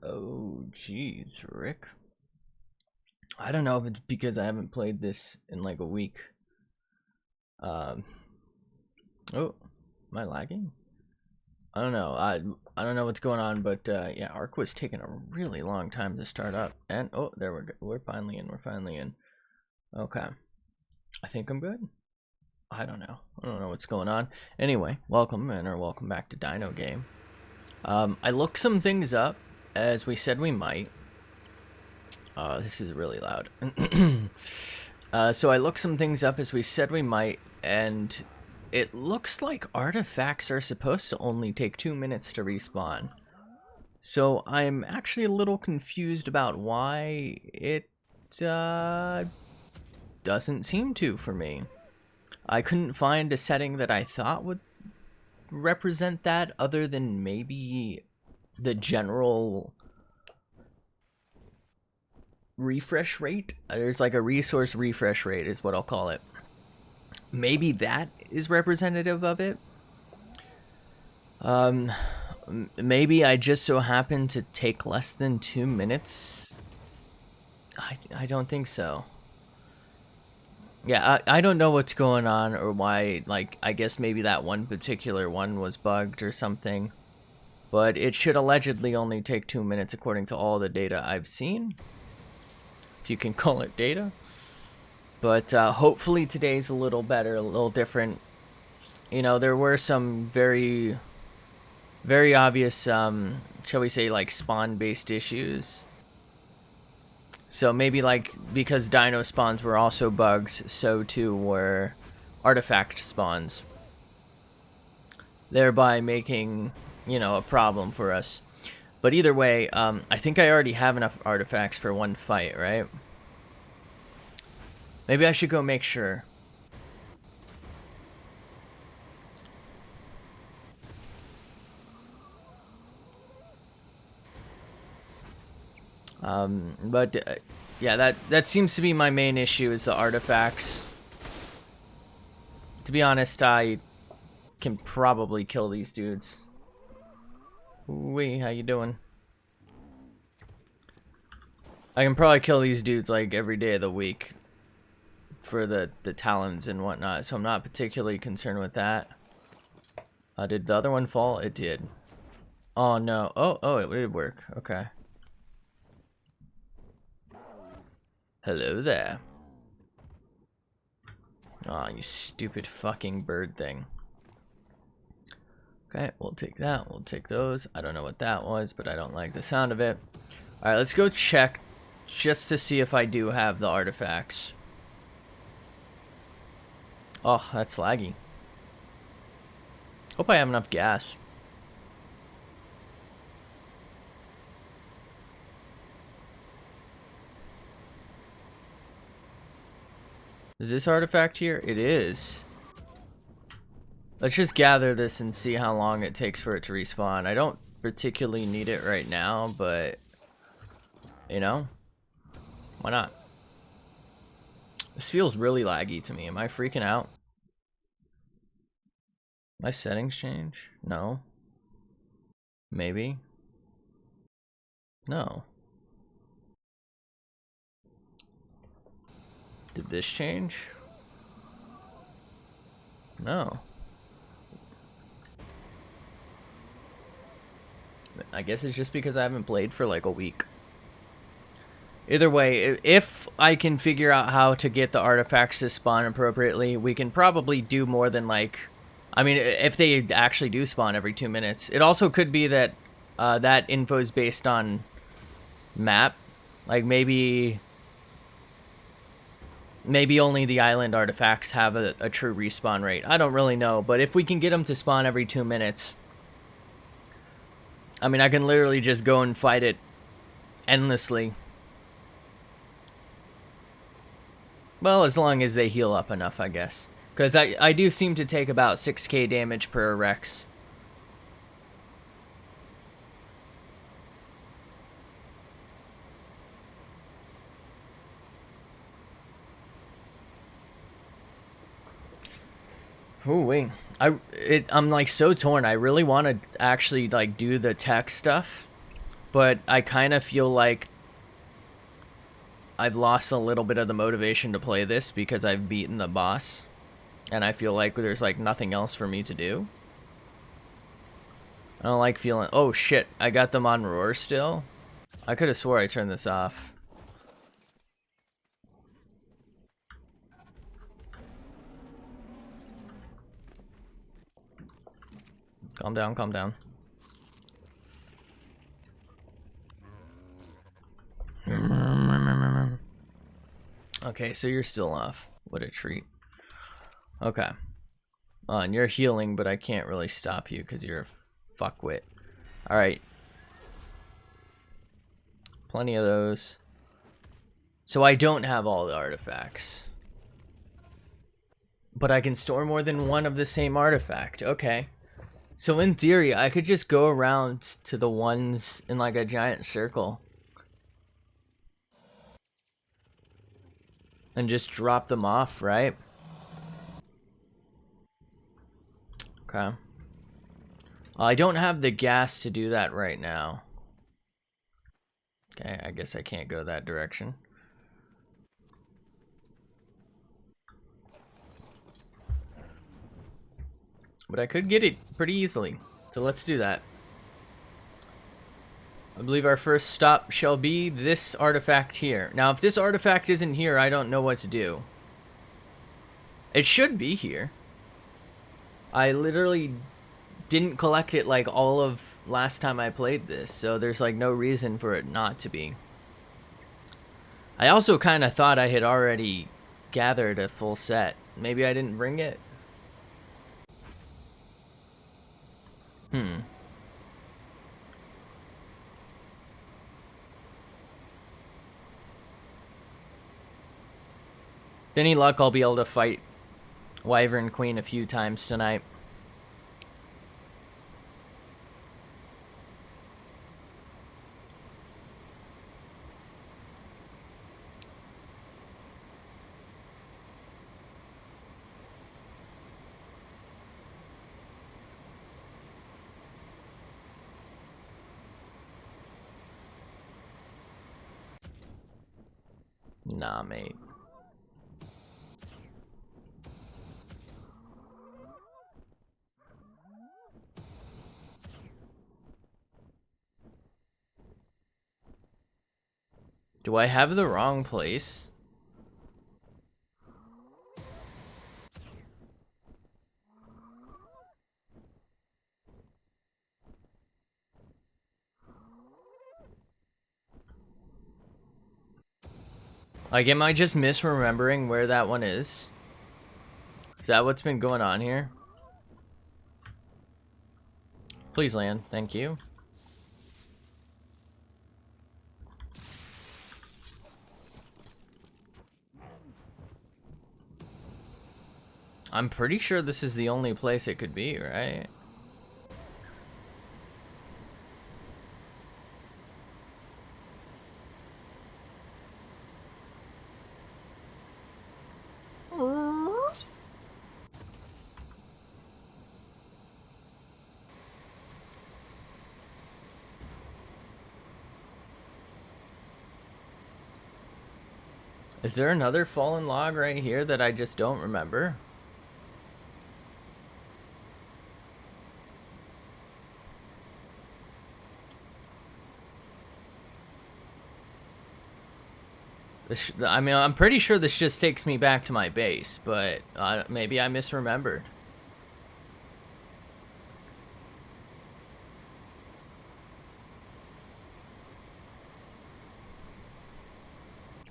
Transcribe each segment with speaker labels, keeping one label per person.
Speaker 1: Oh, jeez, Rick. I don't know if it's because I haven't played this in like a week. Oh, am I lagging? I don't know. I don't know what's going on, but yeah, Ark was taking a really long time to start up. And oh, there we go. We're finally in. We're finally in. Okay. I think I'm good. I don't know. I don't know what's going on. Anyway, welcome back to Dino Game. I looked some things up as we said we might. This is really loud. So I looked some things up as we said we might, and it looks like artifacts are supposed to only take 2 minutes to respawn. So I'm actually a little confused about why it doesn't seem to for me. I couldn't find a setting that I thought would represent that other than maybe the general refresh rate. There's like a resource refresh rate is what I'll call it. Maybe that is representative of it. Maybe I just so happen to take less than 2 minutes. I don't think so. Yeah, I don't know what's going on or why, like, I guess maybe that one particular one was bugged or something. But it should allegedly only take 2 minutes according to all the data I've seen. If you can call it data. But hopefully today's a little better, a little different. You know, there were some very, very obvious, shall we say, like, spawn-based issues. So maybe, like, because dino spawns were also bugged, so too were artifact spawns. Thereby making, you know, a problem for us. But either way, I think I already have enough artifacts for one fight, right? Maybe I should go make sure. Yeah, that seems to be my main issue is the artifacts. To be honest, I can probably kill these dudes. Wee, how you doing? I can probably kill these dudes like every day of the week for the talons and whatnot, so I'm not particularly concerned with that. Did the other one fall? It did. Oh no. Oh, it did work. Okay. Hello there. Aw, you stupid fucking bird thing. Okay, we'll take that. We'll take those. I don't know what that was, but I don't like the sound of it. Alright, let's go check just to see if I do have the artifacts. Oh, that's laggy. Hope I have enough gas. Is this artifact here? It is. Let's just gather this and see how long it takes for it to respawn. I don't particularly need it right now, but you know, why not? This feels really laggy to me. Am I freaking out? My settings change? No. Maybe. No. Did this change? No. I guess it's just because I haven't played for like a week. Either way, if I can figure out how to get the artifacts to spawn appropriately, we can probably do more than like... I mean, if they actually do spawn every 2 minutes. It also could be that that info is based on map. Like maybe only the island artifacts have a true respawn rate. I don't really know, but if we can get them to spawn every 2 minutes... I mean, I can literally just go and fight it endlessly. Well, as long as they heal up enough, I guess. Because I do seem to take about 6k damage per Rex. Ooh, wait. I'm like so torn. I really want to actually like do the tech stuff, But I kind of feel like I've lost a little bit of the motivation to play this because I've beaten the boss. And I feel like there's like nothing else for me to do. I don't like feeling... Oh shit, I got them on roar still. I could have swore I turned this off. Calm down, calm down. Okay, so you're still off. What a treat. Okay. And you're healing, but I can't really stop you because you're a fuckwit. Alright. Plenty of those. So I don't have all the artifacts. But I can store more than one of the same artifact. Okay. So in theory, I could just go around to the ones in like a giant circle. And just drop them off, right? Okay. I don't have the gas to do that right now. Okay, I guess I can't go that direction. But I could get it pretty easily. So let's do that. I believe our first stop shall be this artifact here. Now, if this artifact isn't here, I don't know what to do. It should be here. I literally didn't collect it like all of last time I played this, so there's like no reason for it not to be. I also kind of thought I had already gathered a full set. Maybe I didn't bring it. With any luck, I'll be able to fight Wyvern Queen a few times tonight. Nah, mate. Do I have the wrong place? Like, am I just misremembering where that one is? Is that what's been going on here? Please land, thank you. I'm pretty sure this is the only place it could be, right? Is there another fallen log right here that I just don't remember? I mean, I'm pretty sure this just takes me back to my base, but maybe I misremembered.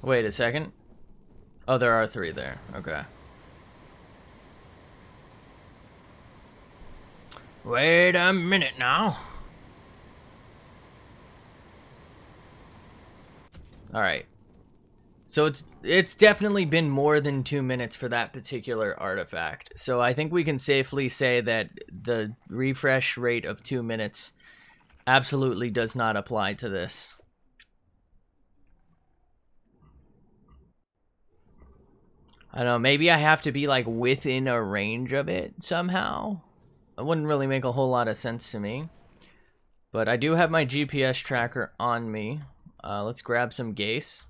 Speaker 1: Wait a second. Oh, there are 3 there. Okay. Wait a minute now. All right. So it's definitely been more than 2 minutes for that particular artifact. So I think we can safely say that the refresh rate of 2 minutes absolutely does not apply to this. I don't know, maybe I have to be like within a range of it somehow. It wouldn't really make a whole lot of sense to me. But I do have my GPS tracker on me. Let's grab some Gase.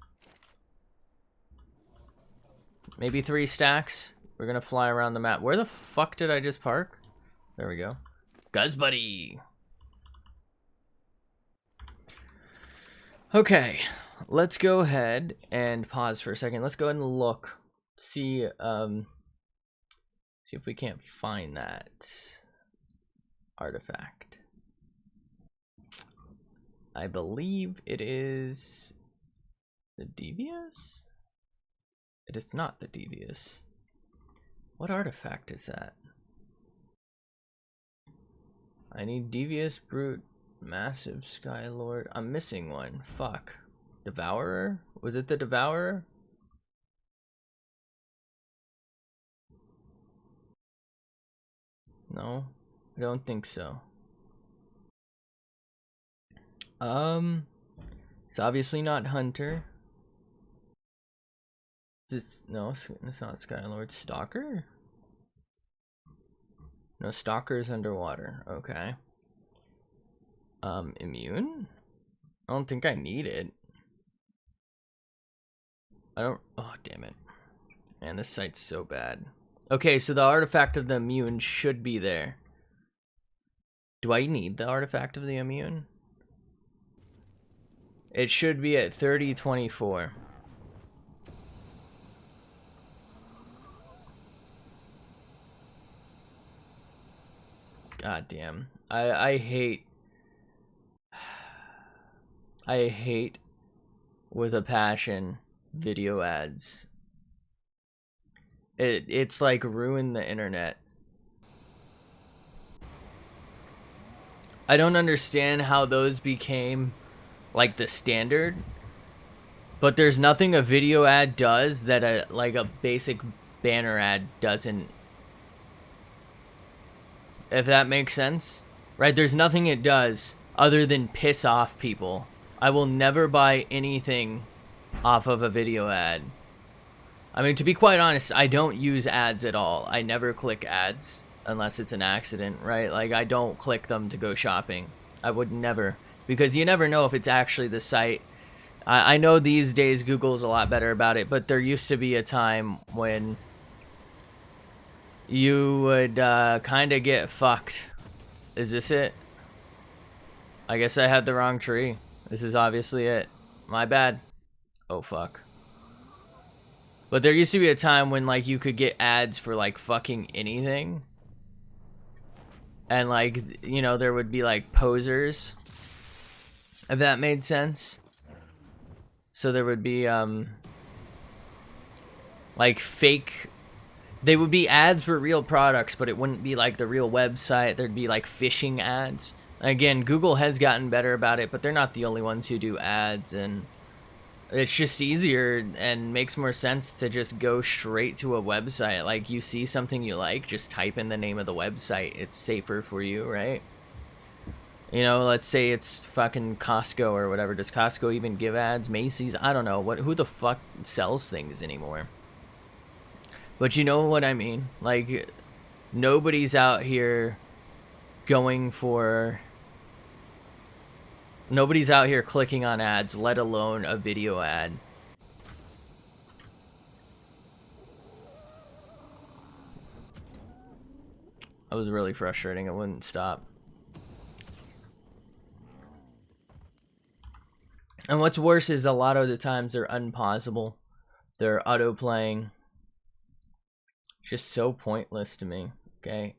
Speaker 1: Maybe 3 stacks. We're gonna fly around the map. Where the fuck did I just park? There we go. Guz buddy. Okay, let's go ahead and pause for a second. Let's go ahead and look. See if we can't find that artifact. I believe it is the Devious? It is not the Devious. What artifact is that? I need Devious, Brute, Massive, Skylord. I'm missing one. Fuck. Devourer? Was it the Devourer? No, I don't think so. It's obviously not Hunter. No, it's not Skylord. Stalker? No, Stalker is underwater. Okay. Immune? I don't think I need it. I don't. Oh, damn it. Man, this site's so bad. Okay, so the artifact of the immune should be there. Do I need the artifact of the immune? It should be at 3024. God damn. I hate with a passion video ads. It's like ruined the internet. I don't understand how those became like the standard, but there's nothing a video ad does that a basic banner ad doesn't. If that makes sense, right? There's nothing it does other than piss off people. I will never buy anything off of a video ad. I mean, to be quite honest, I don't use ads at all. I never click ads unless it's an accident, right? Like, I don't click them to go shopping. I would never, because you never know if it's actually the site. I know these days Google's a lot better about it, but there used to be a time when you would kind of get fucked. Is this it? I guess I had the wrong tree. This is obviously it. My bad. Oh, fuck. But there used to be a time when, like, you could get ads for, like, fucking anything. And, like, you know, there would be, like, posers. If that made sense. So there would be, like, fake... They would be ads for real products, but it wouldn't be, like, the real website. There'd be, like, phishing ads. Again, Google has gotten better about it, but they're not the only ones who do ads, and... it's just easier and makes more sense to just go straight to a website. Like, you see something you like, just type in the name of the website. It's safer for you, right? You know, let's say it's fucking Costco or whatever. Does Costco even give ads? Macy's? I don't know. Who the fuck sells things anymore? But you know what I mean? Like, nobody's out here going for... Nobody's out here clicking on ads, let alone a video ad. That was really frustrating. It wouldn't stop. And what's worse is a lot of the times they're unpausable. They're auto-playing. Just so pointless to me. Okay.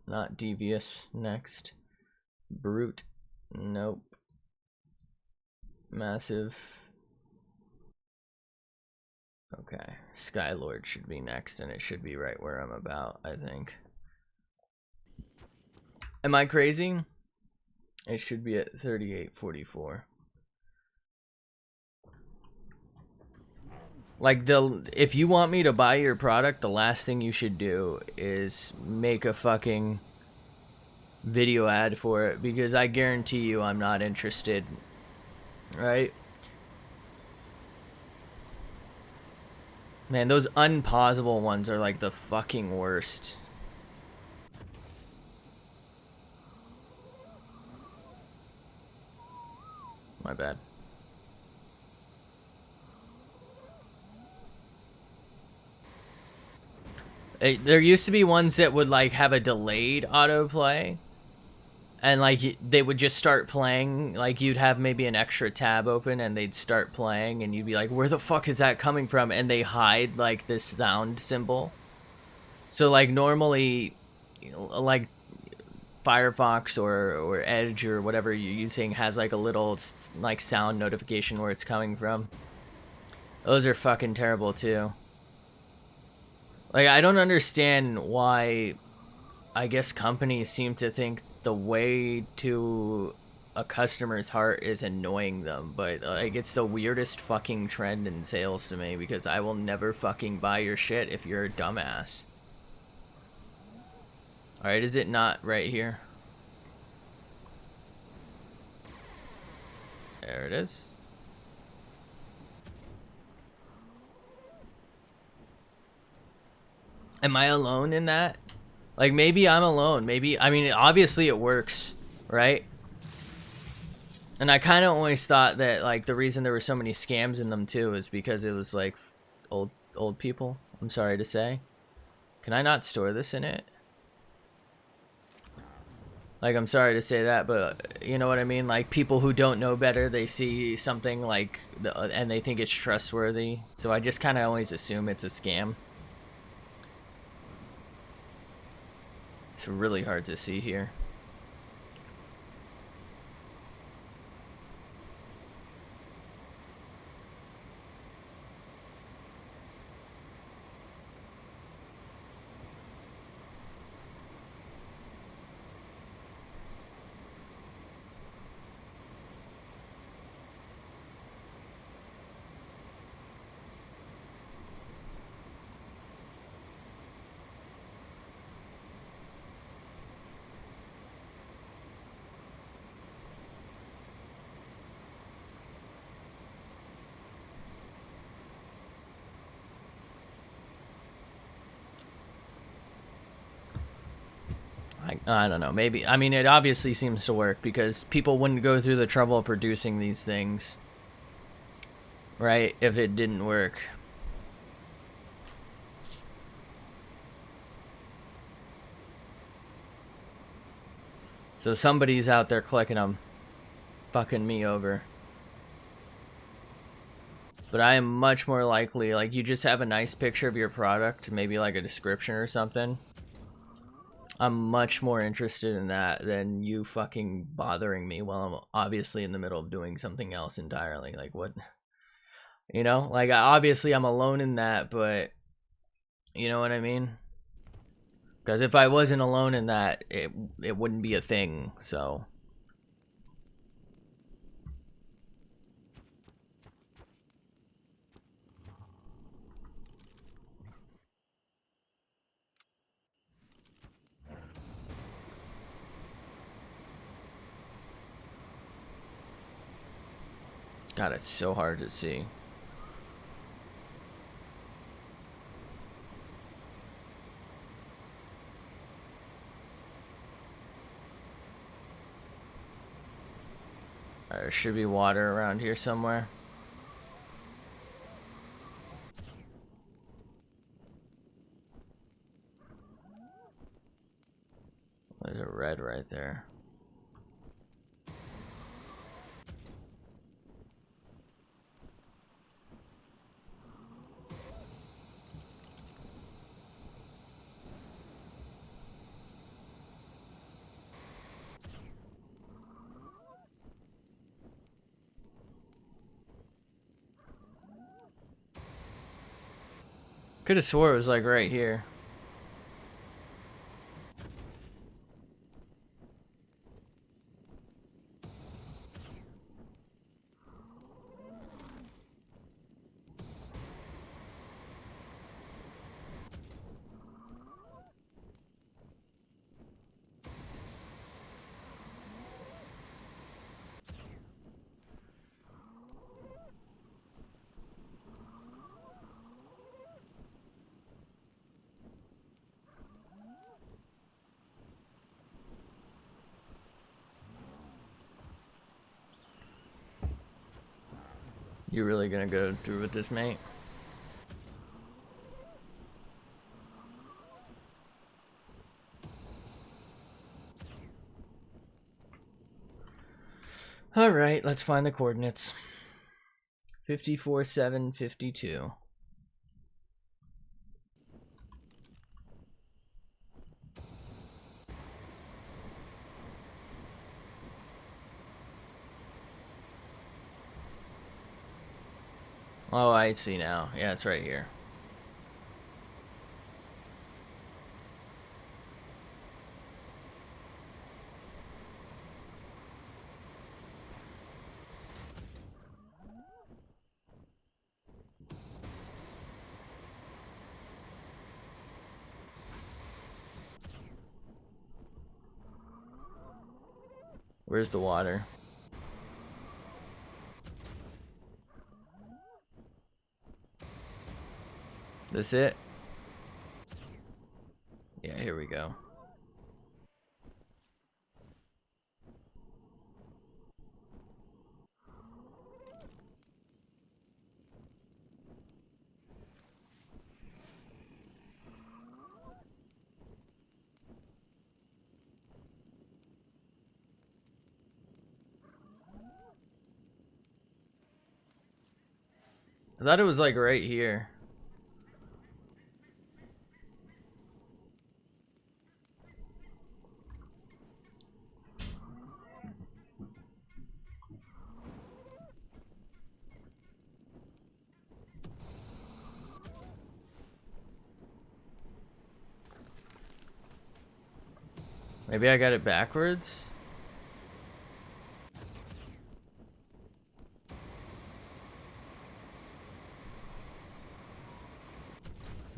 Speaker 1: Not Devious. Next. Brute. Nope. Massive. Okay, Skylord should be next, and it should be right where I'm about, I think. Am I crazy? It should be at 3844. Like, if you want me to buy your product, the last thing you should do is make a fucking video ad for it, because I guarantee you I'm not interested. Right? Man, those unpausable ones are like the fucking worst. My bad. There used to be ones that would like have a delayed autoplay, and like they would just start playing. Like you'd have maybe an extra tab open, and they'd start playing, and you'd be like, "Where the fuck is that coming from?" And they hide like this sound symbol. So like normally, you know, like Firefox or Edge or whatever you're using has like a little like sound notification where it's coming from. Those are fucking terrible too. Like, I don't understand why, I guess companies seem to think the way to a customer's heart is annoying them, but like it's the weirdest fucking trend in sales to me, because I will never fucking buy your shit if you're a dumbass. Alright, is it not right here? There it is. Am I alone in that? Like, maybe I'm alone. Maybe, I mean, obviously it works, right? And I kind of always thought that, like, the reason there were so many scams in them, too, is because it was, like, old people, I'm sorry to say. Can I not store this in it? Like, I'm sorry to say that, but you know what I mean? Like, people who don't know better, they see something, like, and they think it's trustworthy. So I just kind of always assume it's a scam. It's really hard to see here. I don't know, maybe, I mean, it obviously seems to work because people wouldn't go through the trouble of producing these things, right, if it didn't work. So somebody's out there clicking them, fucking me over. But I am much more likely, like, you just have a nice picture of your product, maybe like a description or something. I'm much more interested in that than you fucking bothering me while I'm obviously in the middle of doing something else entirely. Like, what? You know? Like, obviously I'm alone in that, but you know what I mean? Because if I wasn't alone in that, it wouldn't be a thing, so. God, it's so hard to see. There should be water around here somewhere. There's a red right there. Could have swore it was like right here. You really gonna go through with this, mate? Alright, let's find the coordinates. 54, 7, 52. Oh, I see now. Yeah, it's right here. Where's the water? This it? Yeah, here we go. I thought it was like right here. Maybe I got it backwards?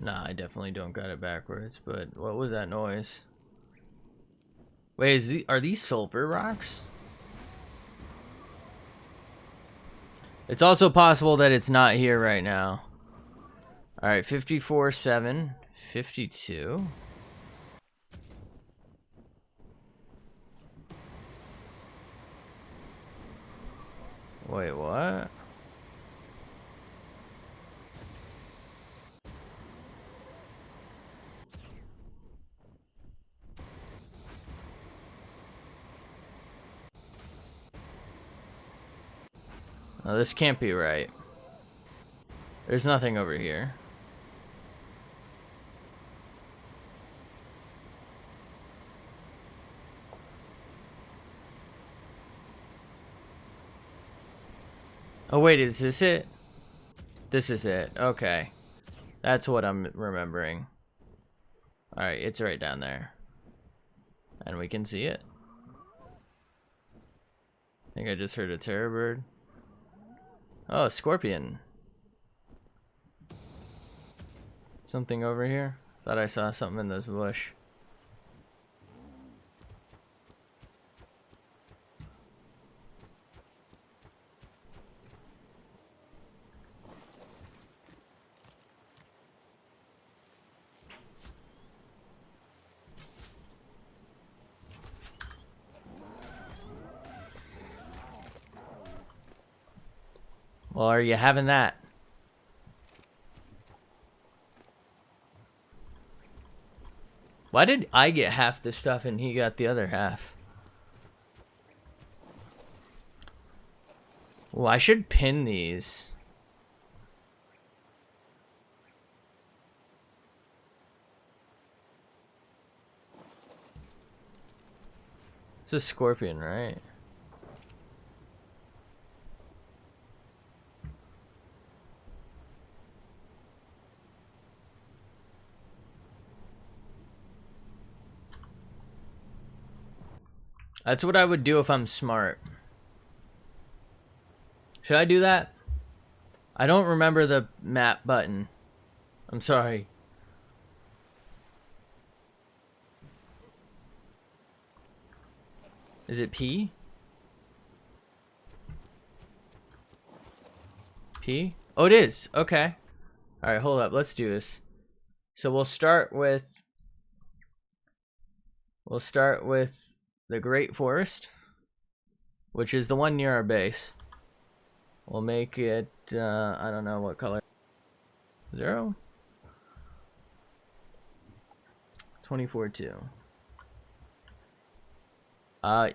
Speaker 1: Nah, I definitely don't got it backwards, but what was that noise? Wait, are these sulfur rocks? It's also possible that it's not here right now. Alright, 54, 7, 52. Wait, what? Oh, this can't be right. There's nothing over here. Oh wait, is this it? This is it. Okay. That's what I'm remembering. Alright, it's right down there. And we can see it. I think I just heard a terror bird. Oh, a scorpion. Something over here? Thought I saw something in this bush. Well, are you having that? Why did I get half this stuff and he got the other half? Well, I should pin these. It's a scorpion, right? That's what I would do if I'm smart. Should I do that? I don't remember the map button. I'm sorry. Is it P? P? Oh, it is. Okay. Alright, hold up. Let's do this. So we'll start with the Great Forest, which is the one near our base. We'll make it, I don't know what color. 0? 24-2.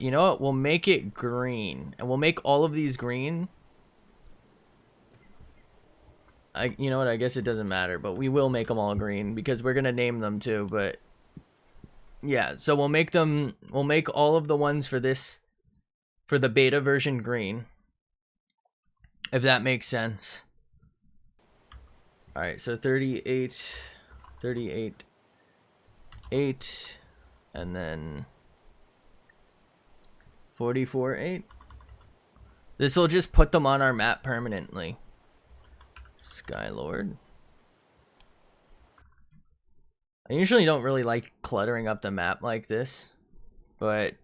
Speaker 1: You know what? We'll make it green. And we'll make all of these green. You know what? I guess it doesn't matter, but we will make them all green because we're gonna name them too. But yeah, so we'll make all of the ones for this, for the beta version, green, if that makes sense. All right, so 38, 8, and then 44, 8. This will just put them on our map permanently. Skylord. I usually don't really like cluttering up the map like this, but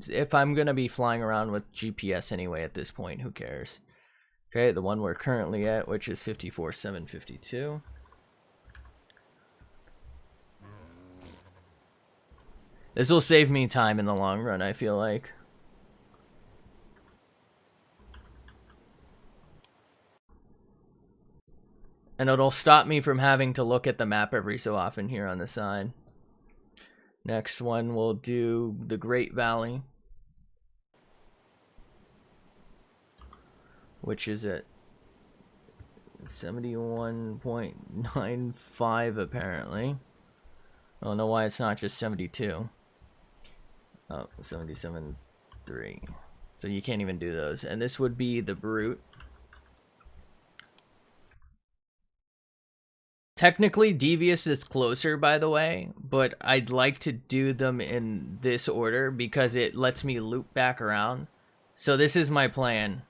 Speaker 1: if I'm gonna be flying around with GPS anyway at this point, who cares? Okay, the one we're currently at, which is 54,752. This will save me time in the long run, I feel like. And it'll stop me from having to look at the map every so often here on the side. Next one, we'll do the Great Valley, which is at 71.95 apparently. I don't know why it's not just 72. Oh, 77.3. So you can't even do those. And this would be the Brute. Technically, Devious is closer, by the way, but I'd like to do them in this order because it lets me loop back around. So this is my plan.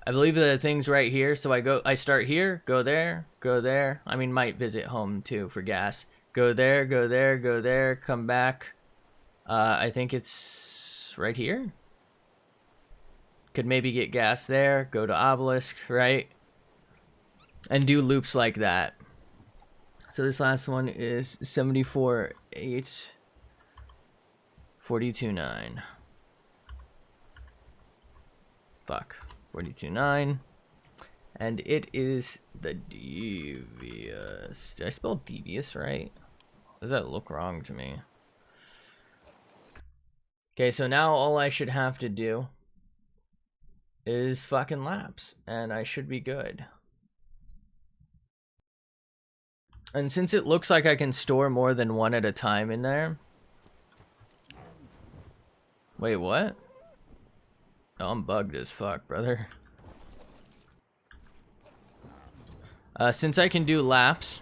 Speaker 1: I believe the thing's right here, so I start here, go there, go there. I mean, might visit home too for gas. Go there, go there, go there, come back. I think it's right here. Could maybe get gas there, go to Obelisk, right? And do loops like that. So this last one is 74.8, 42.9. Fuck, 42.9. And it is the Devious. Did I spell Devious right? Does that look wrong to me? Okay, so now all I should have to do is fucking laps, and I should be good. And since it looks like I can store more than one at a time in there. Wait, what? Oh, I'm bugged as fuck, brother. Since I can do laps,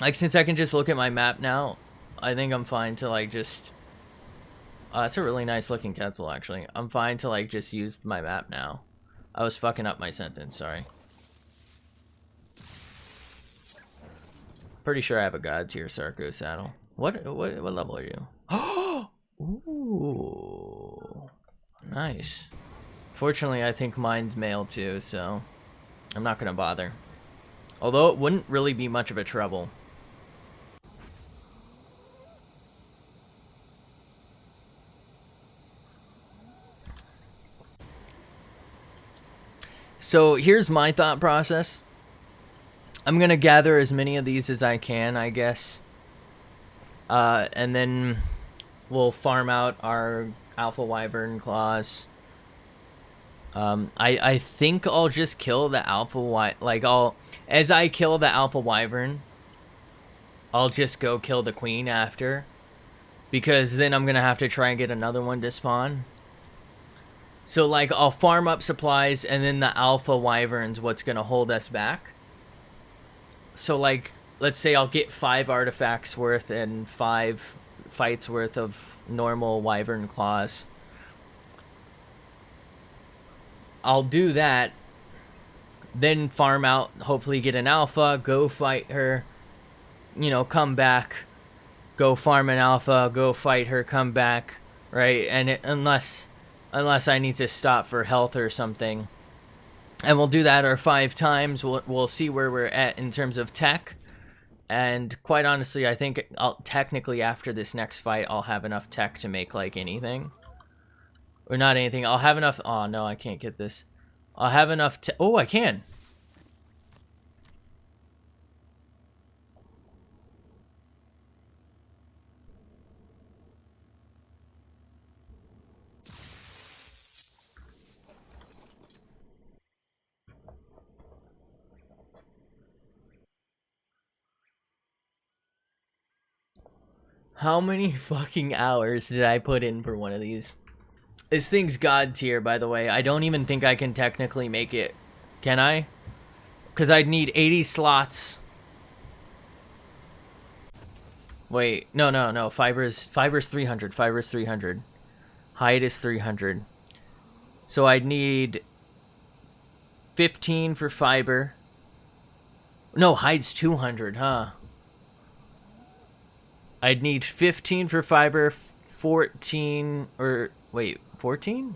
Speaker 1: like since I can just look at my map now, I think I'm fine to like just... it's a really nice looking Quetzal actually. I'm fine to like just use my map now. I was fucking up my sentence, sorry. Pretty sure I have a God tier Sarko saddle. What level are you? Oh, ooh, nice. Fortunately, I think mine's male too, so I'm not gonna bother. Although it wouldn't really be much of a trouble. So here's my thought process. I'm gonna gather as many of these as I can, I guess. And then we'll farm out our Alpha Wyvern claws. I think I'll just kill the Alpha as I kill the Alpha Wyvern, I'll just go kill the Queen after. Because then I'm gonna have to try and get another one to spawn. So like I'll farm up supplies and then the Alpha Wyvern's what's gonna hold us back. So like, let's say I'll get 5 artifacts worth and 5 fights worth of normal Wyvern claws. I'll do that, then farm out, hopefully get an alpha, go fight her, you know, come back, go farm an alpha, go fight her, come back, right? And unless I need to stop for health or something. And we'll do that our 5 times. We'll see where we're at in terms of tech. And quite honestly, I think technically after this next fight, I'll have enough tech to make like anything. Or not anything. I'll have enough. Oh no, I can't get this. I'll have enough to... Oh, I can. How many fucking hours did I put in for one of these? This thing's god tier, by the way. I don't even think I can technically make it. Can I? Because I'd need 80 slots. Wait, no. Fiber's 300. Fiber's 300. Height is 300. So I'd need 15 for fiber. No, height's 200, huh? I'd need 15 for fiber, 14, or wait, 14?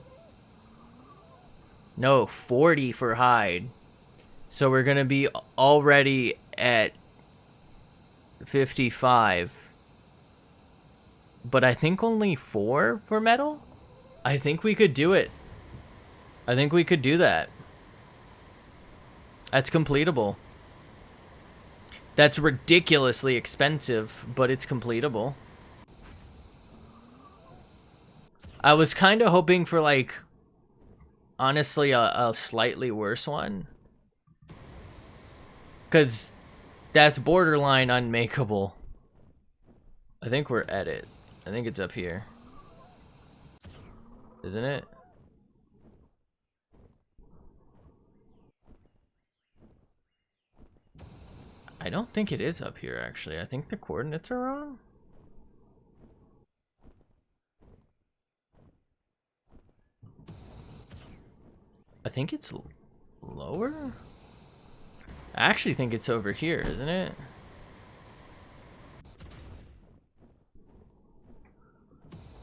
Speaker 1: No, 40 for hide. So we're gonna be already at 55. But I think only 4 for metal? I think we could do it. I think we could do that. That's completable. That's ridiculously expensive, but it's completable. I was kind of hoping for, like, honestly, a slightly worse one. Because that's borderline unmakeable. I think we're at it. I think it's up here. Isn't it? I don't think it is up here, actually. I think the coordinates are wrong. I think it's lower? I actually think it's over here, isn't it?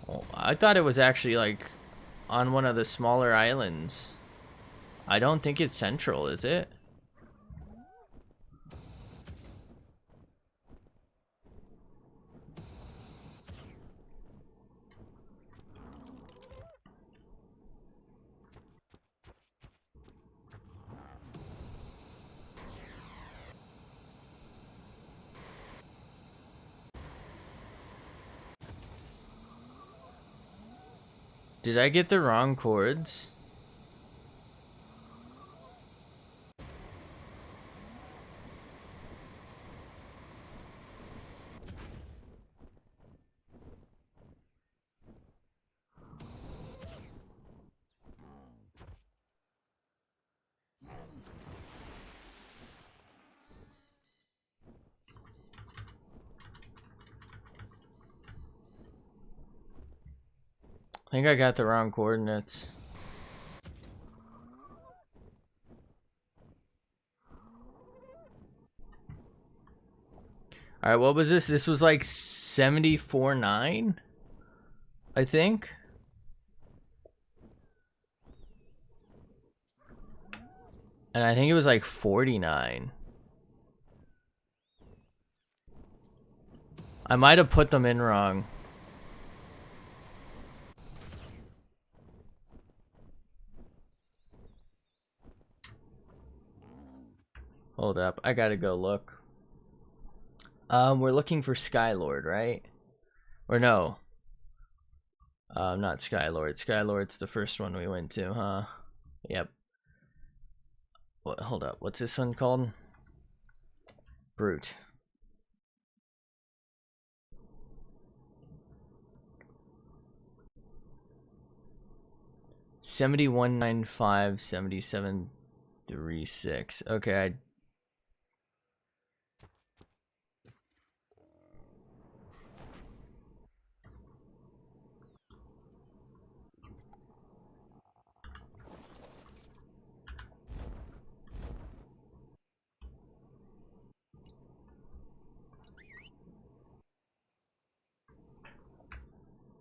Speaker 1: Oh, I thought it was actually, like, on one of the smaller islands. I don't think it's central, is it? Did I get the wrong chords? I think I got the wrong coordinates. Alright, what was this? This was like 74.9? I think. And I think it was like 49. I might have put them in wrong. Hold up, I gotta go look. We're looking for Skylord, right? Or no. Not Skylord. Skylord's the first one we went to, huh? Yep. What, hold up, what's this one called? Brute. $71.95, $77.36. Okay,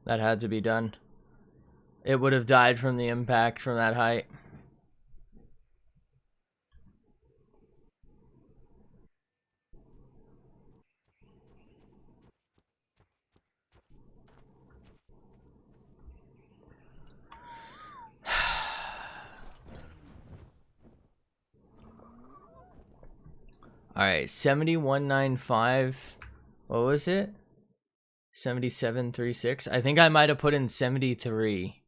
Speaker 1: that had to be done. It would have died from the impact from that height. Alright, 7195. What was it? 7736. I think I might have put in 73.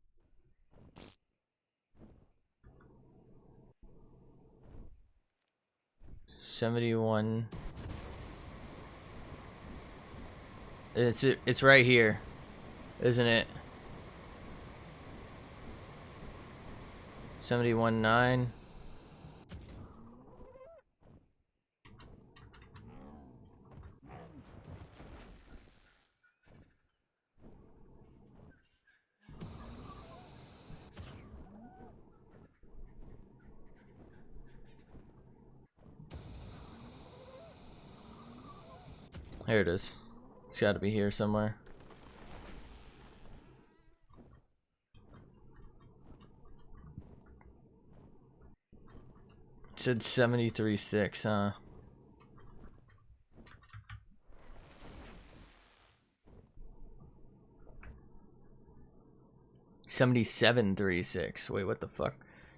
Speaker 1: $71. It's right here, isn't it? 71.9. Here it is. It's got to be here somewhere. It said 73.6, huh? $77.36. Wait, what the fuck?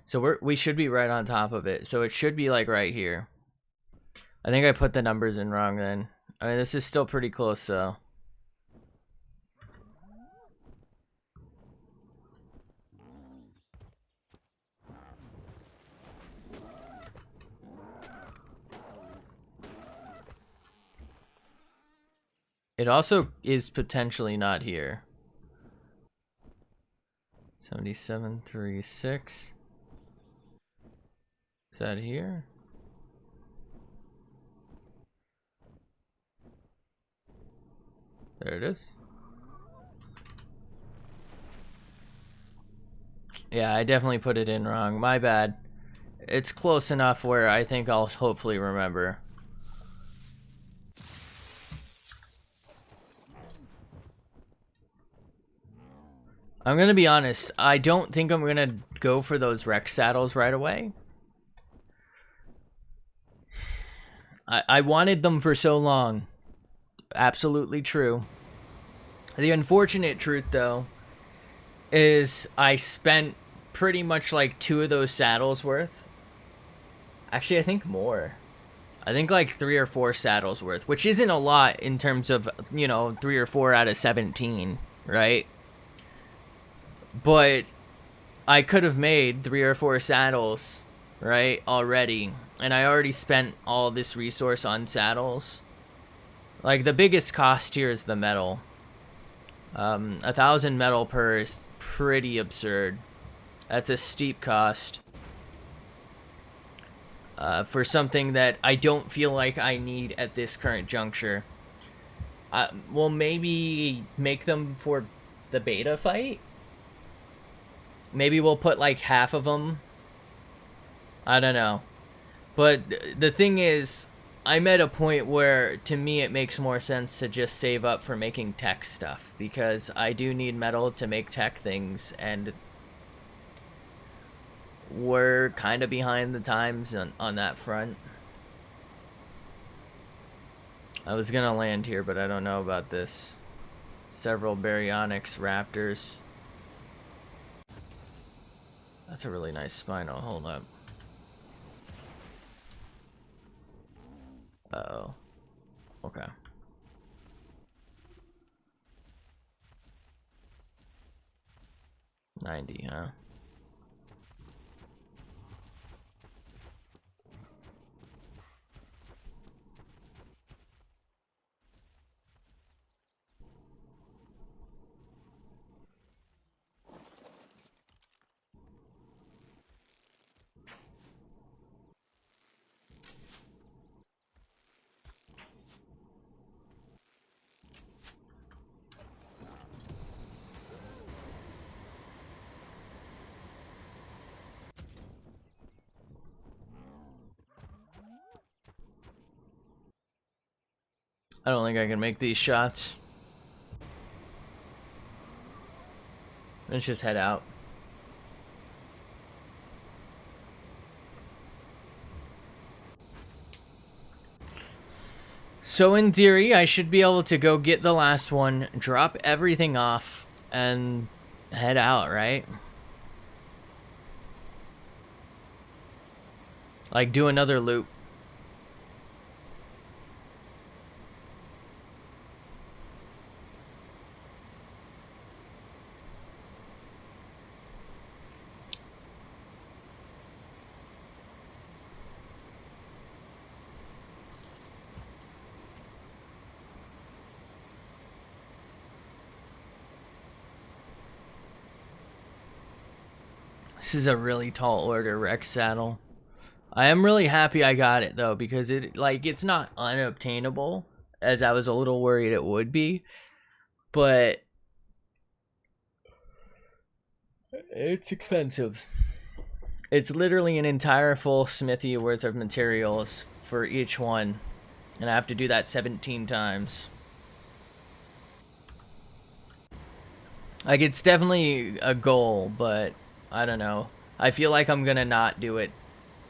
Speaker 1: So we should be right on top of it. So it should be like right here. I think I put the numbers in wrong then. I mean, this is still pretty close though. It also is potentially not here. 77.36. Is that here? There it is. Yeah, I definitely put it in wrong. My bad. It's close enough where I think I'll hopefully remember. I'm gonna be honest, I don't think I'm gonna go for those Rex saddles right away. I wanted them for so long. Absolutely true. The unfortunate truth, though, is I spent pretty much like 2 of those saddles worth. Actually, I think more. I think like 3 or 4 saddles worth, which isn't a lot in terms of, you know, 3 or 4 out of 17, right? But I could have made 3 or 4 saddles, right, already. And I already spent all this resource on saddles. Like, the biggest cost here is the metal. 1,000 metal per is pretty absurd. That's a steep cost. For something that I don't feel like I need at this current juncture. We'll maybe make them for the beta fight. Maybe we'll put like half of them. I don't know. But the thing is, I'm at a point where, to me, it makes more sense to just save up for making tech stuff. Because I do need metal to make tech things, and we're kind of behind the times on that front. I was gonna land here, but I don't know about this. Several baryonyx raptors. That's a really nice spinal. Hold up. Uh-oh. Okay. $90, huh? I don't think I can make these shots. Let's just head out. So in theory, I should be able to go get the last one, drop everything off, and head out, right? Like, do another loop. This is a really tall order Rex saddle. I am really happy I got it though, because it's not unobtainable, as I was a little worried it would be, but it's expensive. It's literally an entire full smithy worth of materials for each one, and I have to do that 17 times. Like, it's definitely a goal, but I don't know. I feel like I'm gonna not do it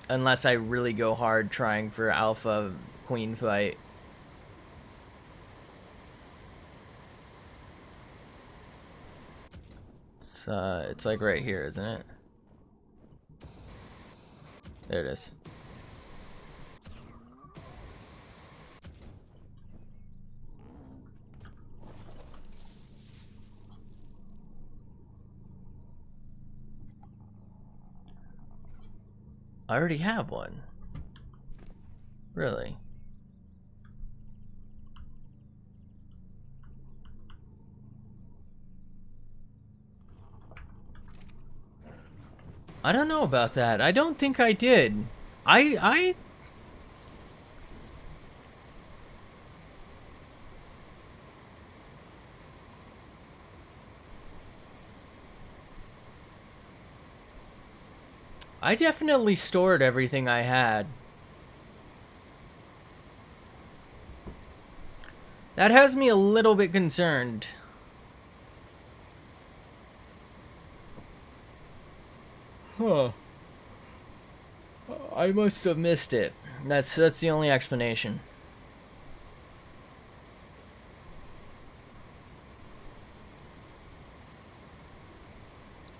Speaker 1: unless I really go hard trying for alpha queen fight. It's like right here, isn't it? There it is. I already have one. Really? I don't know about that. I don't think I did. I definitely stored everything I had. That has me a little bit concerned. Huh. I must have missed it. That's the only explanation.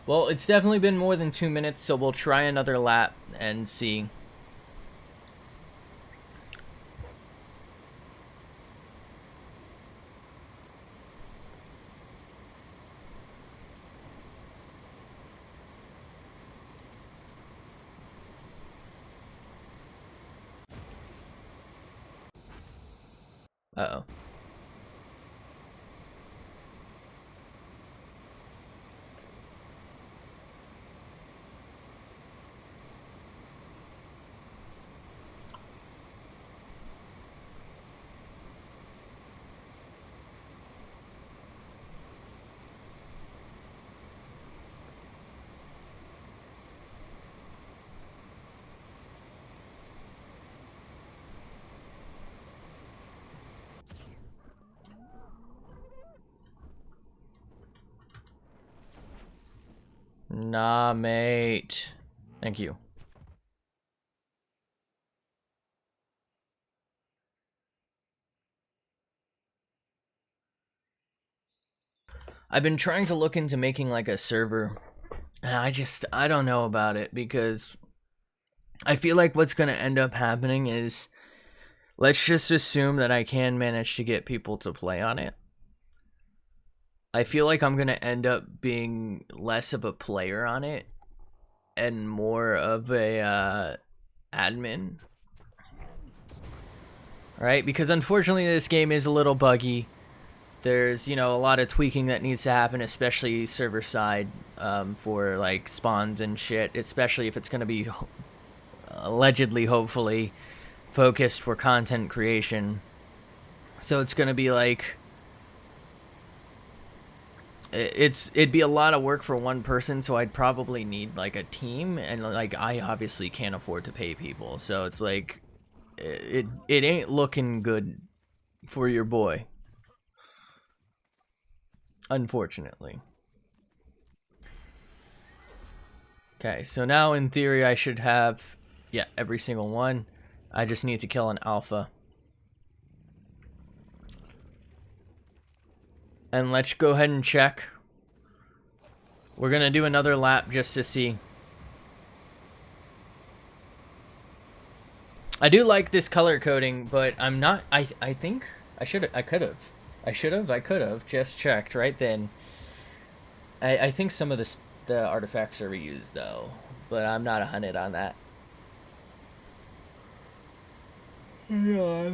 Speaker 1: Well, it's definitely been more than 2 minutes, so we'll try another lap and see. Uh-oh. Nah, mate. Thank you. I've been trying to look into making like a server, and I don't know about it, because I feel like what's gonna end up happening is, let's just assume that I can manage to get people to play on it. I feel like I'm gonna end up being less of a player on it and more of a admin. Right? Because unfortunately this game is a little buggy. There's, a lot of tweaking that needs to happen, especially server side, for like spawns and shit, especially if it's gonna be allegedly, hopefully, focused for content creation. So it's gonna be like, it'd be a lot of work for one person, so I'd probably need like a team, and like I obviously can't afford to pay people, so it's like it ain't looking good for your boy, unfortunately. Okay, so now in theory I should have, yeah, every single one. I just need to kill an alpha. And let's go ahead and check. We're gonna do another lap just to see. I do like this color coding, but I'm not, I think I could have just checked right then. I think some of the artifacts are reused though, but I'm not 100 on that. Yeah.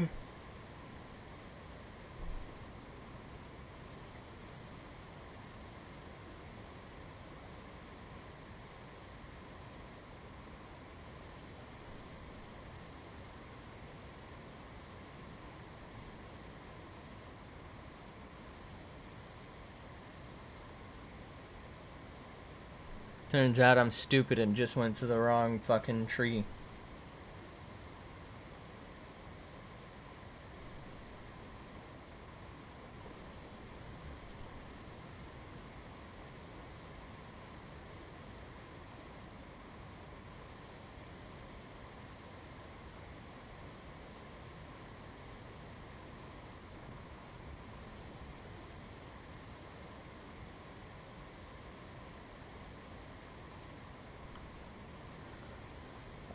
Speaker 1: Turns out I'm stupid and just went to the wrong fucking tree.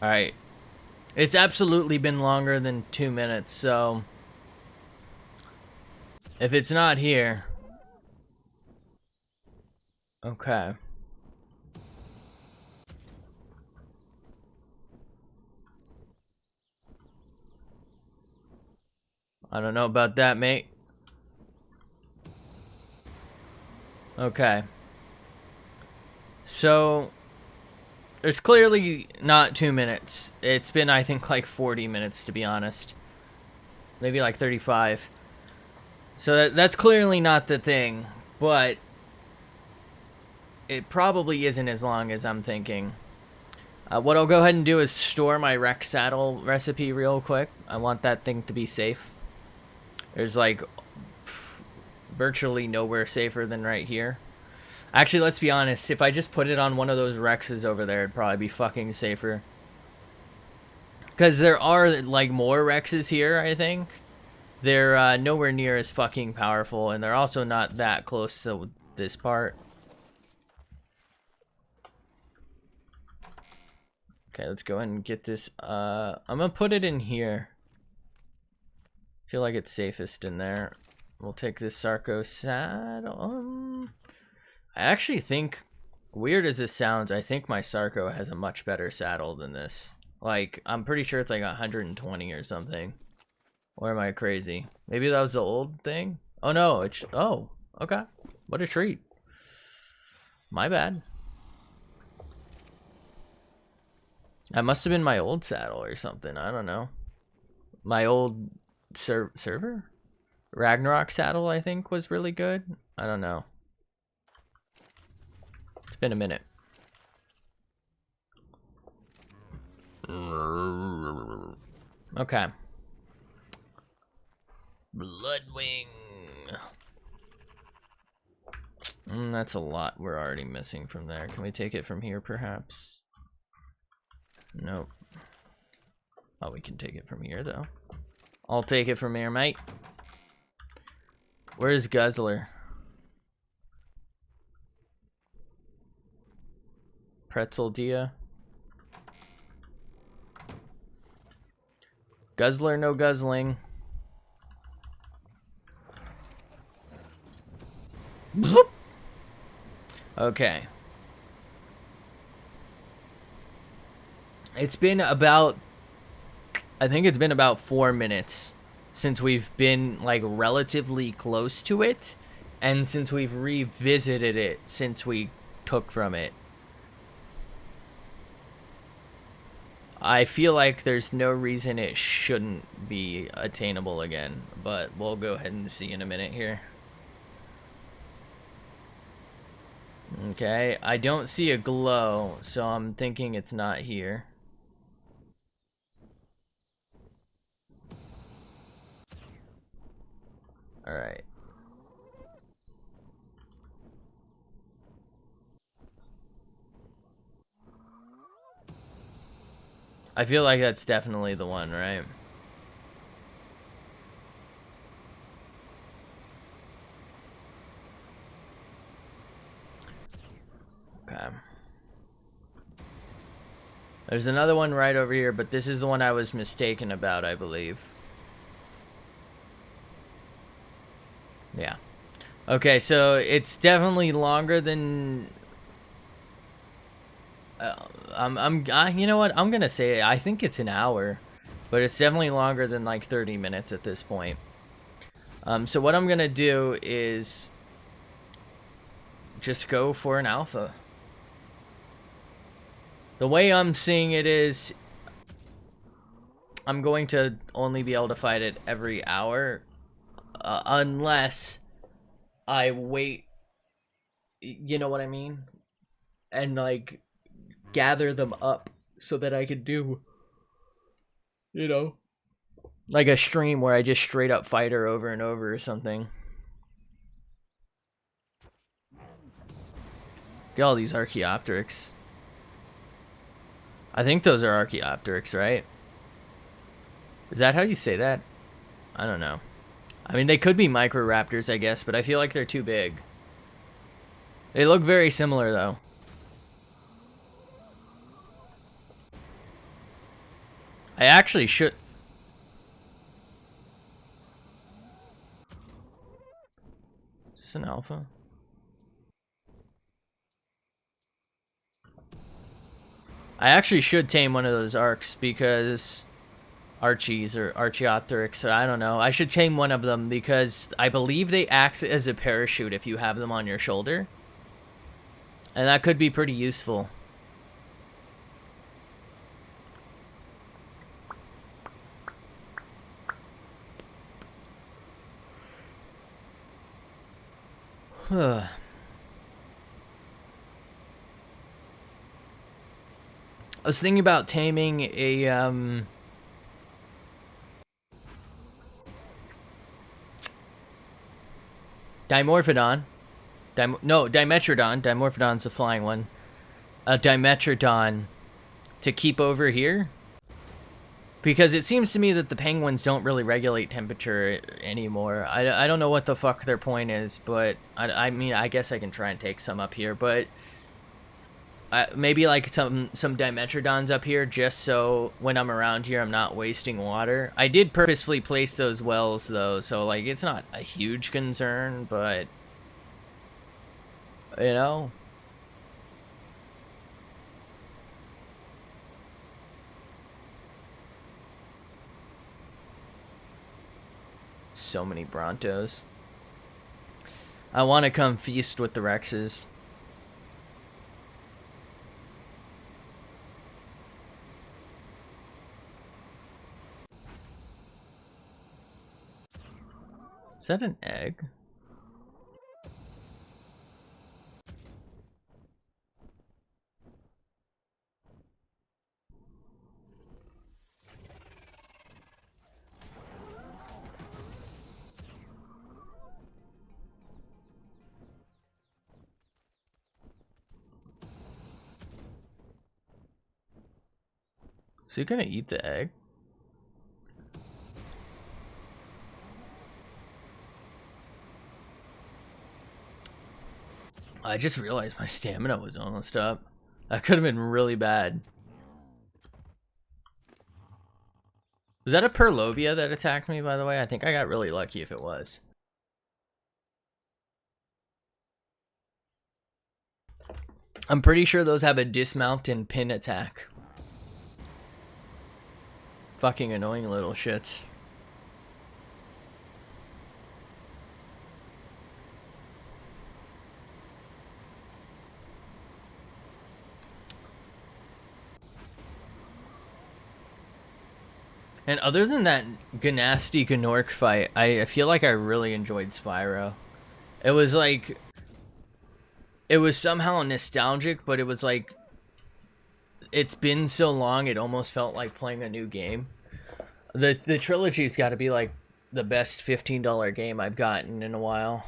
Speaker 1: Alright. It's absolutely been longer than 2 minutes, so... if it's not here... okay. I don't know about that, mate. Okay. So... there's clearly not 2 minutes. It's been, I think, like 40 minutes, to be honest. Maybe like 35. So that's clearly not the thing, but it probably isn't as long as I'm thinking. What I'll go ahead and do is store my wreck saddle recipe real quick. I want that thing to be safe. There's like virtually nowhere safer than right here. Actually, let's be honest. If I just put it on one of those Rexes over there, it'd probably be fucking safer. Because there are, like, more Rexes here, I think. They're nowhere near as fucking powerful, and they're also not that close to this part. Okay, let's go ahead and get this. I'm gonna put it in here. I feel like it's safest in there. We'll take this Sarco saddle. I actually think, weird as this sounds, I think my Sarco has a much better saddle than this. Like, I'm pretty sure it's like 120 or something. Or am I crazy? Maybe that was the old thing? Oh no, it's, oh, okay. What a treat. My bad. That must have been my old saddle or something, I don't know. My old server? Ragnarok saddle, I think, was really good. I don't know. It's been a minute. Okay. Bloodwing. That's a lot we're already missing from there. Can we take it from here, perhaps? Nope. Oh, we can take it from here, though. I'll take it from here, mate. Where's Guzzler? Pretzel Dia. Guzzler, no guzzling. Okay. It's been about, I think it's been about 4 minutes since we've been like relatively close to it, and since we've revisited it since we took from it. I feel like there's no reason it shouldn't be attainable again, but we'll go ahead and see in a minute here. Okay, I don't see a glow, so I'm thinking it's not here. Alright. I feel like that's definitely the one, right? Okay. There's another one right over here, but this is the one I was mistaken about, I believe. Yeah. Okay, so it's definitely longer than... you know what? I'm gonna say I think it's an hour, but it's definitely longer than like 30 minutes at this point. So what I'm gonna do is just go for an alpha. The way I'm seeing it is I'm going to only be able to fight it every hour, unless I wait, you know what I mean? and like gather them up so that I could do, you know, like a stream where I just straight up fight her over and over or something. Get all these Archaeopteryx. I think those are Archaeopteryx, right? Is that how you say that? I don't know. I mean, they could be Microraptors, I guess, but I feel like they're too big. They look very similar, though. I actually should... Is this an alpha? I actually should tame one of those Arks because... Archies or Archaeopteryx, or I don't know. I should tame one of them because I believe they act as a parachute if you have them on your shoulder. And that could be pretty useful. I was thinking about taming a Dimorphodon. Dimetrodon. Dimorphodon's the flying one. A Dimetrodon to keep over here. Because it seems to me that the penguins don't really regulate temperature anymore. I don't know what the fuck their point is, but I mean, I guess I can try and take some up here, but... maybe like some Dimetrodons up here just so when I'm around here I'm not wasting water. I did purposefully place those wells though, so like it's not a huge concern, but you know. So many Brontos. I want to come feast with the Rexes. Is that an egg? Is he gonna eat the egg? I just realized my stamina was almost up. That could have been really bad. Was that a Purlovia that attacked me, by the way? I think I got really lucky if it was. I'm pretty sure those have a dismount and pin attack. Fucking annoying little shits. And other than that Ganasty Gnorc fight, I feel like I really enjoyed Spyro. It was like... It was somehow nostalgic, but it was like... It's been so long, it almost felt like playing a new game. The trilogy's got to be like the best $15 game I've gotten in a while.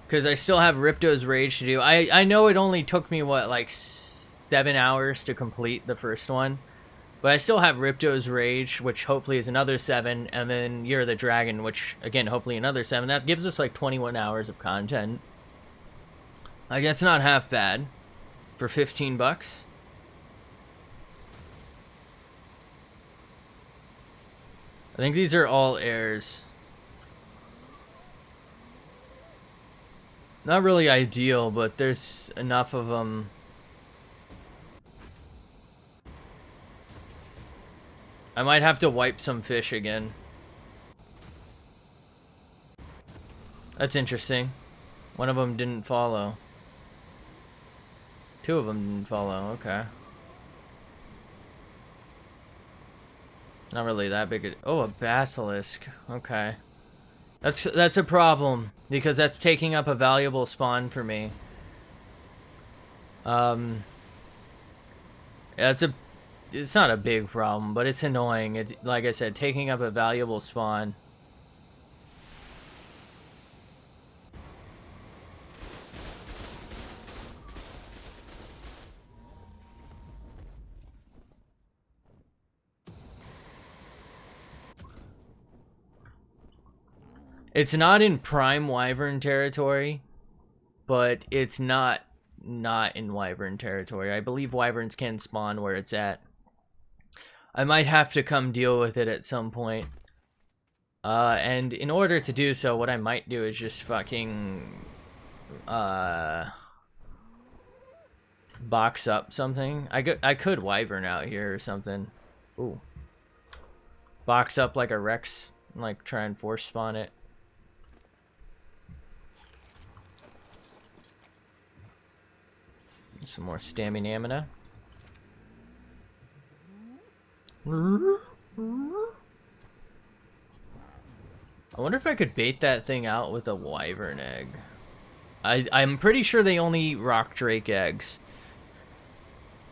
Speaker 1: Because I still have Ripto's Rage to do. I know it only took me, what, like 7 hours to complete the first one. But I still have Ripto's Rage, which hopefully is another 7. And then Year of the Dragon, which, again, hopefully another 7. That gives us like 21 hours of content. Like, that's not half bad for 15 bucks. I think these are all heirs. Not really ideal, but there's enough of them. I might have to wipe some fish again. That's interesting. One of them didn't follow. 2 of them didn't follow, okay. Not really that big. Oh, a basilisk. Okay. That's a problem because that's taking up a valuable spawn for me. It's not a big problem, but it's annoying. It's like I said, taking up a valuable spawn. It's not in prime wyvern territory, but it's not in wyvern territory. I believe wyverns can spawn where it's at. I might have to come deal with it at some point. And in order to do so, what I might do is just fucking box up something. I could wyvern out here or something. Ooh. Box up like a Rex, like try and force spawn it. Some more stamina. I wonder if I could bait that thing out with a wyvern egg. I'm pretty sure they only eat rock drake eggs.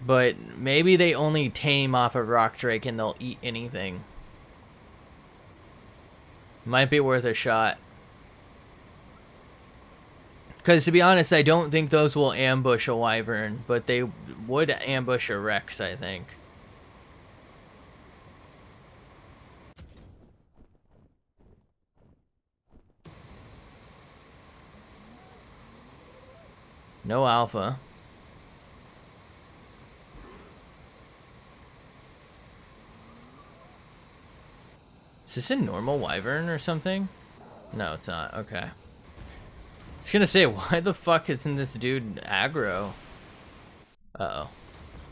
Speaker 1: But maybe they only tame off a rock drake and they'll eat anything. Might be worth a shot. Because to be honest, I don't think those will ambush a wyvern, but they would ambush a Rex, I think. No alpha. Is this a normal wyvern or something? No, it's not. Okay. I was gonna say, why the fuck isn't this dude aggro? Uh-oh.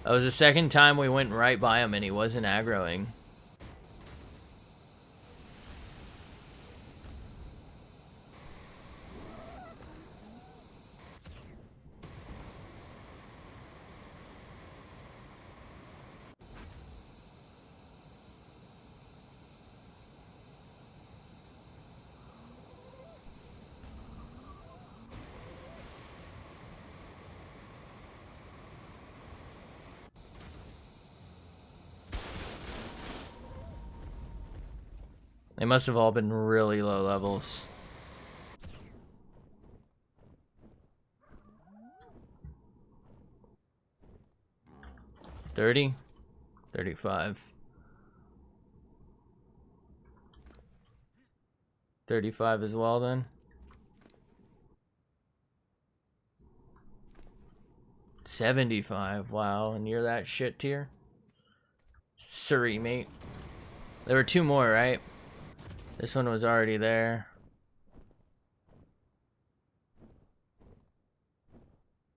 Speaker 1: That was the second time we went right by him and he wasn't aggroing. They must have all been really low levels. $30, $35, $35 as well then. $75, wow, and you're that shit tier? Sorry, mate. There were two more, right? This one was already there.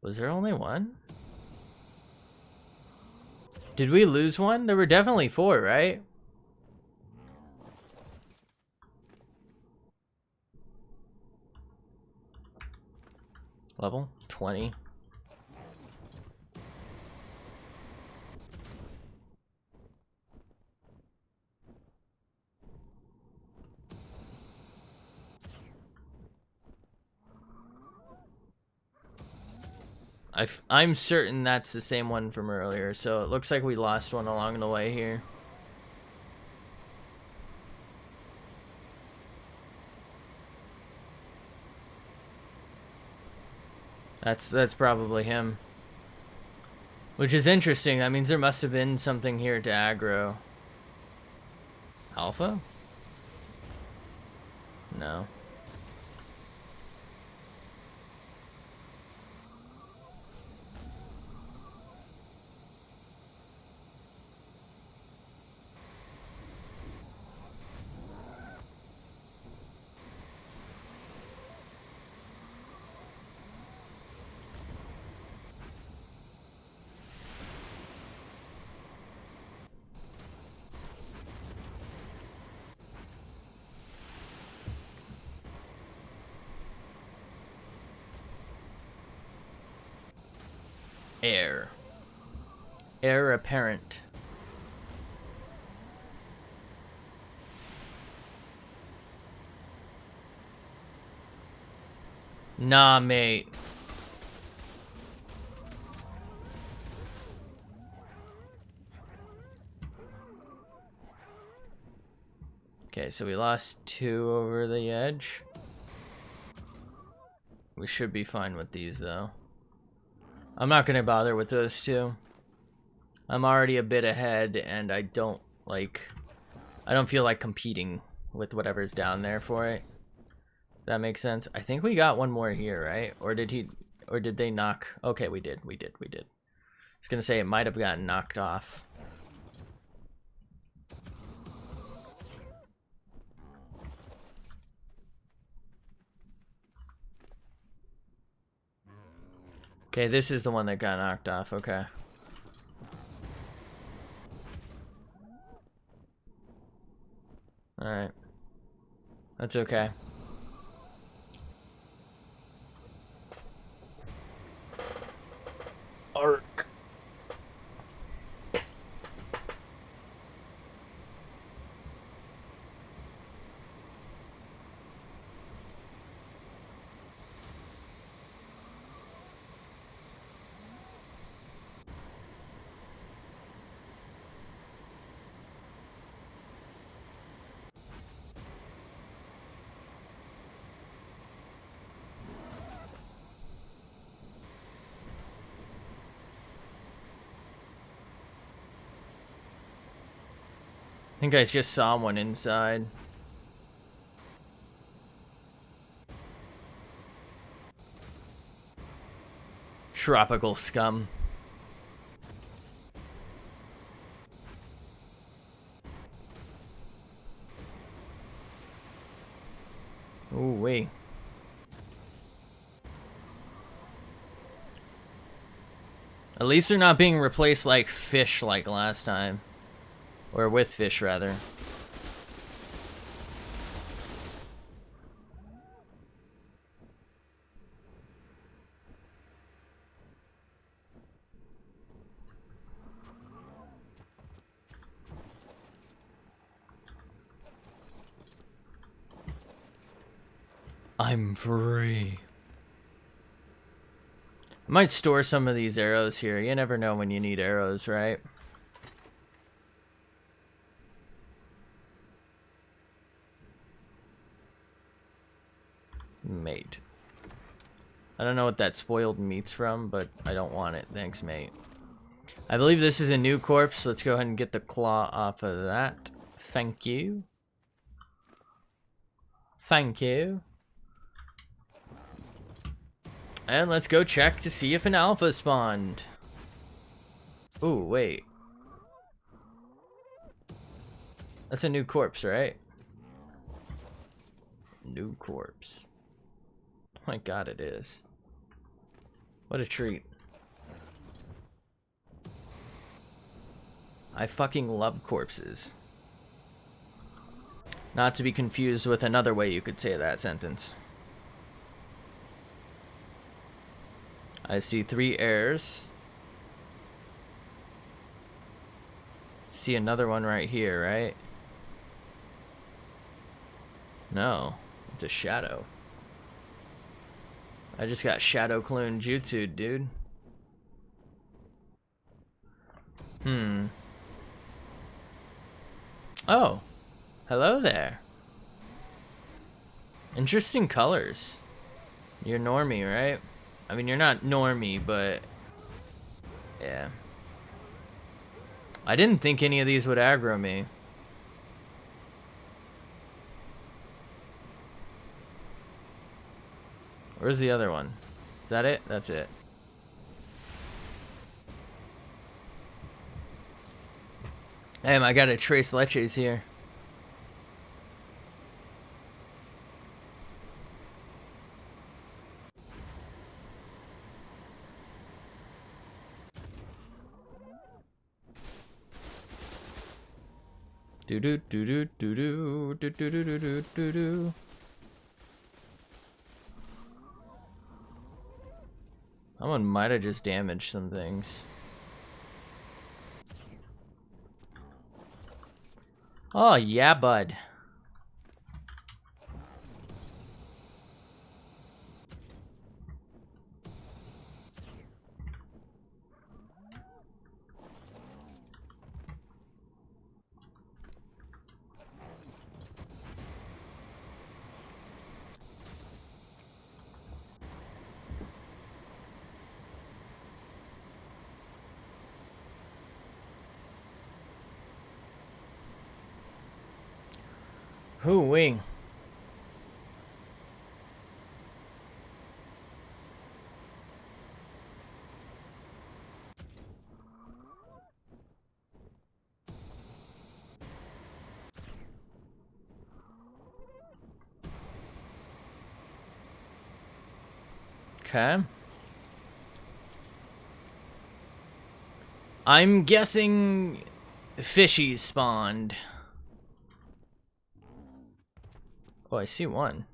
Speaker 1: Was there only one? Did we lose one? There were definitely four, right? Level 20. I'm certain that's the same one from earlier, so it looks like we lost one along the way here. That's probably him. Which is interesting. That means there must have been something here to aggro. Alpha? No. Heir apparent. Nah, mate. Okay, so we lost 2 over the edge. We should be fine with these, though. I'm not gonna bother with those 2. I'm already a bit ahead, and I don't feel like competing with whatever's down there for it. Does that make sense? I think we got one more here, right? Or did they knock? Okay, we did. I was gonna say it might have gotten knocked off. Okay, this is the one that got knocked off. Okay. Alright. That's okay. ARK. I think I just saw one inside. Tropical scum. Ooh, wait. At least they're not being replaced like fish like last time. Or with fish, rather. I'm free. I might store some of these arrows here. You never know when you need arrows, right? Mate. I don't know what that spoiled meat's from, but I don't want it. Thanks, mate. I believe this is a new corpse. Let's go ahead and get the claw off of that. Thank you. Thank you. And let's go check to see if an alpha spawned. Ooh, wait. That's a new corpse, right? New corpse. Oh my god, it is. What a treat. I fucking love corpses. Not to be confused with another way you could say that sentence. I see 3 airs. See another one right here, right? No, it's a shadow. I just got shadow clone jutsu, dude. Oh, hello there. Interesting colors. You're normie, right? I mean, you're not normie, but yeah. I didn't think any of these would aggro me. Where's the other one? Is that it? That's it. Damn, I got a Trace Leches here. Do do do do do do do do do do do do. Someone might have just damaged some things. Oh yeah, bud. Hoo-wee. Okay. I'm guessing fishies spawned. Oh, I see one.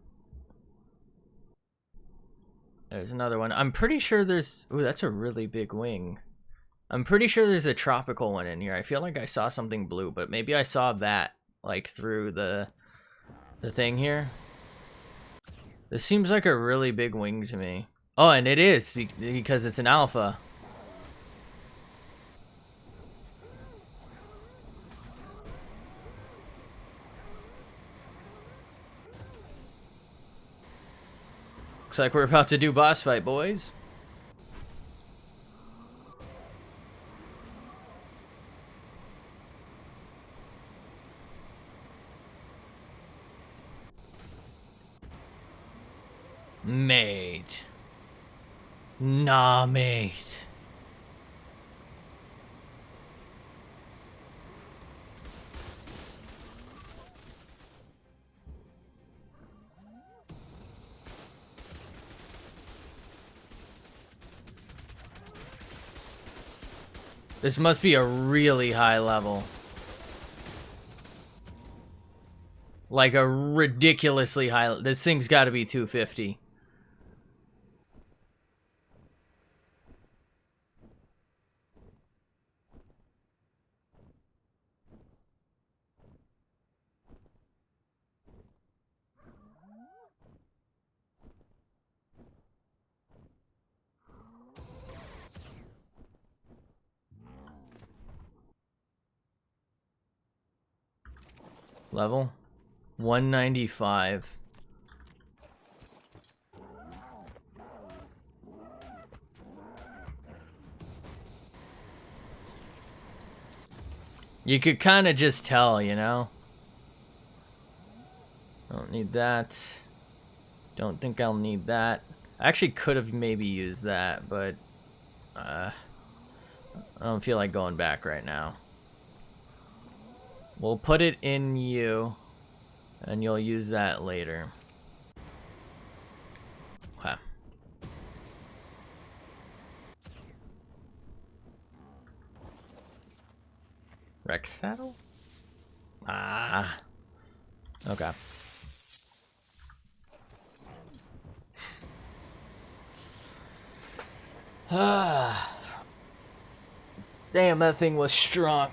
Speaker 1: There's another one. I'm pretty sure there's... Ooh, that's a really big wing. I'm pretty sure there's a tropical one in here. I feel like I saw something blue, but maybe I saw that, like, through the thing here. This seems like a really big wing to me. Oh, and it is, because it's an alpha. Looks like we're about to do boss fight, boys. Mate. Nah, mate. This must be a really high level. Like a ridiculously high... This thing's got to be 250. Level 195. You could kind of just tell, you know? Don't need that. Don't think I'll need that. I actually could have maybe used that, but I don't feel like going back right now. We'll put it in you, and you'll use that later. Okay. Rex saddle? Ah. Okay. Damn, that thing was strong.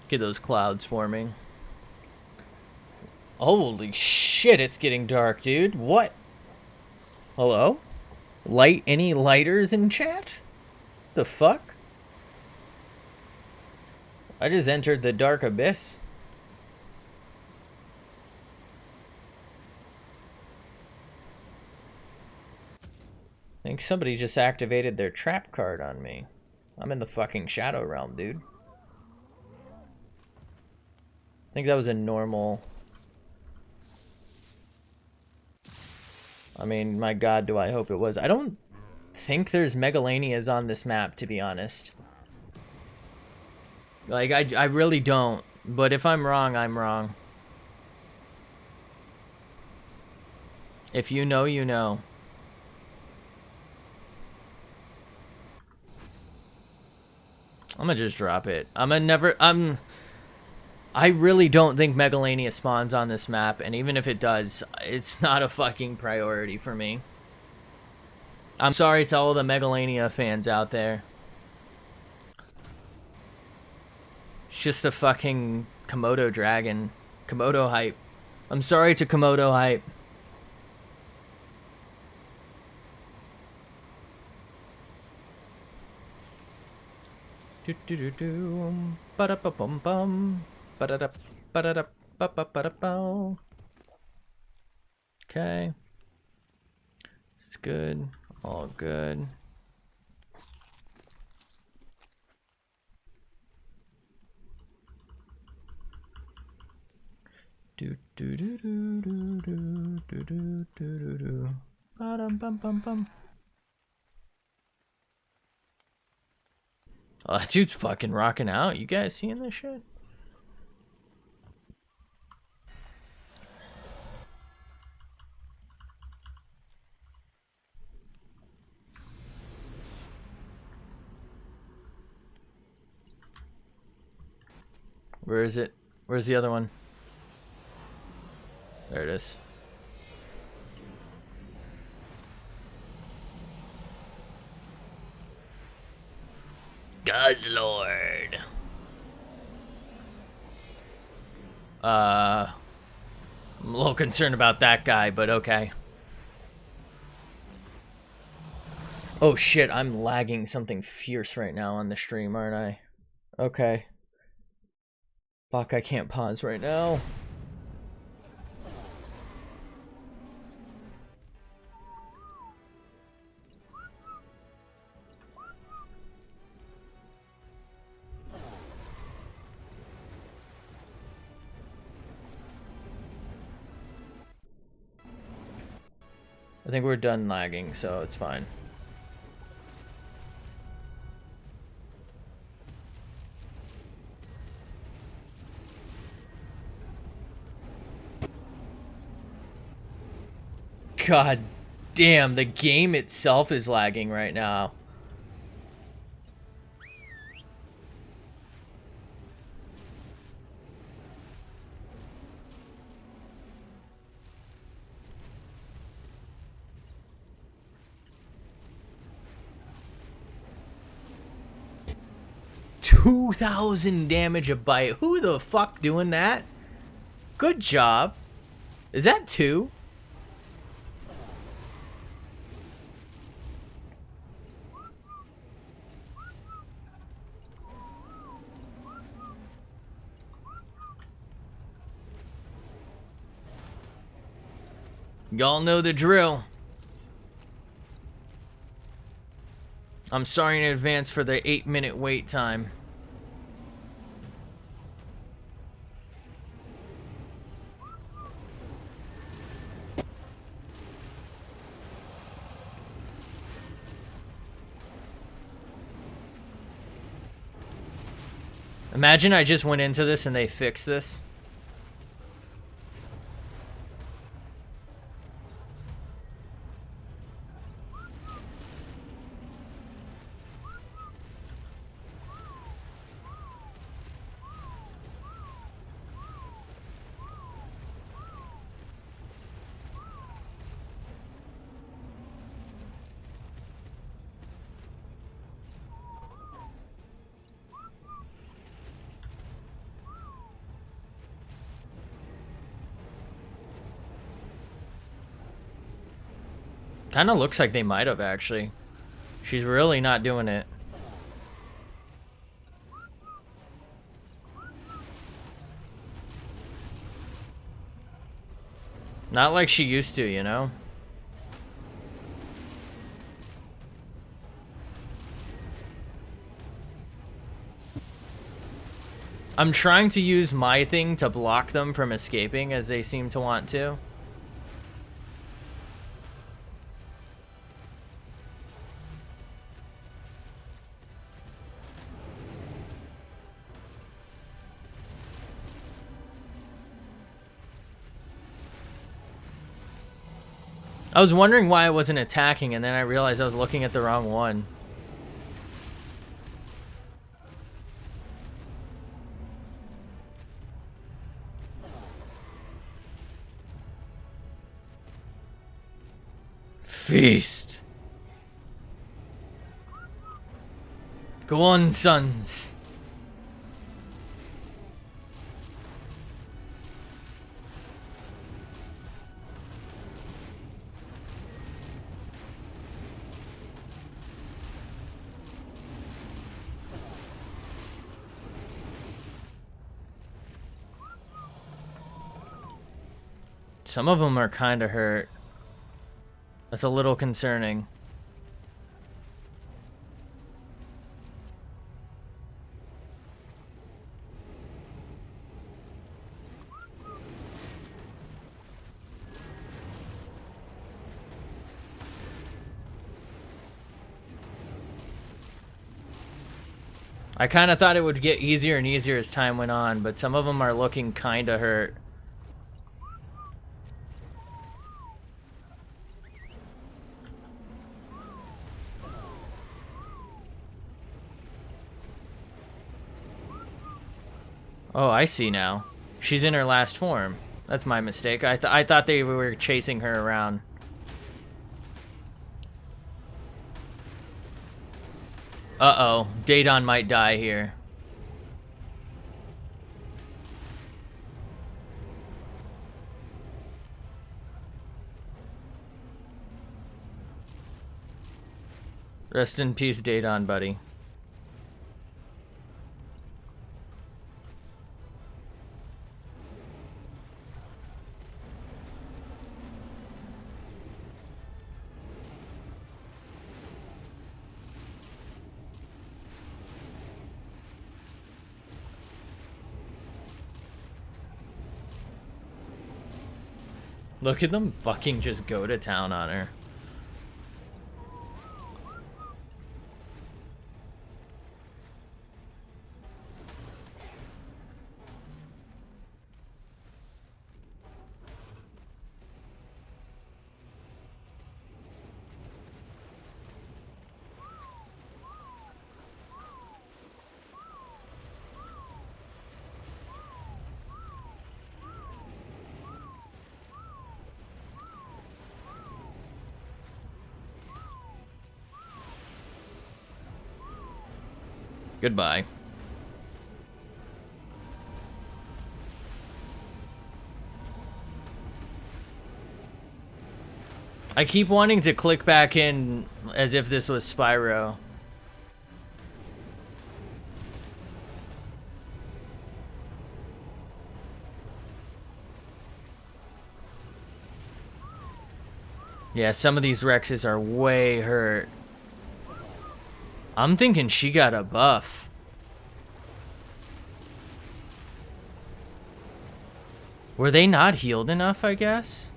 Speaker 1: Get those clouds forming. Holy shit, it's getting dark, dude. What? Hello? Light any lighters in chat? The fuck? I just entered the dark abyss. I think somebody just activated their trap card on me. I'm in the fucking shadow realm, dude. I think that was a normal... I mean, my god, do I hope it was. I don't think there's Megalanias on this map, to be honest. Like, I really don't. But if I'm wrong, I'm wrong. If you know, you know. I'm gonna just drop it. I really don't think Megalania spawns on this map, and even if it does, it's not a fucking priority for me. I'm sorry to all the Megalania fans out there. It's just a fucking Komodo dragon. Komodo hype. I'm sorry to Komodo hype. Do do do do. Ba da ba bum bum. Ba da da ba da da ba ba ba da bow. Okay. It's good. All good. Do do do do do do do do do do. Ba dum bum bum bum. Oh, that dude's fucking rocking out. You guys seeing this shit? Where is it? Where's the other one? There it is. Guzzlord. I'm a little concerned about that guy, but okay. Oh shit, I'm lagging something fierce right now on the stream, aren't I? Okay. Fuck, I can't pause right now. I think we're done lagging, so it's fine. God damn, the game itself is lagging right now. $2,000 damage a bite. Who the fuck doing that? Good job. Is that 2? Y'all know the drill. I'm sorry in advance for the 8-minute wait time. Imagine I just went into this and they fixed this. Kind of looks like they might have, actually. She's really not doing it. Not like she used to, you know? I'm trying to use my thing to block them from escaping, as they seem to want to. I was wondering why I wasn't attacking, and then I realized I was looking at the wrong one. Feast. Go on, sons. Some of them are kind of hurt. That's a little concerning. I kind of thought it would get easier and easier as time went on, but some of them are looking kind of hurt. Oh, I see now. She's in her last form. That's my mistake. I thought they were chasing her around. Uh-oh. Daedon might die here. Rest in peace, Daedon, buddy. Look at them fucking just go to town on her. Goodbye. I keep wanting to click back in as if this was Spyro. Yeah, some of these Rexes are way hurt. I'm thinking she got a buff. Were they not healed enough, I guess?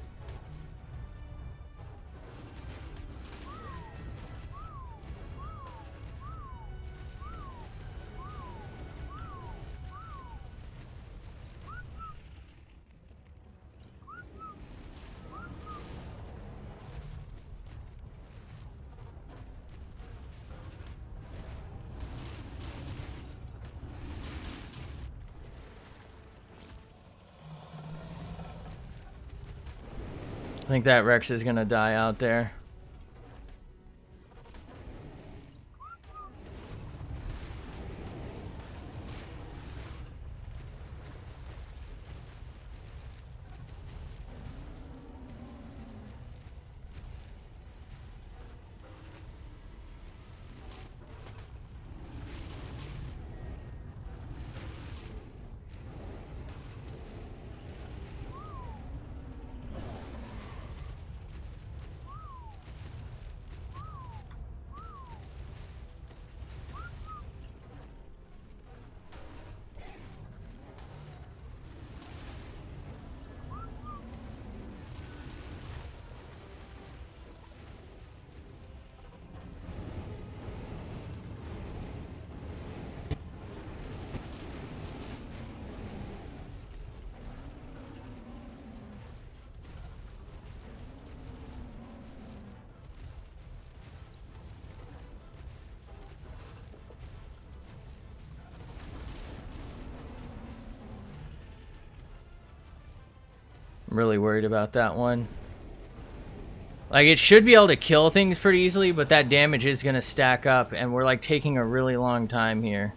Speaker 1: I think that Rex is gonna die out there. I'm really worried about that one. Like, it should be able to kill things pretty easily, but that damage is going to stack up, and we're, like, taking a really long time here.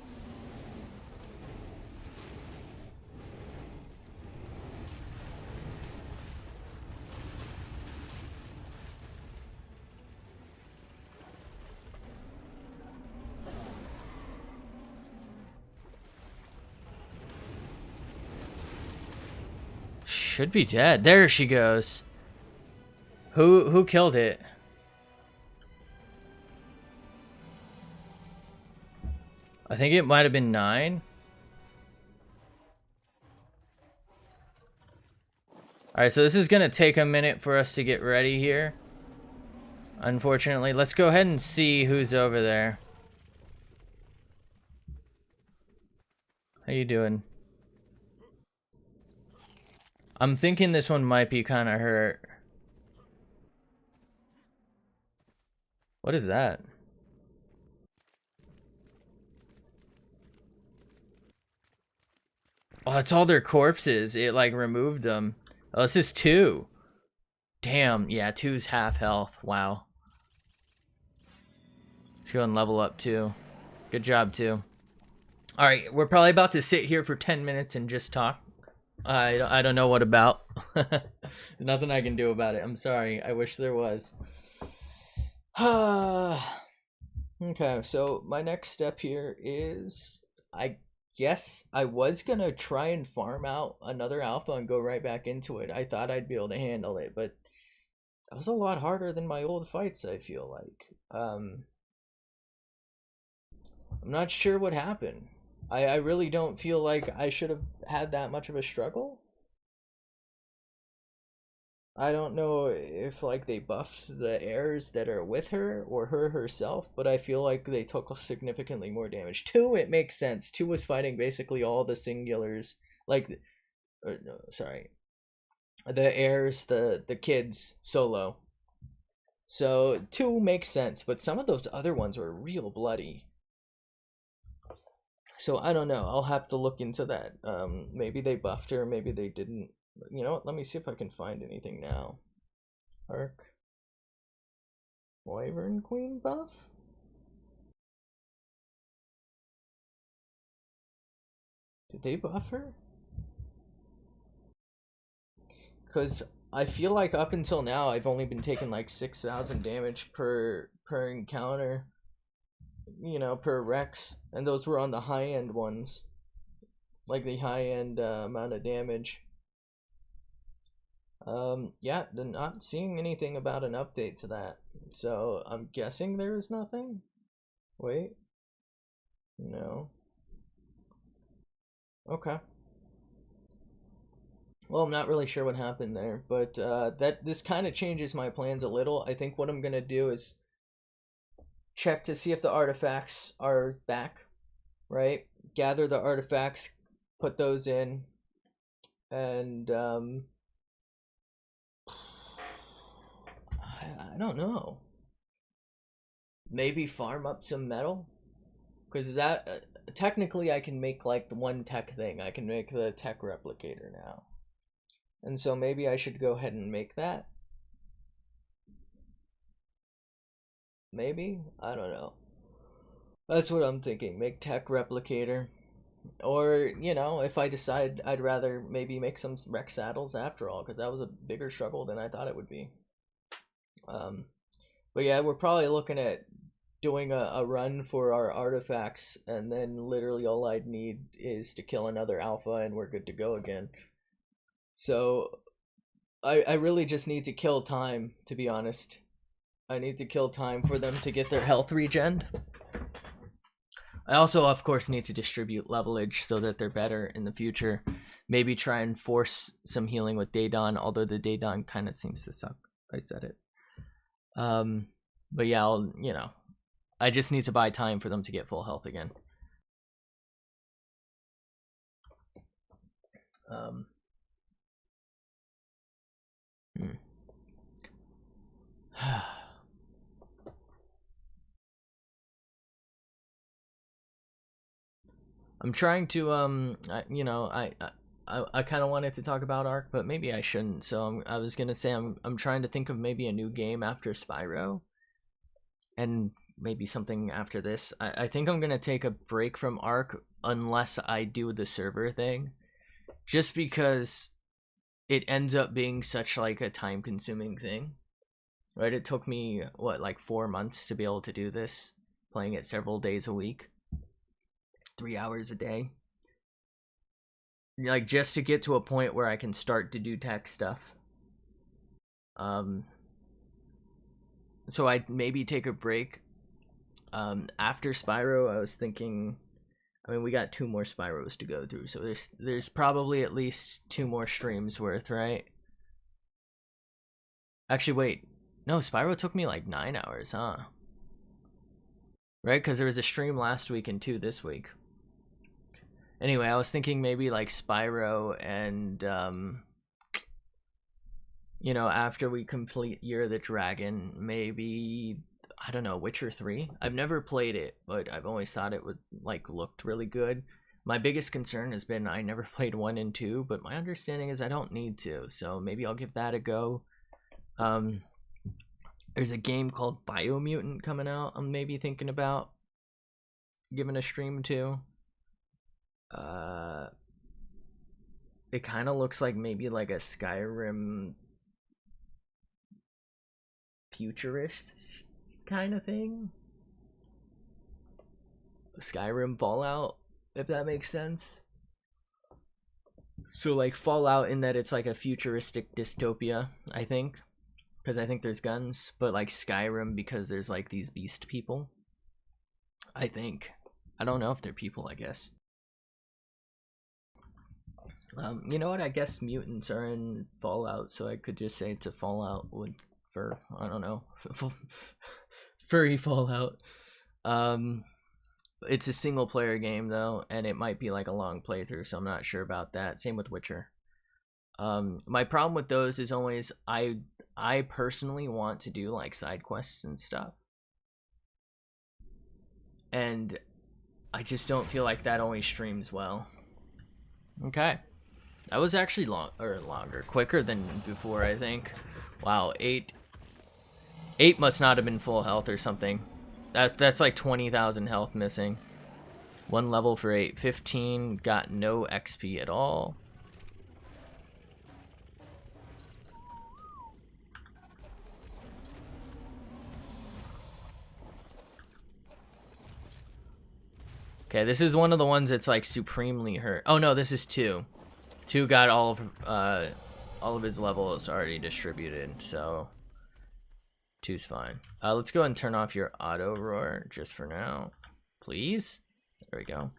Speaker 1: should be dead. There she goes. Who killed it? I think it might have been 9. Alright, so this is gonna take a minute for us to get ready here. Unfortunately, let's go ahead and see who's over there. How you doing? I'm thinking this one might be kind of hurt. What is that? Oh, it's all their corpses. It like removed them. Oh, this is 2. Damn, yeah, 2's half health. Wow. Let's go and level up 2. Good job, 2. Alright, we're probably about to sit here for 10 minutes and just talk. I don't know what about. Nothing I can do about it. I'm sorry. I wish there was. Okay, so my next step here is, I guess I was gonna try and farm out another alpha and go right back into it. I thought I'd be able to handle it, but that was a lot harder than my old fights, I feel like. I'm not sure what happened. I really don't feel like I should have had that much of a struggle. I don't know if like they buffed the heirs that are with her or her herself, but I feel like they took significantly more damage. 2, it makes sense. 2 was fighting basically all the singulars, like, no, sorry, the heirs, the kids solo. So 2 makes sense, but some of those other ones were real bloody. So I don't know. I'll have to look into that. Maybe they buffed her, maybe they didn't. You know what? Let me see if I can find anything now. Ark Wyvern Queen buff? Did they buff her? Because I feel like up until now I've only been taking like 6,000 damage per encounter. You know, per Rex, and those were on the high end ones, like the high end amount of damage. Yeah, they're not seeing anything about an update to that, so I'm guessing there is nothing. Wait, no. Okay. Well, I'm not really sure what happened there, but this kind of changes my plans a little. I think what I'm gonna do is check to see if the artifacts are back, right? Gather the artifacts, put those in, and I don't know. Maybe farm up some metal, because that technically I can make like the one tech thing. I can make the tech replicator now, and so maybe I should go ahead and make that. Maybe, I don't know. That's what I'm thinking. Make tech replicator. Or, you know, if I decide I'd rather maybe make some Rex saddles after all, because that was a bigger struggle than I thought it would be. But yeah, we're probably looking at doing a run for our artifacts, and then literally all I'd need is to kill another alpha and we're good to go again. So I really just need to kill time, to be honest. I need to kill time for them to get their health regen. I also, of course, need to distribute levelage so that they're better in the future. Maybe try and force some healing with Daedon, although the Daedon kind of seems to suck. I said it. But yeah, you know, I just need to buy time for them to get full health again. I'm trying to you know, I kind of wanted to talk about Ark, but maybe I shouldn't. So I was gonna say I'm trying to think of maybe a new game after Spyro, and maybe something after this. I think I'm gonna take a break from Ark unless I do the server thing, just because it ends up being such like a time-consuming thing. Right? It took me what, like 4 months to be able to do this, playing it several days a week. 3 hours a day. like just to get to a point where I can start to do tech stuff. So I'd maybe take a break. After Spyro, I was thinking, I mean, we got 2 more Spyros to go through, so there's probably at least 2 more streams worth, right? Actually, wait. No, Spyro took me like 9 hours, huh? Right, because there was a stream last week and 2 this week. Anyway, I was thinking maybe like Spyro and, you know, after we complete Year of the Dragon, maybe, I don't know, Witcher 3? I've never played it, but I've always thought it would, like, looked really good. My biggest concern has been I never played 1 and 2, but my understanding is I don't need to, so maybe I'll give that a go. There's a game called Biomutant coming out I'm maybe thinking about giving a stream to. It kind of looks like maybe like a Skyrim futurist kind of thing. Skyrim Fallout, if that makes sense. So like Fallout in that it's like a futuristic dystopia, I think. Because I think there's guns, but like Skyrim because there's like these beast people. I think. I don't know if they're people, I guess. You know what? I guess mutants are in Fallout, so I could just say it's a Fallout with fur. I don't know. Furry Fallout. It's a single player game though, and it might be like a long playthrough, so I'm not sure about that. Same with Witcher. My problem with those is always I personally want to do like side quests and stuff, and I just don't feel like that always streams well. Okay, that was actually quicker than before, I think. Wow, 8 must not have been full health or something. That's like 20,000 health missing. 1 level for 8. 15 got no XP at all. Okay, this is one of the ones that's like supremely hurt. Oh no, this is 2. 2 got all of his levels already distributed, so 2's fine. Let's go and turn off your auto roar just for now, please. There we go.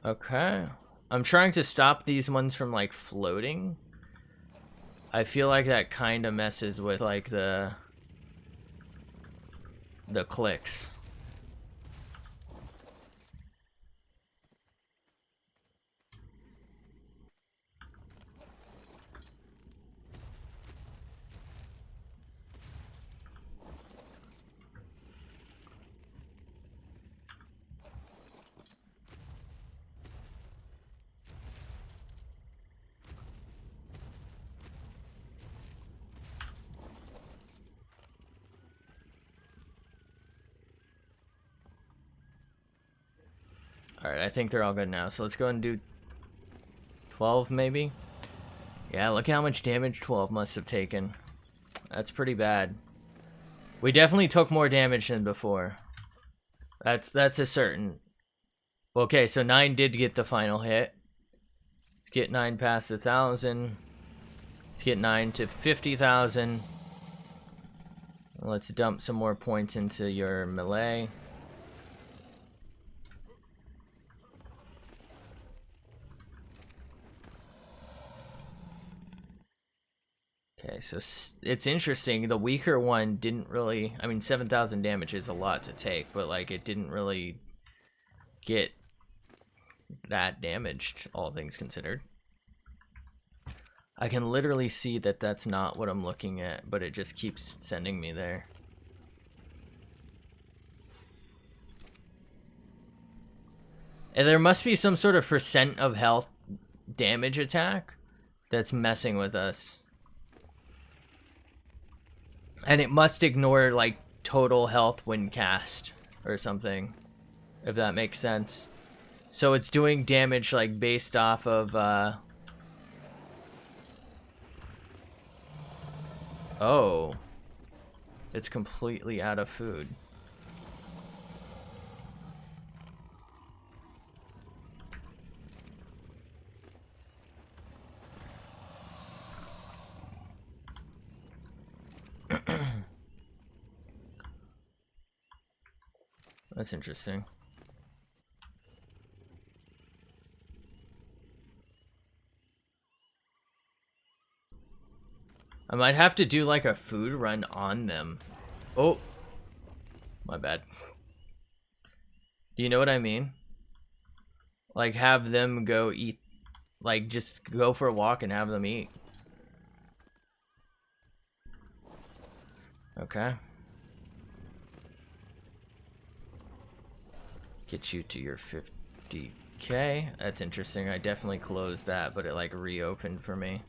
Speaker 1: Okay, I'm trying to stop these ones from like floating. I feel like that kind of messes with like the clicks. Alright, I think they're all good now. So let's go and do 12 maybe. Yeah, look how much damage 12 must have taken. That's pretty bad. We definitely took more damage than before. That's a certain. Okay, so 9 did get the final hit. Let's get 9 past 1,000. Let's get 9 to 50,000. Let's dump some more points into your melee. Okay, so it's interesting. The weaker one didn't really... I mean, 7,000 damage is a lot to take, but, like, it didn't really get that damaged, all things considered. I can literally see that that's not what I'm looking at, but it just keeps sending me there. And there must be some sort of percent of health damage attack that's messing with us. And it must ignore, like, total health when cast or something, if that makes sense. So it's doing damage, like, based off of, Oh. It's completely out of food. That's interesting. I might have to do like a food run on them. Oh, my bad. Do you know what I mean? Like have them go eat, like just go for a walk and have them eat. Okay. Get you to your 50K. That's interesting. I definitely closed that, but it like reopened for me.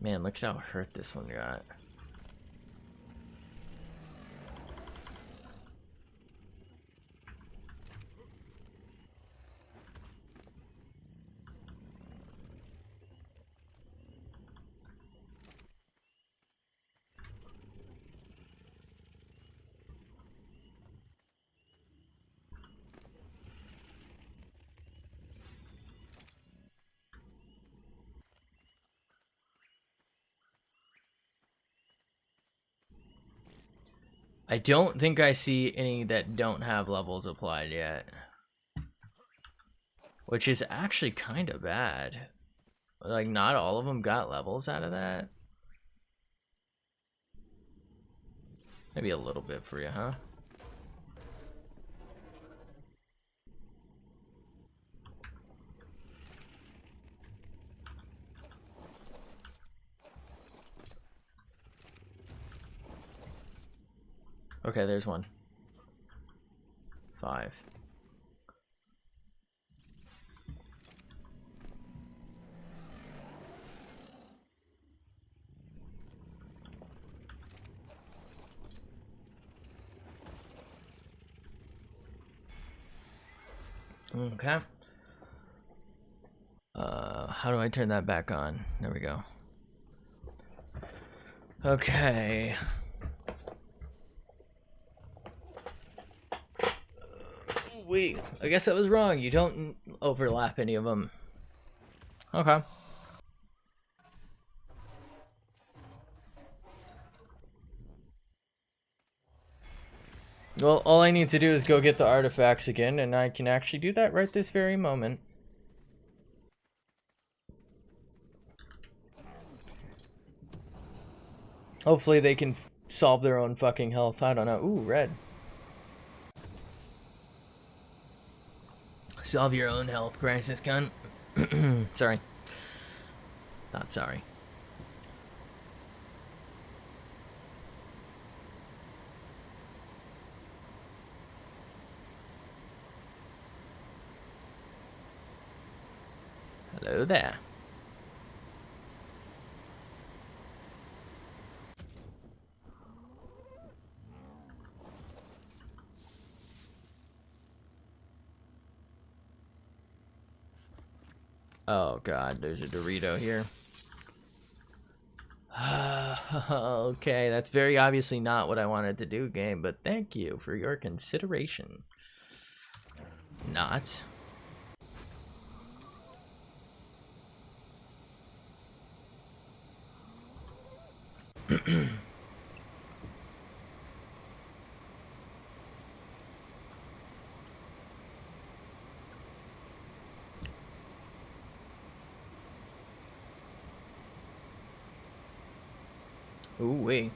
Speaker 1: Man, look at how hurt this one got. I don't think I see any that don't have levels applied yet. Which is actually kind of bad. Like, not all of them got levels out of that. Maybe a little bit for you, huh? Okay, there's one. 5. Okay. How do I turn that back on? There we go. Okay. Wait, I guess I was wrong. You don't overlap any of them. Okay. Well, all I need to do is go get the artifacts again, and I can actually do that right this very moment. Hopefully they can solve their own fucking health. I don't know. Ooh, red. Solve your own health crisis, cunt. Sorry. Not sorry. Hello there. Oh god, there's a Dorito here. Okay, that's very obviously not what I wanted to do, game, but thank you for your consideration. Not. Ooh wee.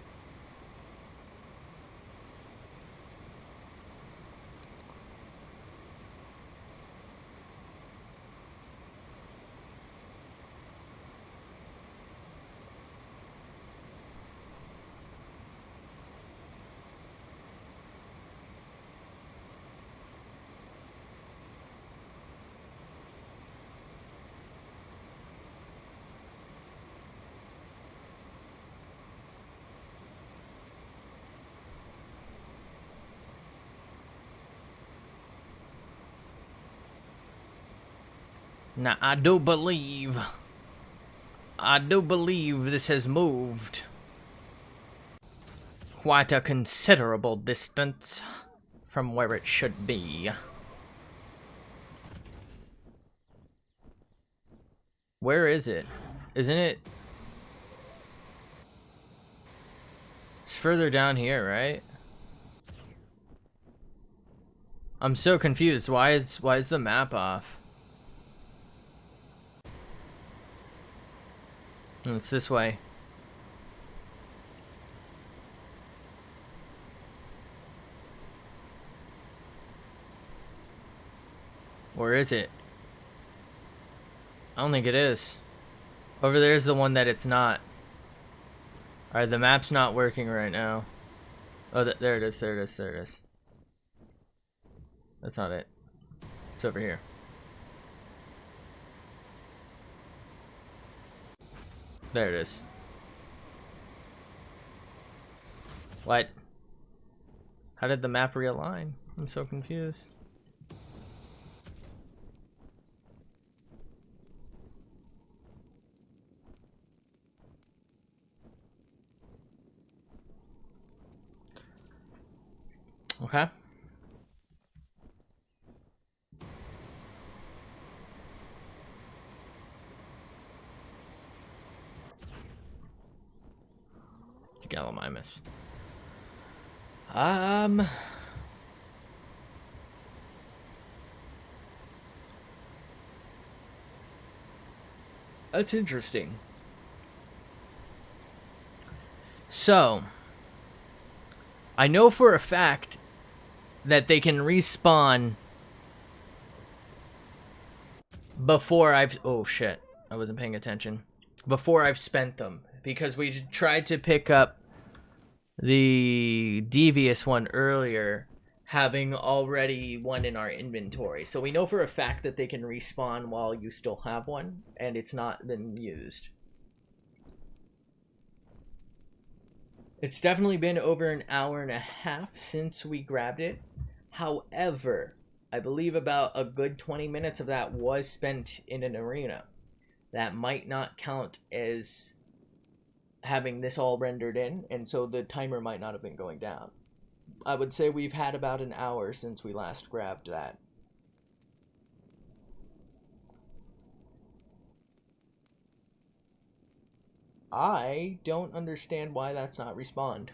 Speaker 1: Now, I do believe this has moved quite a considerable distance from where it should be. Where is it? Isn't it? It's further down here, right? I'm so confused. Why is the map off? It's this way. Where is it? I don't think it is. Over there's the one that it's not. Alright, the map's not working right now. Oh, there it is, there it is, there it is. That's not it. It's over here. There it is. What? How did the map realign? I'm so confused. Okay. Gallimimus. That's interesting. So, I know for a fact that they can respawn before I've... Oh, shit. I wasn't paying attention. Before I've spent them. Because we tried to pick up the devious one earlier, having already one in our inventory. So we know for a fact that they can respawn while you still have one, and it's not been used. It's definitely been over an hour and a half since we grabbed it. However, I believe about a good 20 minutes of that was spent in an arena. That might not count as having this all rendered in, and so the timer might not have been going down. I would say we've had about an hour since we last grabbed that. I don't understand why that's not respawned.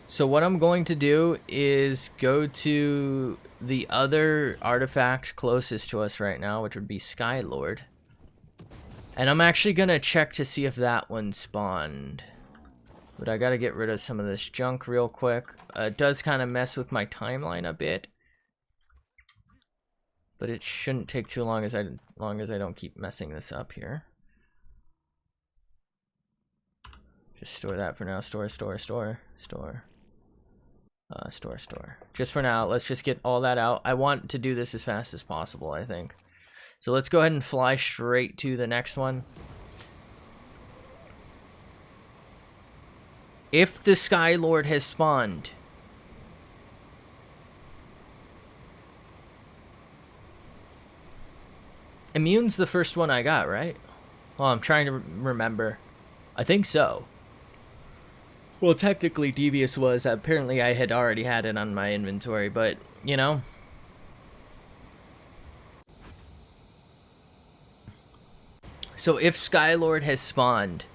Speaker 1: So what I'm going to do is go to the other artifact closest to us right now, which would be Skylord. And I'm actually going to check to see if that one spawned. But I got to get rid of some of this junk real quick. It does kind of mess with my timeline a bit. But it shouldn't take too long as I don't keep messing this up here. Just store that for now. Store. Just for now, let's just get all that out. I want to do this as fast as possible, I think. So let's go ahead and fly straight to the next one. If the Skylord has spawned, Immune's the first one I got, right? Well, I'm trying to remember. I think so. Well, technically, Devious was. Apparently, I had already had it on my inventory, but, you know. So, if Skylord has spawned,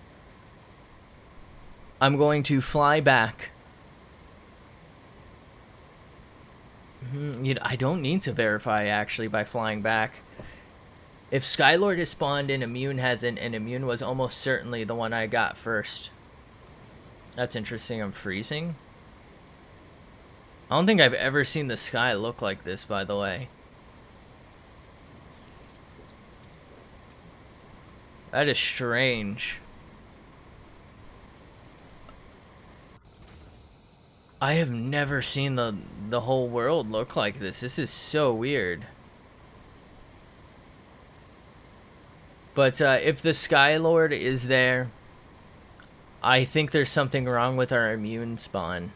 Speaker 1: I'm going to fly back. I don't need to verify, actually, by flying back. If Skylord has spawned and Immune hasn't, and Immune was almost certainly the one I got first. That's interesting. I'm freezing. I don't think I've ever seen the sky look like this, by the way. That is strange. I have never seen the whole world look like this. This is so weird. But if the Skylord is there, I think there's something wrong with our Immune spawn.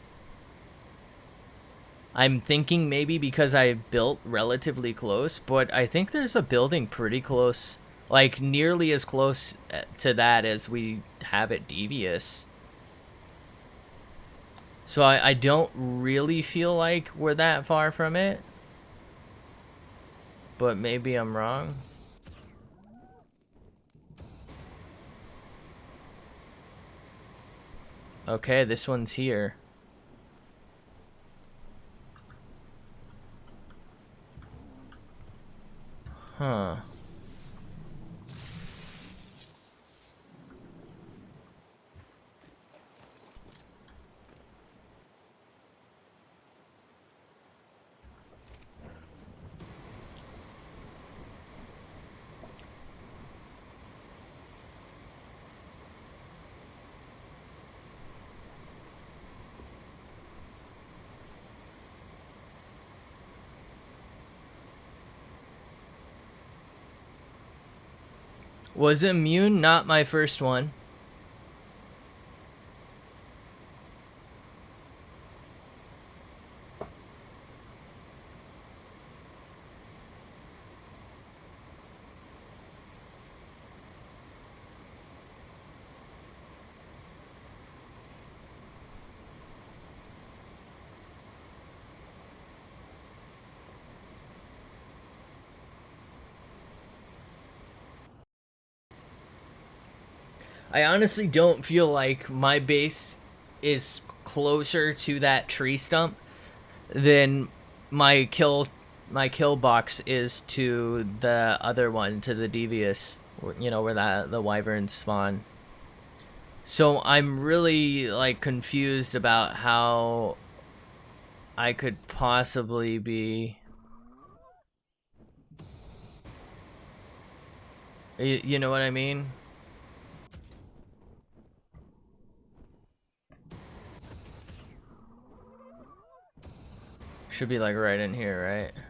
Speaker 1: I'm thinking maybe because I built relatively close, but I think there's a building pretty close, like nearly as close to that as we have at Devious. So I don't really feel like we're that far from it, but maybe I'm wrong. Okay, this one's here. Huh. Was Immune not my first one? I honestly don't feel like my base is closer to that tree stump than my kill box is to the other one, to the Devious, you know, where the wyverns spawn. So I'm really like confused about how I could possibly be, you know what I mean? Should be like right in here, right?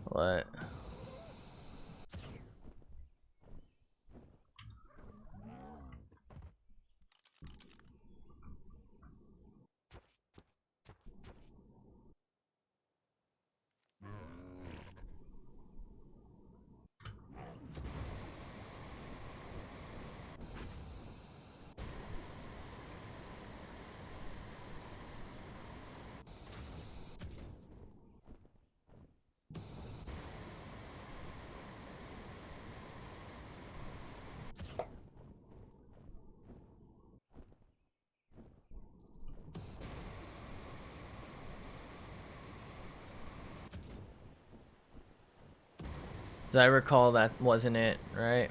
Speaker 1: What? As I recall, that wasn't it, right?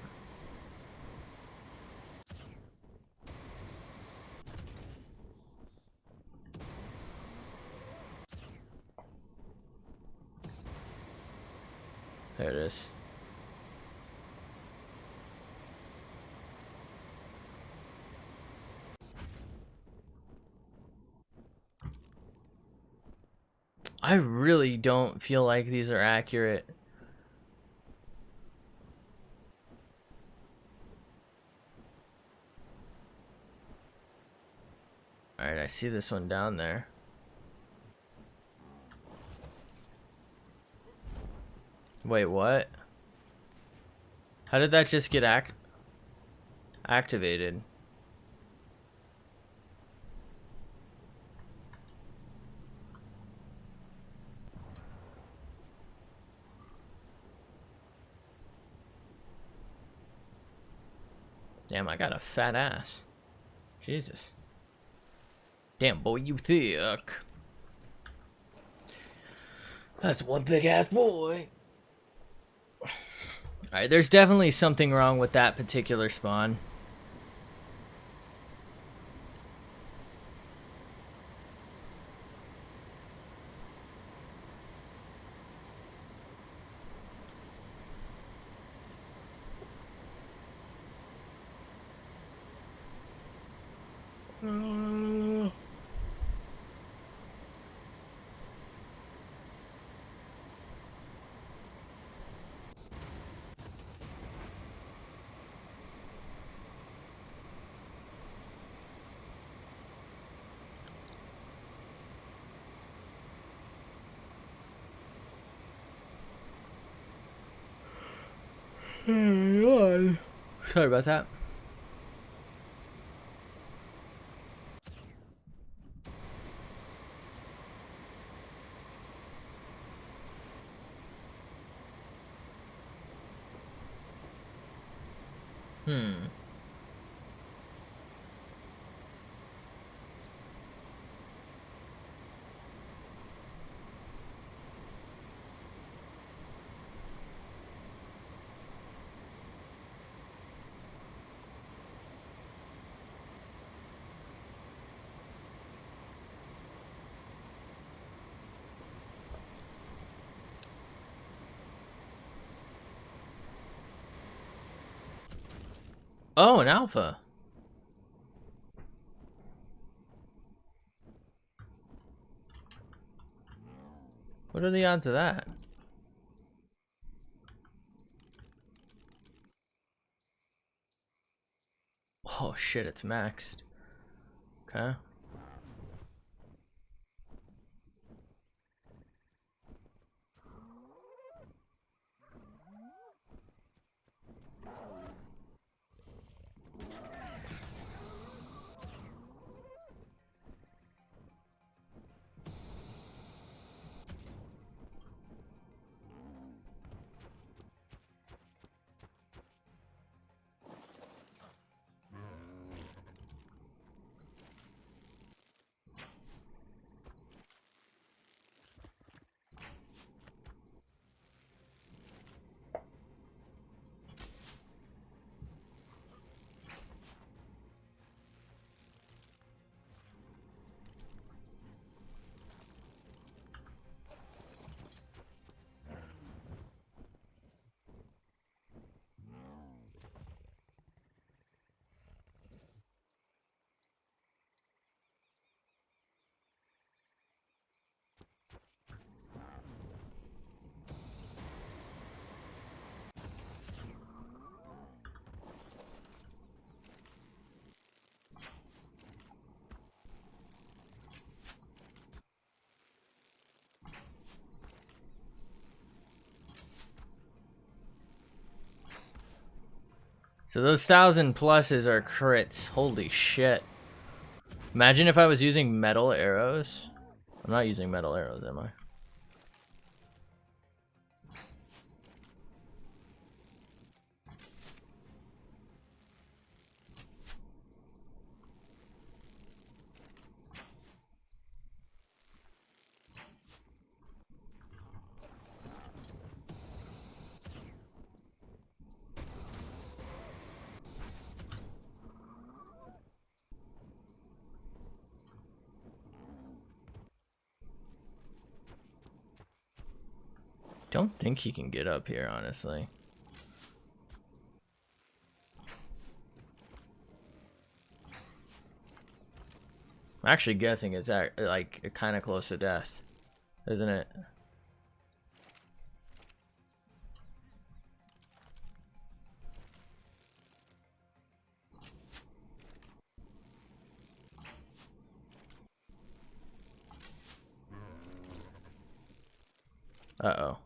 Speaker 1: There it is. I really don't feel like these are accurate. Alright, I see this one down there. Wait, what? How did that just get activated? Damn, I got a fat ass. Jesus. Damn, boy, you thick. That's one thick ass boy. Alright, there's definitely something wrong with that particular spawn. Sorry about that. Oh, an alpha. What are the odds of that? Oh shit, it's maxed. Okay. So those 1,000 pluses are crits. Holy shit. Imagine if I was using metal arrows. I'm not using metal arrows, am I? Don't think he can get up here, honestly. I'm actually guessing it's like kind of close to death, isn't it? Uh-oh.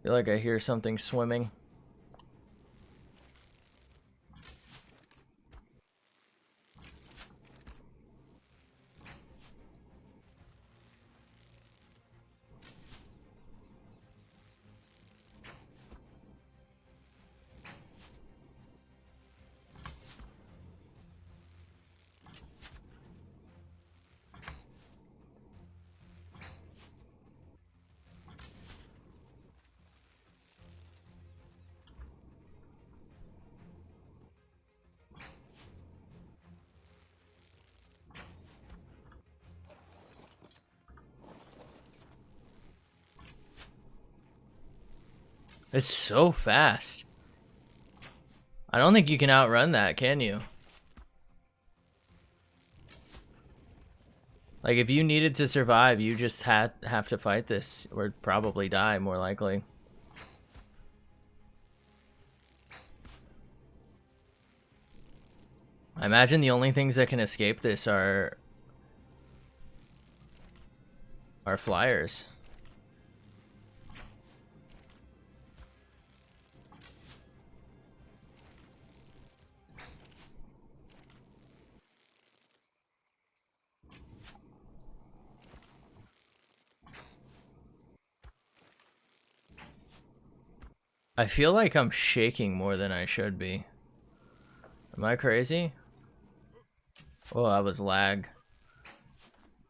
Speaker 1: Feel like I hear something swimming. It's so fast. I don't think you can outrun that, can you? Like, if you needed to survive, you just have to fight this, or probably die, more likely. I imagine the only things that can escape this are flyers. I feel like I'm shaking more than I should be. Am I crazy? Oh, that was lag.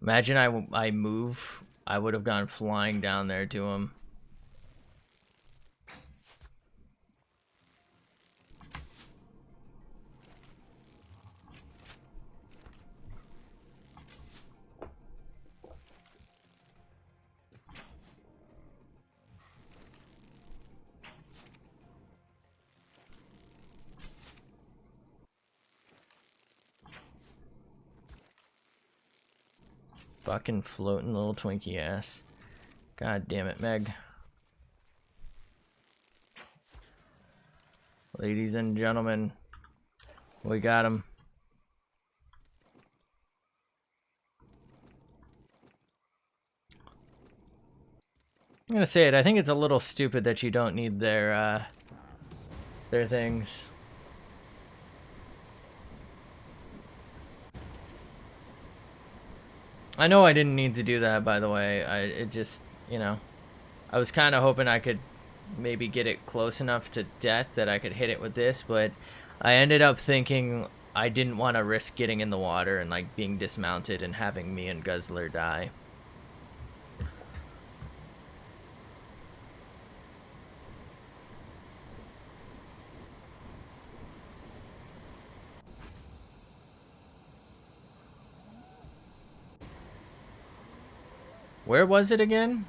Speaker 1: Imagine I move. I would have gone flying down there to him. Fucking floating little Twinkie ass. God damn it, Meg. Ladies and gentlemen, we got him. I'm gonna say it, I think it's a little stupid that you don't need their things. I know I didn't need to do that, by the way. It just, you know, I was kind of hoping I could maybe get it close enough to death that I could hit it with this, but I ended up thinking I didn't want to risk getting in the water and like being dismounted and having me and Guzzler die. Where was it again?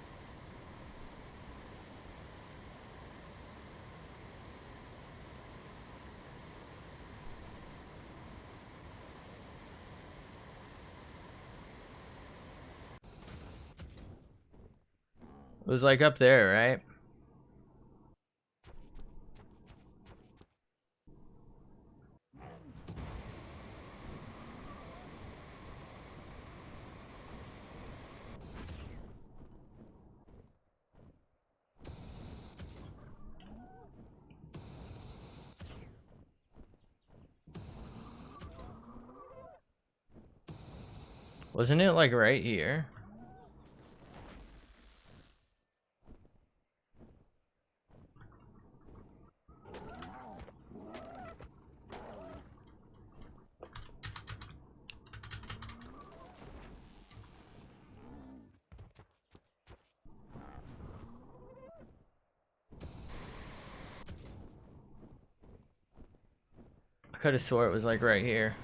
Speaker 1: It was like up there, right? Wasn't it like right here? I could have swore it was like right here.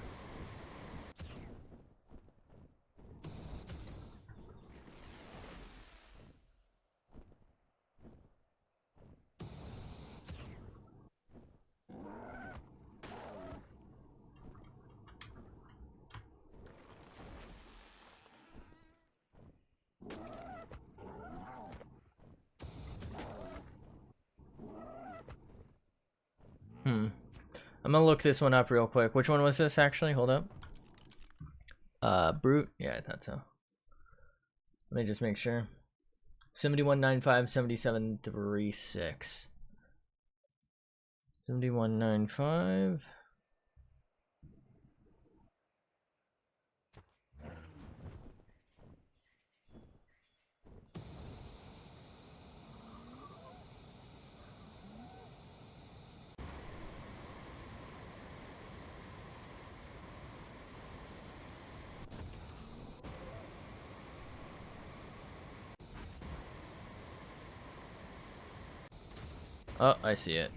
Speaker 1: I'm gonna look this one up real quick. Which one was this actually? Hold up. Brute? Yeah, I thought so. Let me just make sure. 7195 7736. 7195. Oh, I see it.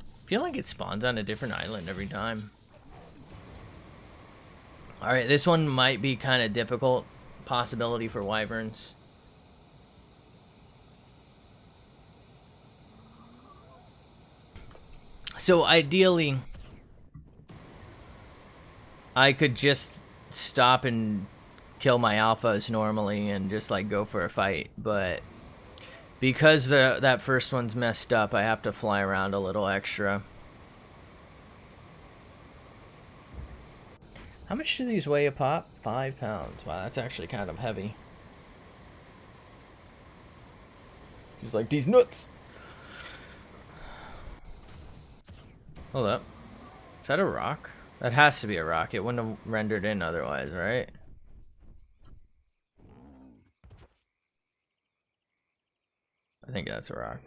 Speaker 1: I feel like it spawns on a different island every time. Alright, this one might be kind of difficult. Possibility for wyverns. So ideally, I could just stop and kill my alphas normally and just like go for a fight, but because that first one's messed up, I have to fly around a little extra. How much do these weigh a pop? 5 pounds. Wow, that's actually kind of heavy. He's like, these nuts! Hold up. Is that a rock? That has to be a rock. It wouldn't have rendered in otherwise, right? I think that's a rock.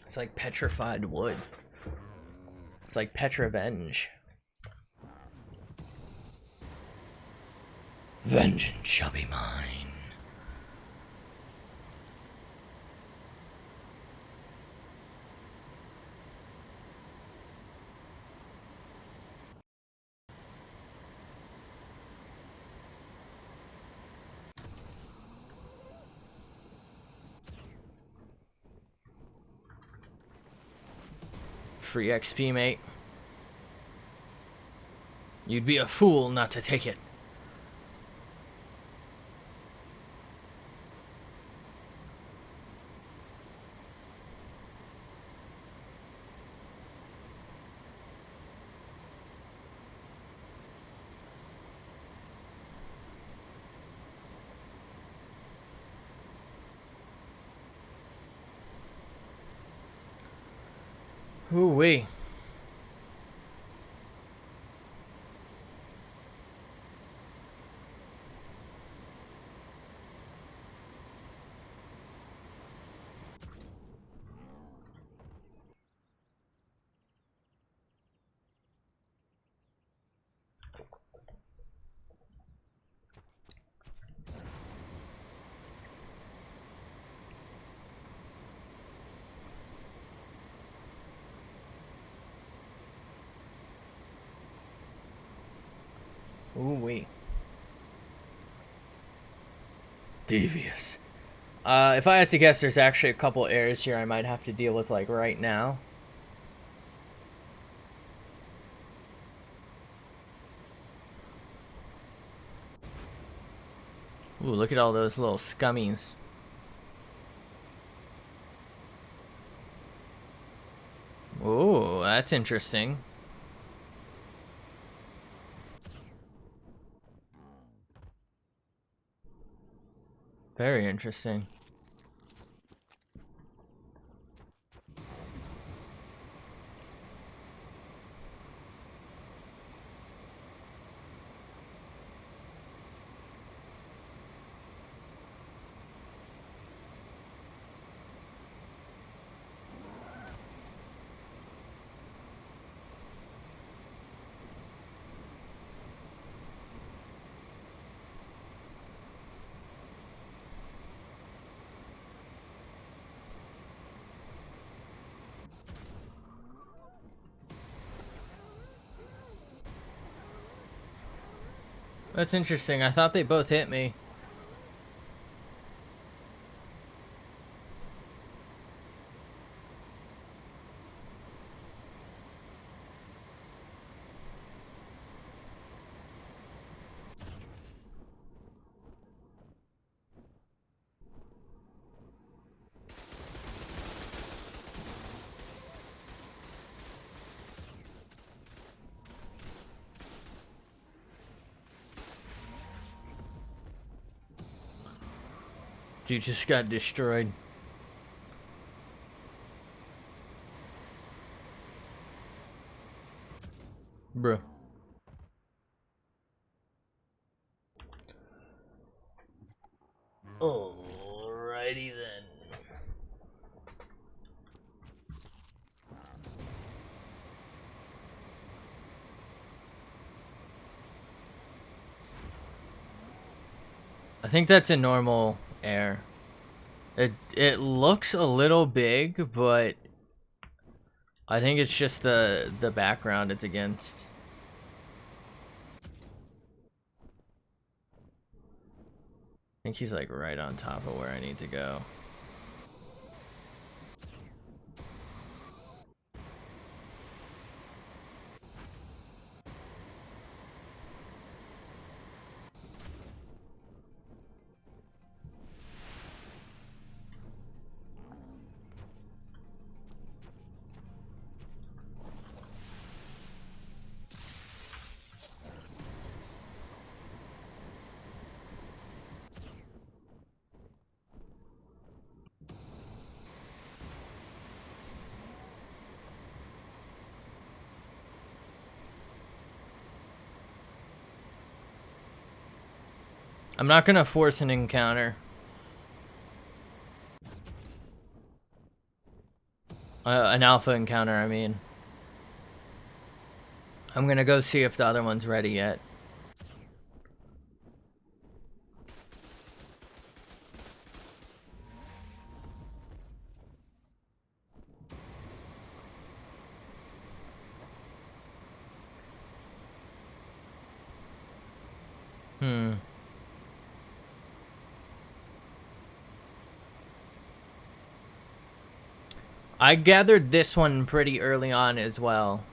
Speaker 1: It's like petrified wood. It's like Petravenge. Vengeance shall be mine. Free XP, mate. You'd be a fool not to take it. Ooh-wee. Ooh-wee. Devious. If I had to guess, there's actually a couple errors here I might have to deal with, like, right now. Ooh, look at all those little scummies. Ooh, that's interesting. Very interesting. That's interesting. I thought they both hit me. Dude just got destroyed. Bruh. Alrighty then. I think that's a normal air. It looks a little big, but I think it's just the background it's against. think she's like right on top of where I need to go. I'm not gonna force an encounter. An alpha encounter, I mean. I'm gonna go see if the other one's ready yet. I gathered this one pretty early on as well.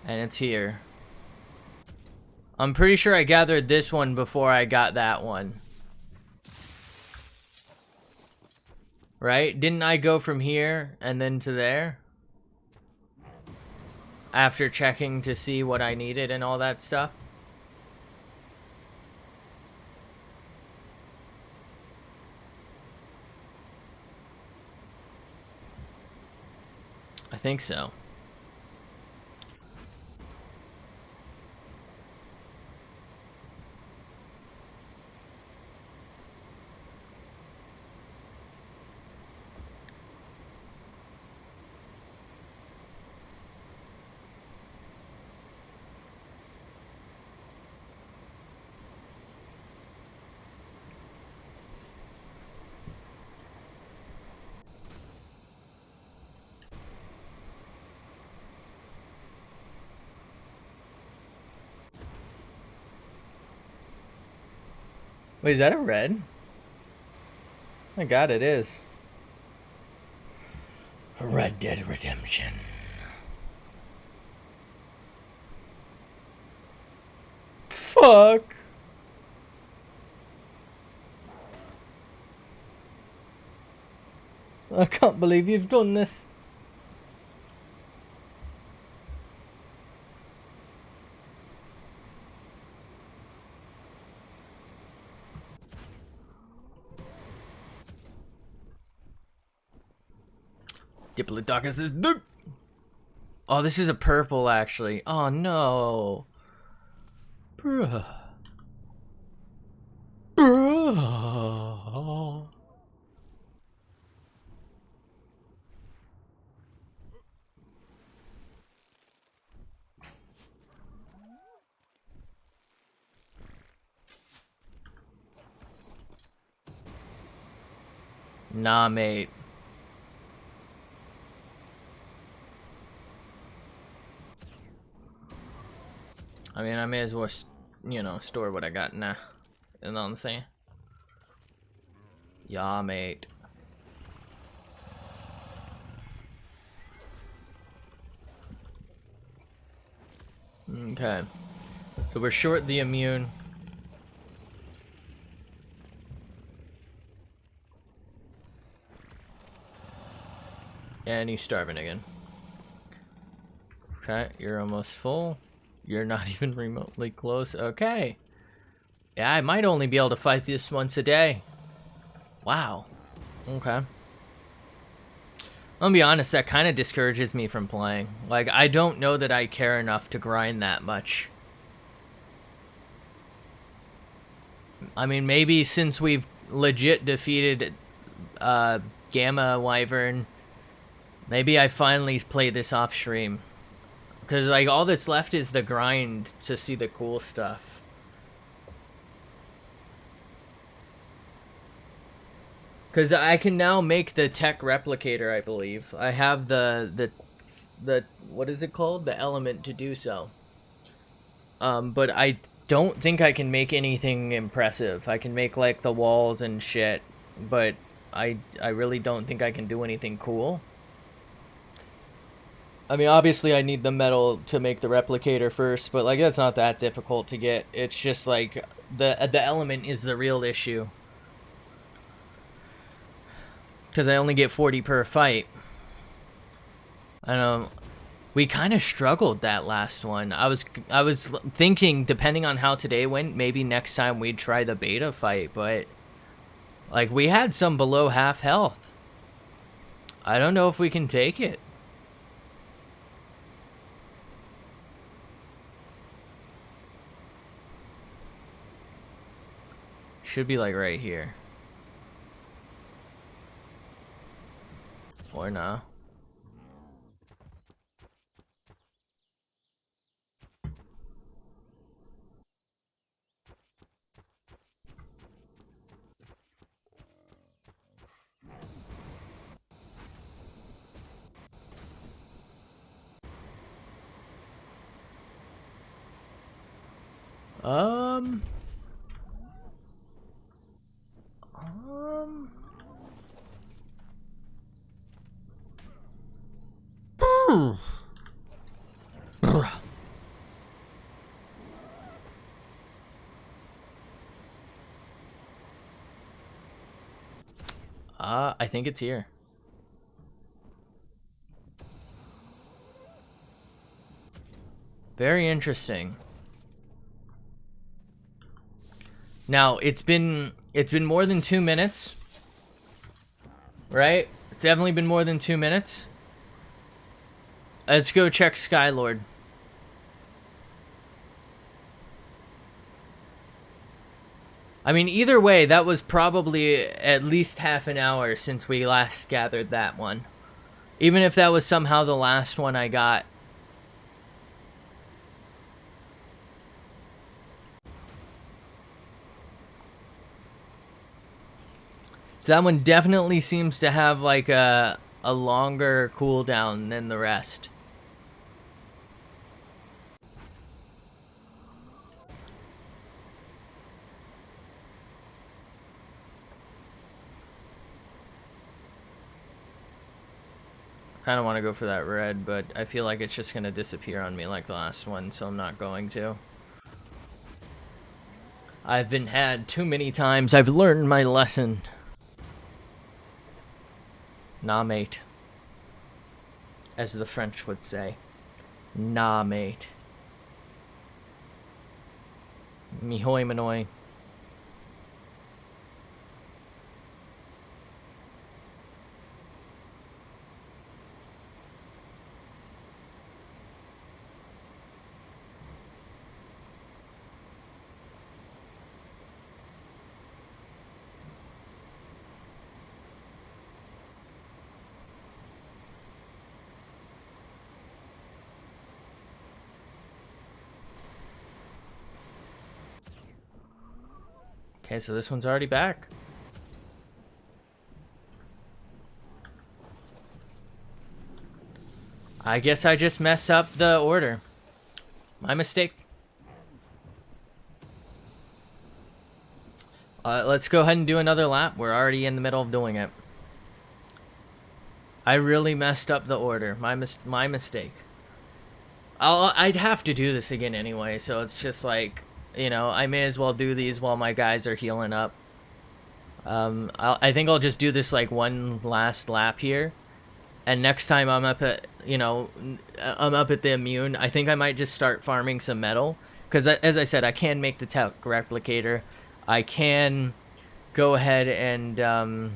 Speaker 1: And it's here. I'm pretty sure I gathered this one before I got that one. Right? Didn't I go from here and then to there? After checking to see what I needed and all that stuff? I think so. Wait, is that a red? Oh my god, it is. Red Dead Redemption. Fuck. I can't believe you've done this. Diplodocus is the... Oh, this is a purple, actually. Oh, no. Bruh. Bruh. Nah, mate. I mean, I may as well, you know, store what I got now. You know what I'm saying? Yeah, mate. Okay. So we're short the immune. And he's starving again. Okay, you're almost full. You're not even remotely close. Okay. Yeah, I might only be able to fight this once a day. Wow. Okay. I'll be honest, that kind of discourages me from playing. Like, I don't know that I care enough to grind that much. I mean, maybe since we've legit defeated Gamma Wyvern, maybe I finally play this off stream. Because, like, all that's left is the grind to see the cool stuff. Because I can now make the tech replicator, I believe. I have the what is it called? The element to do so. But I don't think I can make anything impressive. I can make like the walls and shit, but I really don't think I can do anything cool. I mean, obviously I need the metal to make the replicator first, but like that's not that difficult to get. It's just like the element is the real issue. Cuz I only get 40 per fight. I know we kind of struggled that last one. I was thinking depending on how today went, maybe next time we'd try the beta fight, but like we had some below half health. I don't know if we can take it. Should be like right here. Or no. Um. I think it's here. Very interesting. Now, it's been more than 2 minutes. Right? It's definitely been more than 2 minutes. Let's go check Skylord. I mean, either way, that was probably at least half an hour since we last gathered that one. Even if that was somehow the last one I got. So that one definitely seems to have like a longer cooldown than the rest. Kind of want to go for that red, but I feel like it's just going to disappear on me like the last one, so I'm not going to. I've been had too many times. I've learned my lesson. Nah, mate. As the French would say. Nah, mate. Me hoi manoi. Okay, so this one's already back. I guess I just messed up the order. My mistake. Let's go ahead and do another lap. We're already in the middle of doing it. I really messed up the order. My mistake. I'd have to do this again anyway, so it's just like, you know, I may as well do these while my guys are healing up. I think I'll just do this like one last lap here, and next time I'm up at, you know, I'm up at the immune, I think I might just start farming some metal, because as I said, I can make the tech replicator. I can go ahead and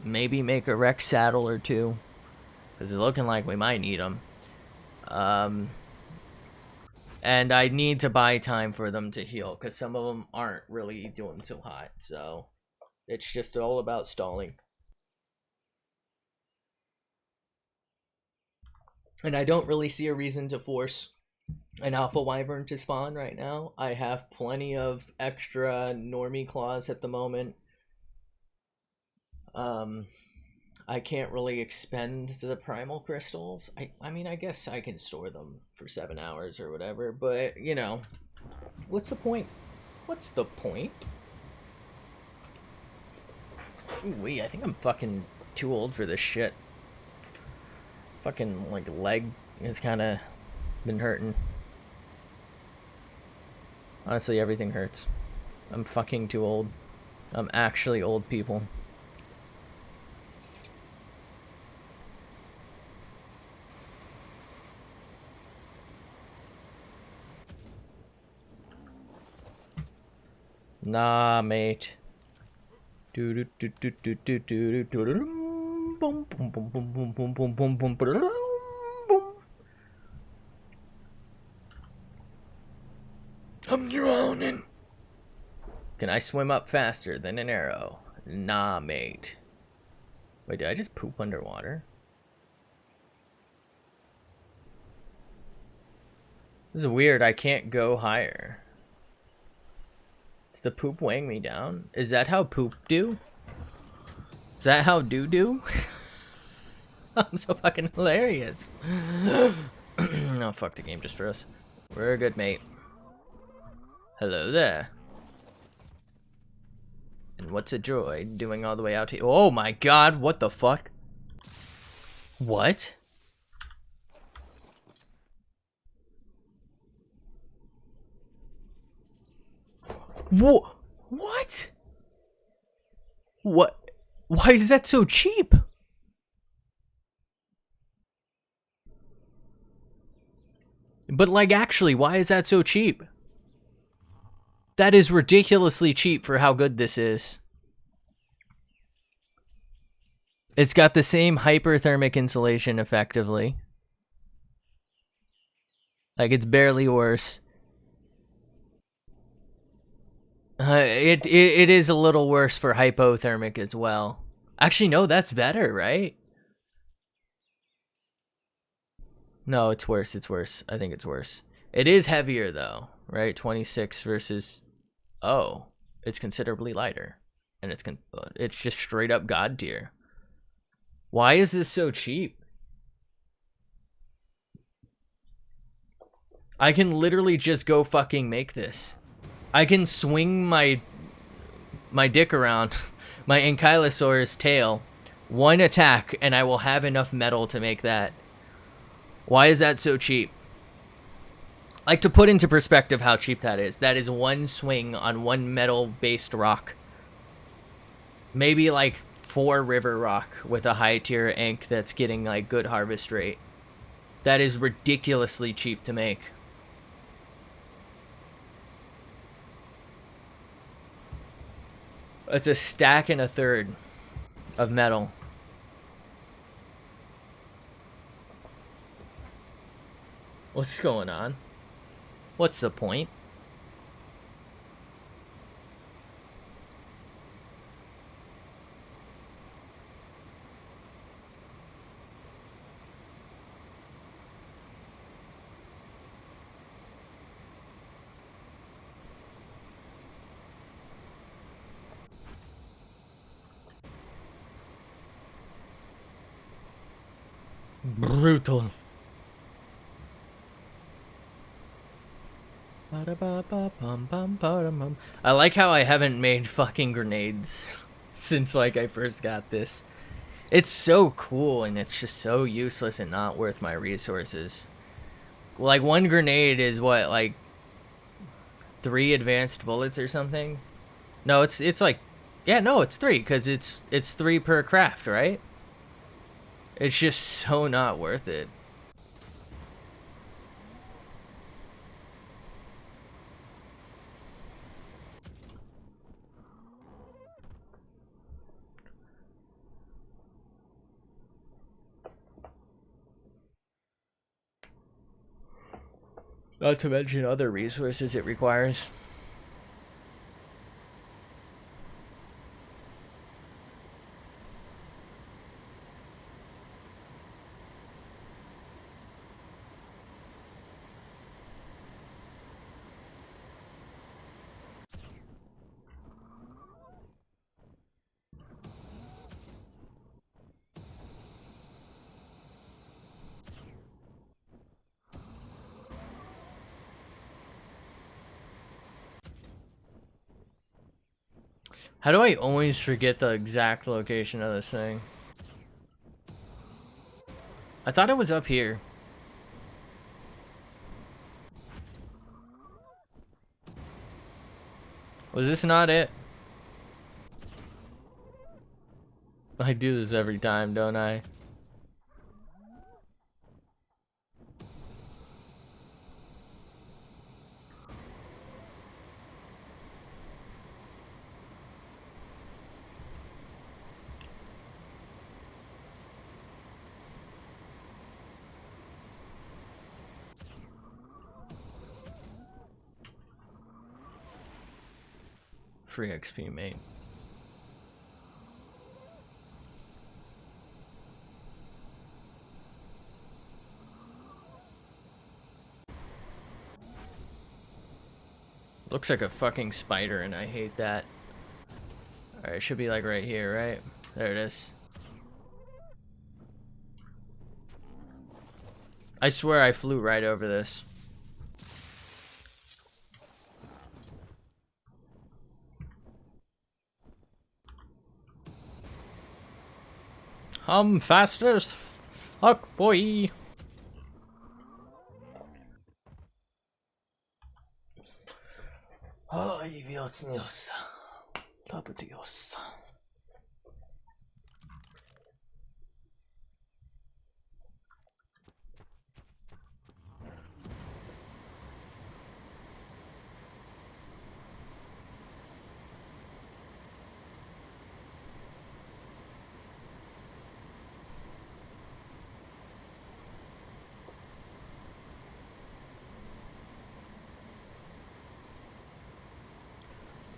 Speaker 1: maybe make a Rex saddle or two, because it's looking like we might need them. And I need to buy time for them to heal, because some of them aren't really doing so hot, so it's just all about stalling. And I don't really see a reason to force an alpha wyvern to spawn right now. I have plenty of extra normie claws at the moment. I can't really expend the primal crystals. I mean, I guess I can store them for 7 hours or whatever, but, you know, What's the point? What's the point? Ooh, wait, I think I'm fucking too old for this shit. Fucking, like, leg has kind of been hurting. Honestly, everything hurts. I'm fucking too old. I'm actually old, people. Nah, mate. I'm drowning. Can I swim up faster than an arrow? Nah, mate. Wait, did I just poop underwater? This is weird. I can't go higher. Is the poop weighing me down? Is that how poop do? Is that how do? I'm so fucking hilarious. No, fuck the game just for us. We're good, mate. Hello there. And what's a droid doing all the way out here? Oh my god, what the fuck? What? What? What? Why is that so cheap? But like, actually, why is that so cheap? That is ridiculously cheap for how good this is. It's got the same hyperthermic insulation, effectively. Like, it's barely worse. It is a little worse for hypothermic as well. Actually, no, that's better, right? No, it's worse. It's worse. I think it's worse. It is heavier, though, right? 26 versus... Oh, it's considerably lighter. And it's just straight up god tier. Why is this so cheap? I can literally just go fucking make this. I can swing my dick around, my Ankylosaurus tail, one attack, and I will have enough metal to make that. Why is that so cheap? Like, to put into perspective how cheap that is one swing on one metal-based rock. Maybe like 4 river rock with a high tier Ank that's getting like good harvest rate. That is ridiculously cheap to make. It's a stack and a third of metal. What's going on? What's the point? Brutal. I like how I haven't made fucking grenades since like I first got this. It's so cool and it's just so useless and not worth my resources. Like, one grenade is what, like 3 advanced bullets or something? No, it's like, yeah, no, it's 3 because it's 3 per craft, right? It's just so not worth it. Not to mention other resources it requires. How do I always forget the exact location of this thing? I thought it was up here. Was this not it? I do this every time, don't I? Free XP, mate. Looks like a fucking spider and I hate that. Alright, it should be like right here, right? There it is. I swear I flew right over this. I'm faster as fuck, boy. Ay, Dios mío. Sabe Dios.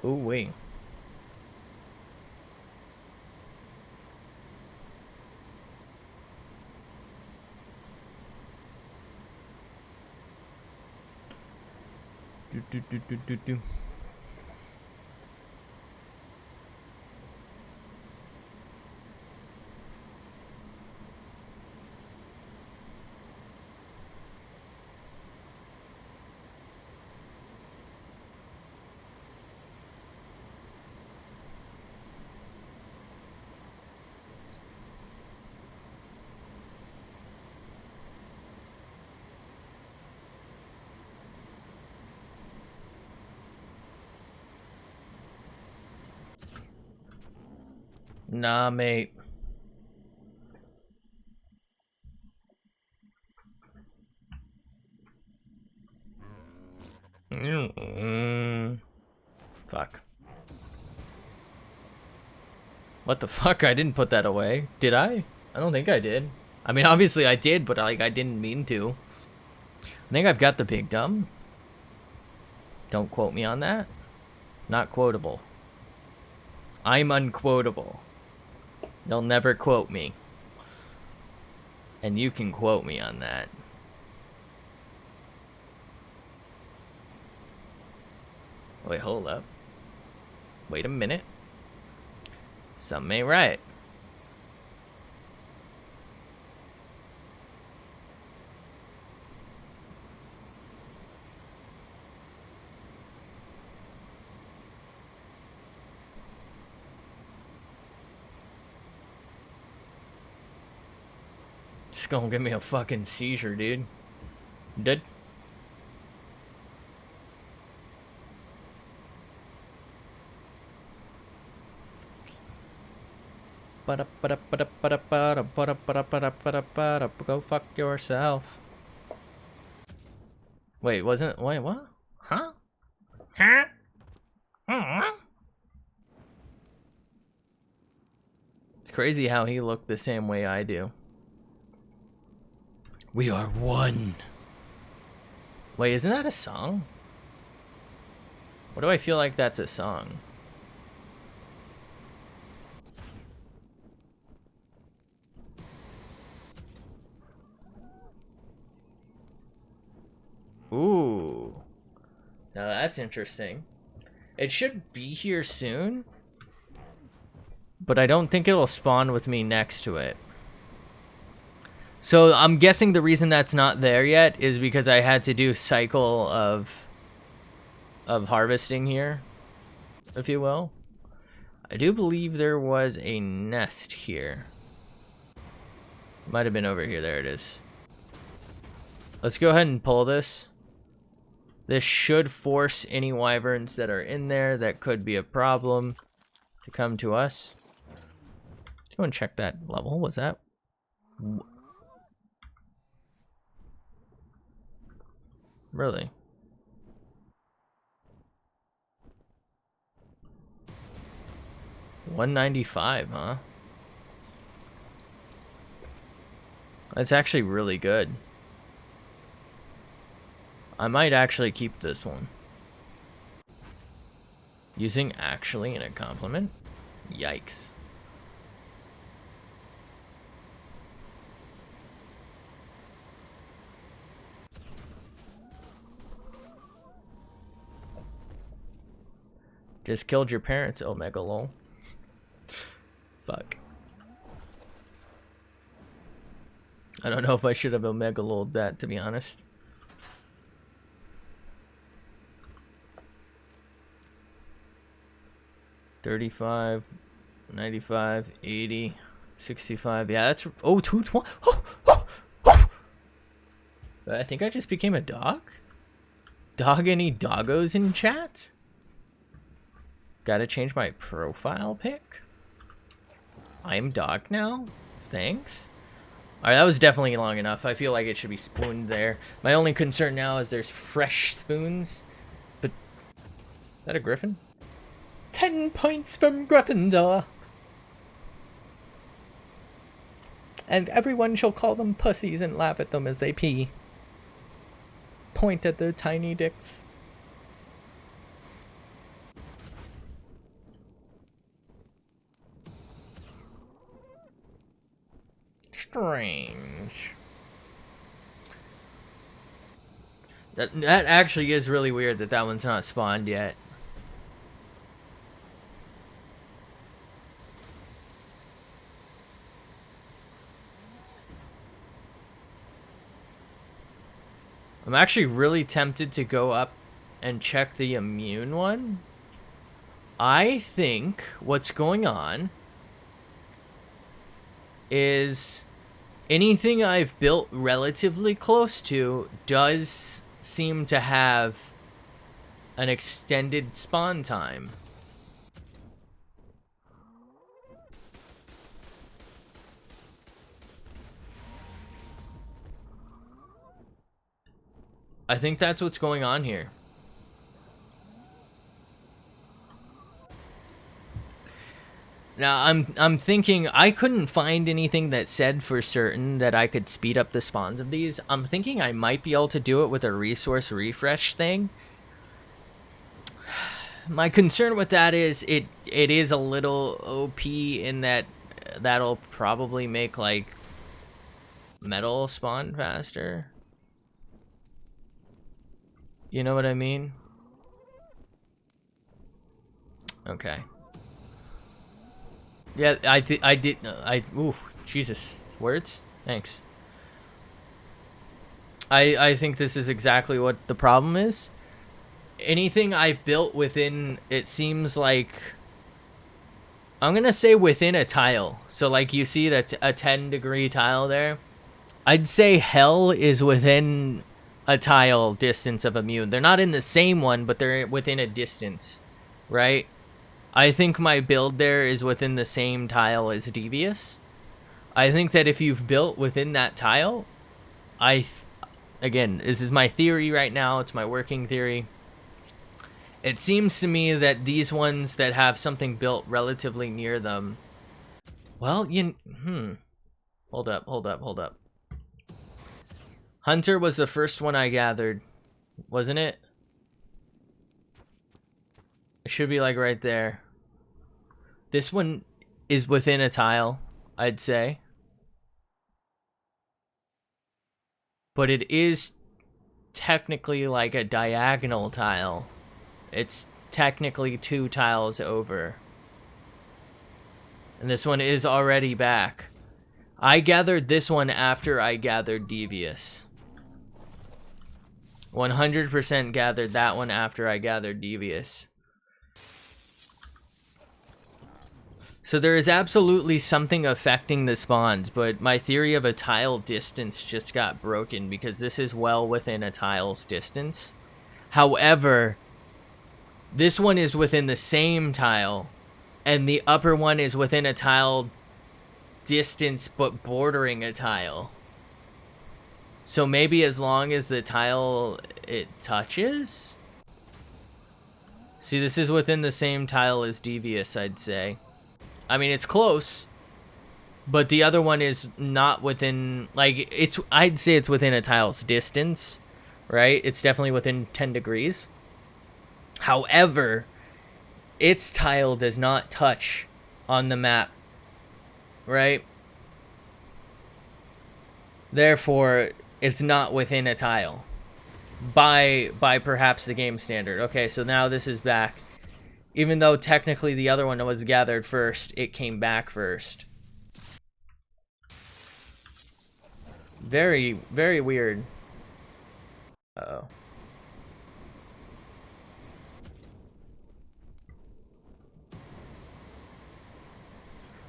Speaker 1: Ooh, wait. Do. Nah, mate. Fuck. What the fuck? I didn't put that away. Did I? I don't think I did. I mean, obviously I did, but like I didn't mean to. I think I've got the big dumb. Don't quote me on that. Not quotable. I'm unquotable. They'll never quote me. And you can quote me on that. Wait, hold up. Wait a minute. Something ain't right. It's gonna give me a fucking seizure, dude. Dead. Go fuck yourself. Wait, wasn't it? Wait, what? Huh? Huh? It's crazy how he looked the same way I do. We are one. Wait, isn't that a song? What do I feel like that's a song? Ooh. Now that's interesting. It should be here soon. But I don't think it'll spawn with me next to it. So I'm guessing the reason that's not there yet is because I had to do cycle of harvesting here, if you will. I do believe there was a nest here. Might have been over here. There it is. Let's go ahead and pull this. This should force any wyverns that are in there that could be a problem to come to us. Let's go and check that level. What was that? Really? $195, huh? That's actually really good. I might actually keep this one. Using actually in a compliment? Yikes. Just killed your parents, Omega lol. Fuck. I don't know if I should have Omega lol'd that, to be honest. $35, $95, $80, $65. Yeah, that's $220. I think I just became a dog. Dog, any doggos in chat? Gotta change my profile pic. I'm dog now. Thanks. All right, that was definitely long enough. I feel like it should be spooned there. My only concern now is there's fresh spoons. But is that a griffin? 10 points from Gryffindor. And everyone shall call them pussies and laugh at them as they pee. Point at their tiny dicks. Strange. That actually is really weird that one's not spawned yet. I'm actually really tempted to go up and check the immune one. I think what's going on is anything I've built relatively close to does seem to have an extended spawn time. I think that's what's going on here. Now, I'm thinking I couldn't find anything that said for certain that I could speed up the spawns of these. I'm thinking I might be able to do it with a resource refresh thing. My concern with that is it is a little OP in that that'll probably make like metal spawn faster. You know what I mean? Okay. Yeah, ooh, Jesus. Words? Thanks. I think this is exactly what the problem is. Anything I built within, it seems like, I'm gonna say within a tile. So like you see that a 10-degree tile there? I'd say hell is within a tile distance of immune. They're not in the same one, but they're within a distance, right? I think my build there is within the same tile as Devious. I think that if you've built within that tile, again, this is my theory right now, it's my working theory. It seems to me that these ones that have something built relatively near them, well, hold up. Hunter was the first one I gathered, wasn't it? It should be like right there. This one is within a tile, I'd say. But it is technically like a diagonal tile. It's technically 2 tiles over. And this one is already back. I gathered this one after I gathered Devious. 100% gathered that one after I gathered Devious. So there is absolutely something affecting the spawns, but my theory of a tile distance just got broken because this is well within a tile's distance. However, this one is within the same tile, and the upper one is within a tile distance but bordering a tile. So maybe as long as the tile it touches? See, this is within the same tile as Devious, I'd say. I mean, it's close, but the other one is not within, like, I'd say it's within a tile's distance, right? It's definitely within 10 degrees. However, its tile does not touch on the map, right? Therefore, it's not within a tile by perhaps the game standard. Okay, so now this is back. Even though technically the other one was gathered first, it came back first. Very, very weird. Uh-oh.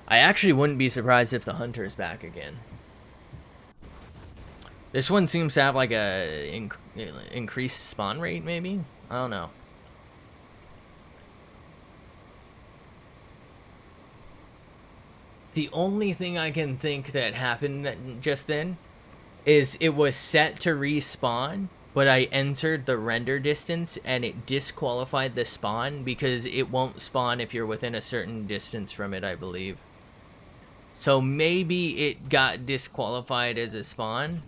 Speaker 1: I actually wouldn't be surprised if the hunter is back again. This one seems to have like a increased spawn rate, maybe? I don't know. The only thing I can think that happened just then is it was set to respawn, but I entered the render distance and it disqualified the spawn because it won't spawn if you're within a certain distance from it, I believe. So maybe it got disqualified as a spawn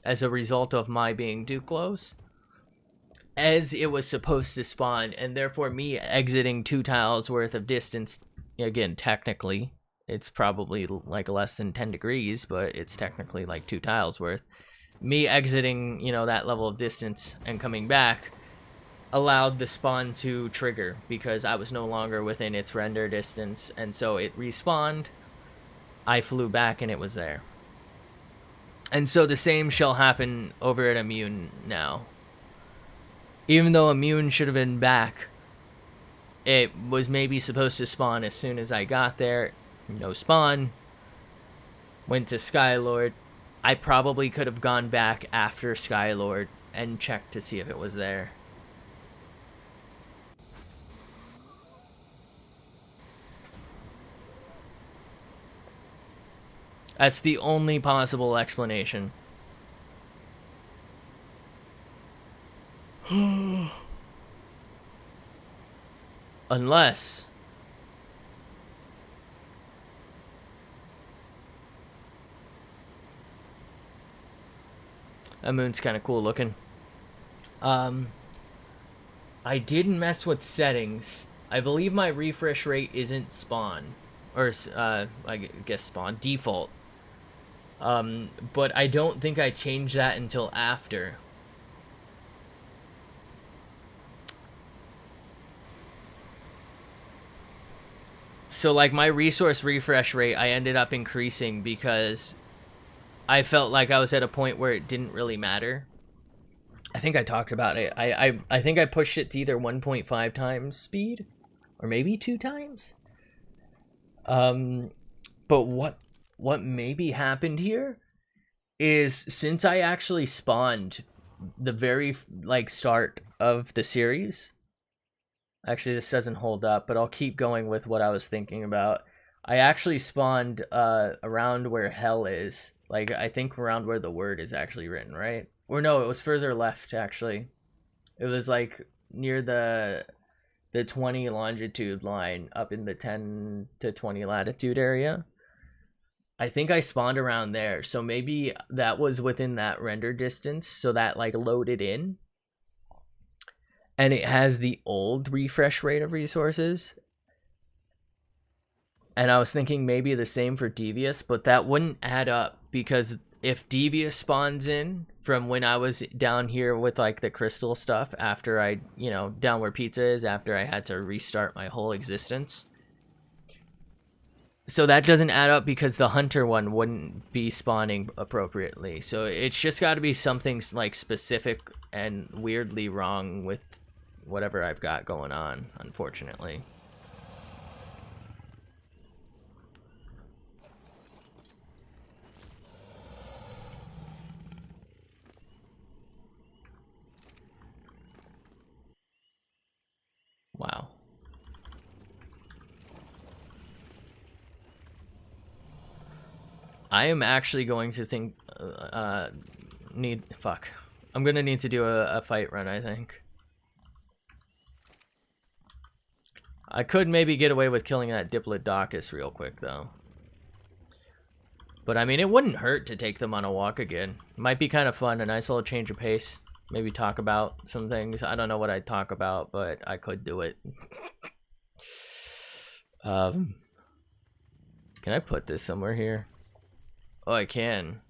Speaker 1: as a result of my being too close, as it was supposed to spawn, and therefore me exiting 2 tiles worth of distance, again, technically, it's probably like less than 10 degrees, but it's technically like 2 tiles worth. Me exiting, you know, that level of distance and coming back allowed the spawn to trigger because I was no longer within its render distance, and so it respawned. I flew back and it was there. And so the same shall happen over at Immune now. Even though Immune should have been back, it was maybe supposed to spawn as soon as I got there. No spawn. Went to Skylord. I probably could have gone back after Skylord and checked to see if it was there. That's the only possible explanation. Unless that moon's kind of cool looking. I didn't mess with settings. I believe my refresh rate isn't spawn, or I guess spawn default. But I don't think I changed that until after. So like my resource refresh rate, I ended up increasing because I felt like I was at a point where it didn't really matter. I think I talked about it. I think I pushed it to either 1.5 times speed or maybe 2 times. But what maybe happened here is since I actually spawned the very like start of the series. Actually, this doesn't hold up, but I'll keep going with what I was thinking about. I actually spawned around where hell is. Like, I think around where the word is actually written, right? Or no, it was further left, actually. It was like near the 20 longitude line up in the 10 to 20 latitude area. I think I spawned around there, so maybe that was within that render distance, so that like loaded in. And it has the old refresh rate of resources. And I was thinking maybe the same for Devious, but that wouldn't add up because if Devious spawns in from when I was down here with like the crystal stuff after I, you know, down where pizza is, after I had to restart my whole existence. So that doesn't add up because the hunter one wouldn't be spawning appropriately. So it's just got to be something like specific and weirdly wrong with whatever I've got going on, unfortunately. I am actually going to I'm gonna need to do a fight run, I think. I could maybe get away with killing that Diplodocus real quick, though. But I mean, it wouldn't hurt to take them on a walk again. Might be kind of fun, a nice little change of pace. Maybe talk about some things. I don't know what I'd talk about, but I could do it. Can I put this somewhere here? Oh, I can.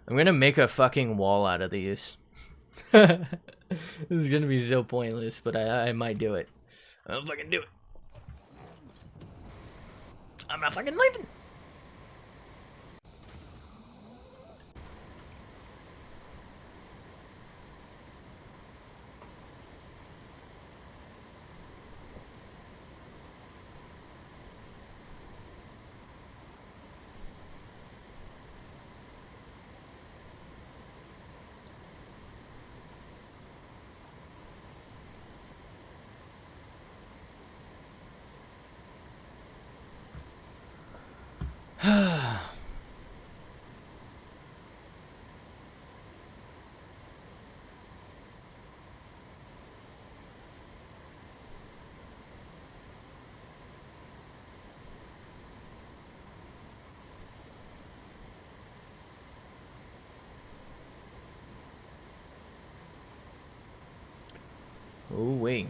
Speaker 1: I'm gonna make a fucking wall out of these. This is gonna be so pointless, but I might do it. I'll fucking do it. I'm not fucking leaving. Ooh wait.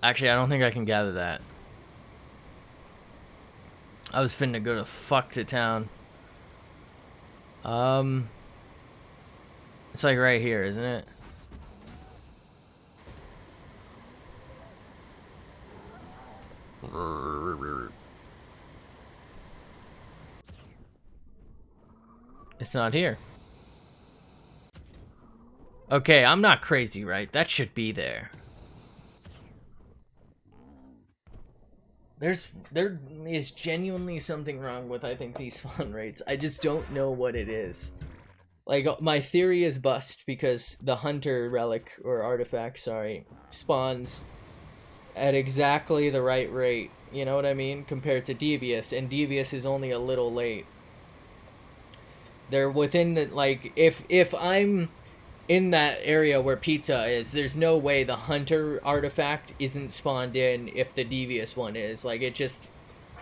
Speaker 1: Actually, I don't think I can gather that. I was finna go to fuck to town. It's like right here, isn't it? It's not here. Okay, I'm not crazy, right? That should be there. There is genuinely something wrong with, I think, these spawn rates. I just don't know what it is. Like, my theory is bust because the hunter relic, or artifact, sorry, spawns at exactly the right rate, you know what I mean, compared to Devious, and Devious is only a little late. They're within the, like, if I'm in that area where pizza is, there's no way the hunter artifact isn't spawned in if the Devious one is. Like, it just,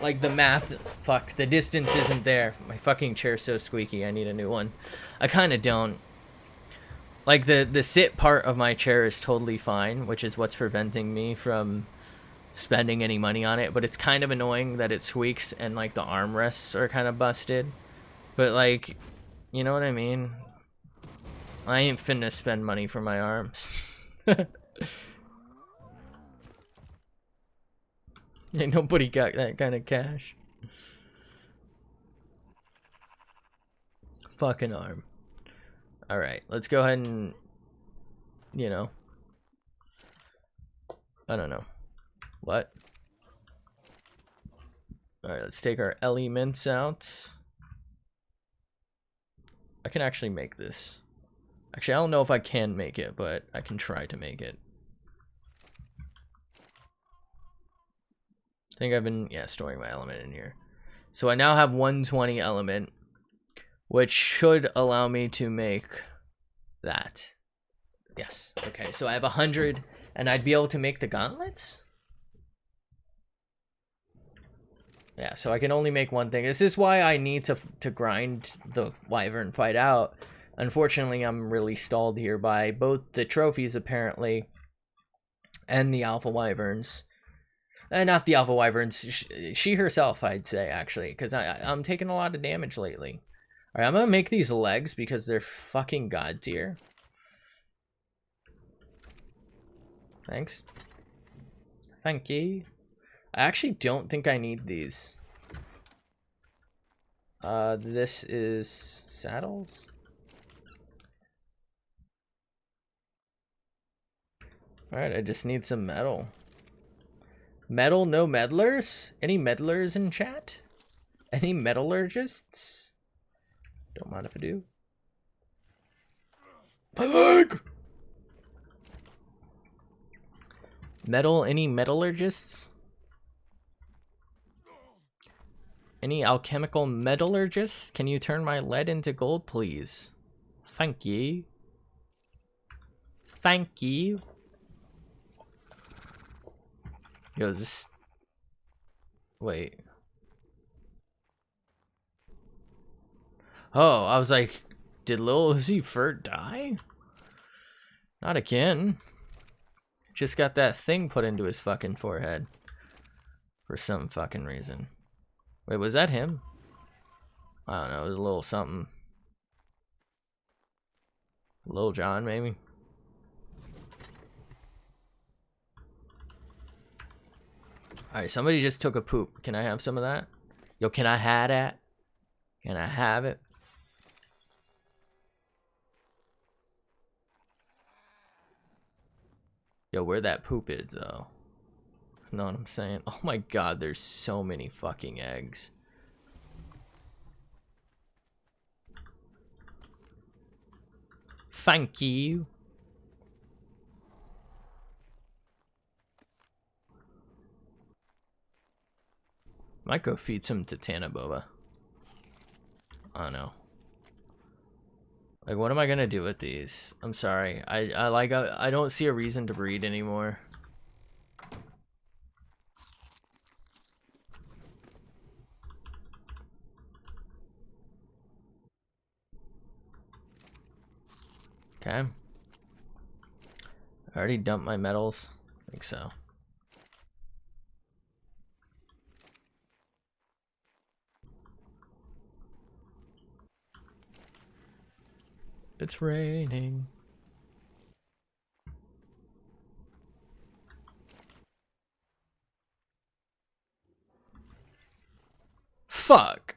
Speaker 1: like, the math, fuck, the distance isn't there. My fucking chair's so squeaky, I need a new one. I kind of don't. Like, the sit part of my chair is totally fine, which is what's preventing me from spending any money on it, but it's kind of annoying that it squeaks and, like, the armrests are kind of busted. But, like, you know what I mean? I ain't finna spend money for my arms. Ain't nobody got that kind of cash. Fucking arm. Alright, let's go ahead and, you know. I don't know. What? Alright, let's take our elements out. I can actually make this. Actually, I don't know if I can make it, but I can try to make it. I think I've been, yeah, storing my element in here. So I now have 120 element, which should allow me to make that. Yes. Okay, so I have 100, and I'd be able to make the gauntlets? Yeah, so I can only make one thing. This is why I need to grind the wyvern fight out. Unfortunately, I'm really stalled here by both the trophies, apparently, and the alpha wyverns. Not the alpha wyverns, she herself, I'd say, actually, because I'm taking a lot of damage lately. Alright, I'm gonna make these legs because they're fucking god tier. Thanks. Thank you. I actually don't think I need these. This is saddles. Alright, I just need some metal. Metal, no meddlers? Any meddlers in chat? Any metallurgists? Don't mind if I do. My leg! Metal, any metallurgists? Any alchemical metallurgists? Can you turn my lead into gold, please? Thank you. Thank you. Yo, this... Wait. Oh, I was like, did Lil Uzi Vert die? Not again. Just got that thing put into his fucking forehead. For some fucking reason. Wait, was that him? I don't know, it was a little something. Lil Jon, maybe? Alright, somebody just took a poop. Can I have some of that? Yo, can I have that? Can I have it? Yo, where that poop is, though. You know what I'm saying? Oh my god, there's so many fucking eggs. Thank you. Might go feed some to Tanaboba. I don't know. Like, what am I gonna do with these? I'm sorry. I don't see a reason to breed anymore. Okay. I already dumped my metals. I think so. It's raining. Fuck.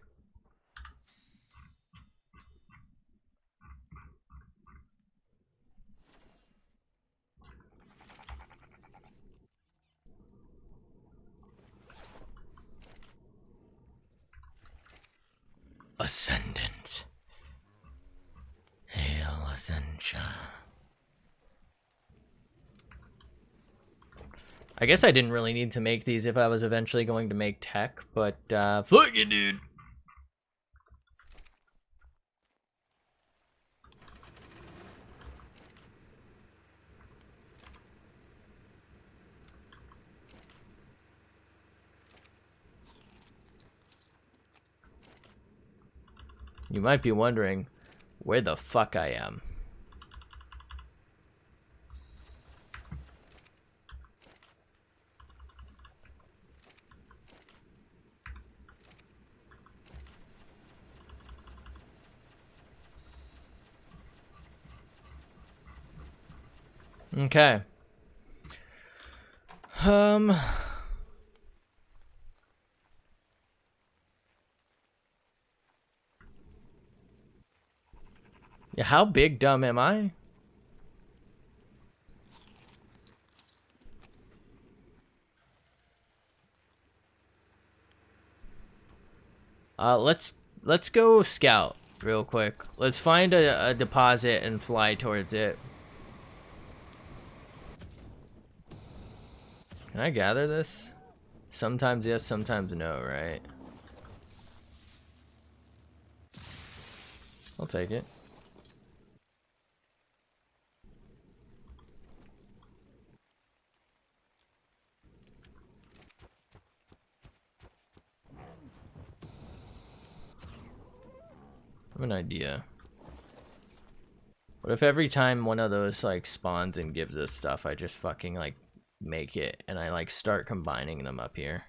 Speaker 1: Ascendant. Hail Ascension. I guess I didn't really need to make these if I was eventually going to make tech, but fuck you, dude. You might be wondering where the fuck I am. Okay. Yeah, how big dumb am I? Let's go scout real quick. Let's find a deposit and fly towards it. Can I gather this? Sometimes yes, sometimes no, right? I'll take it. I have an idea. What if every time one of those like spawns and gives us stuff, I just fucking like make it and I like start combining them up here?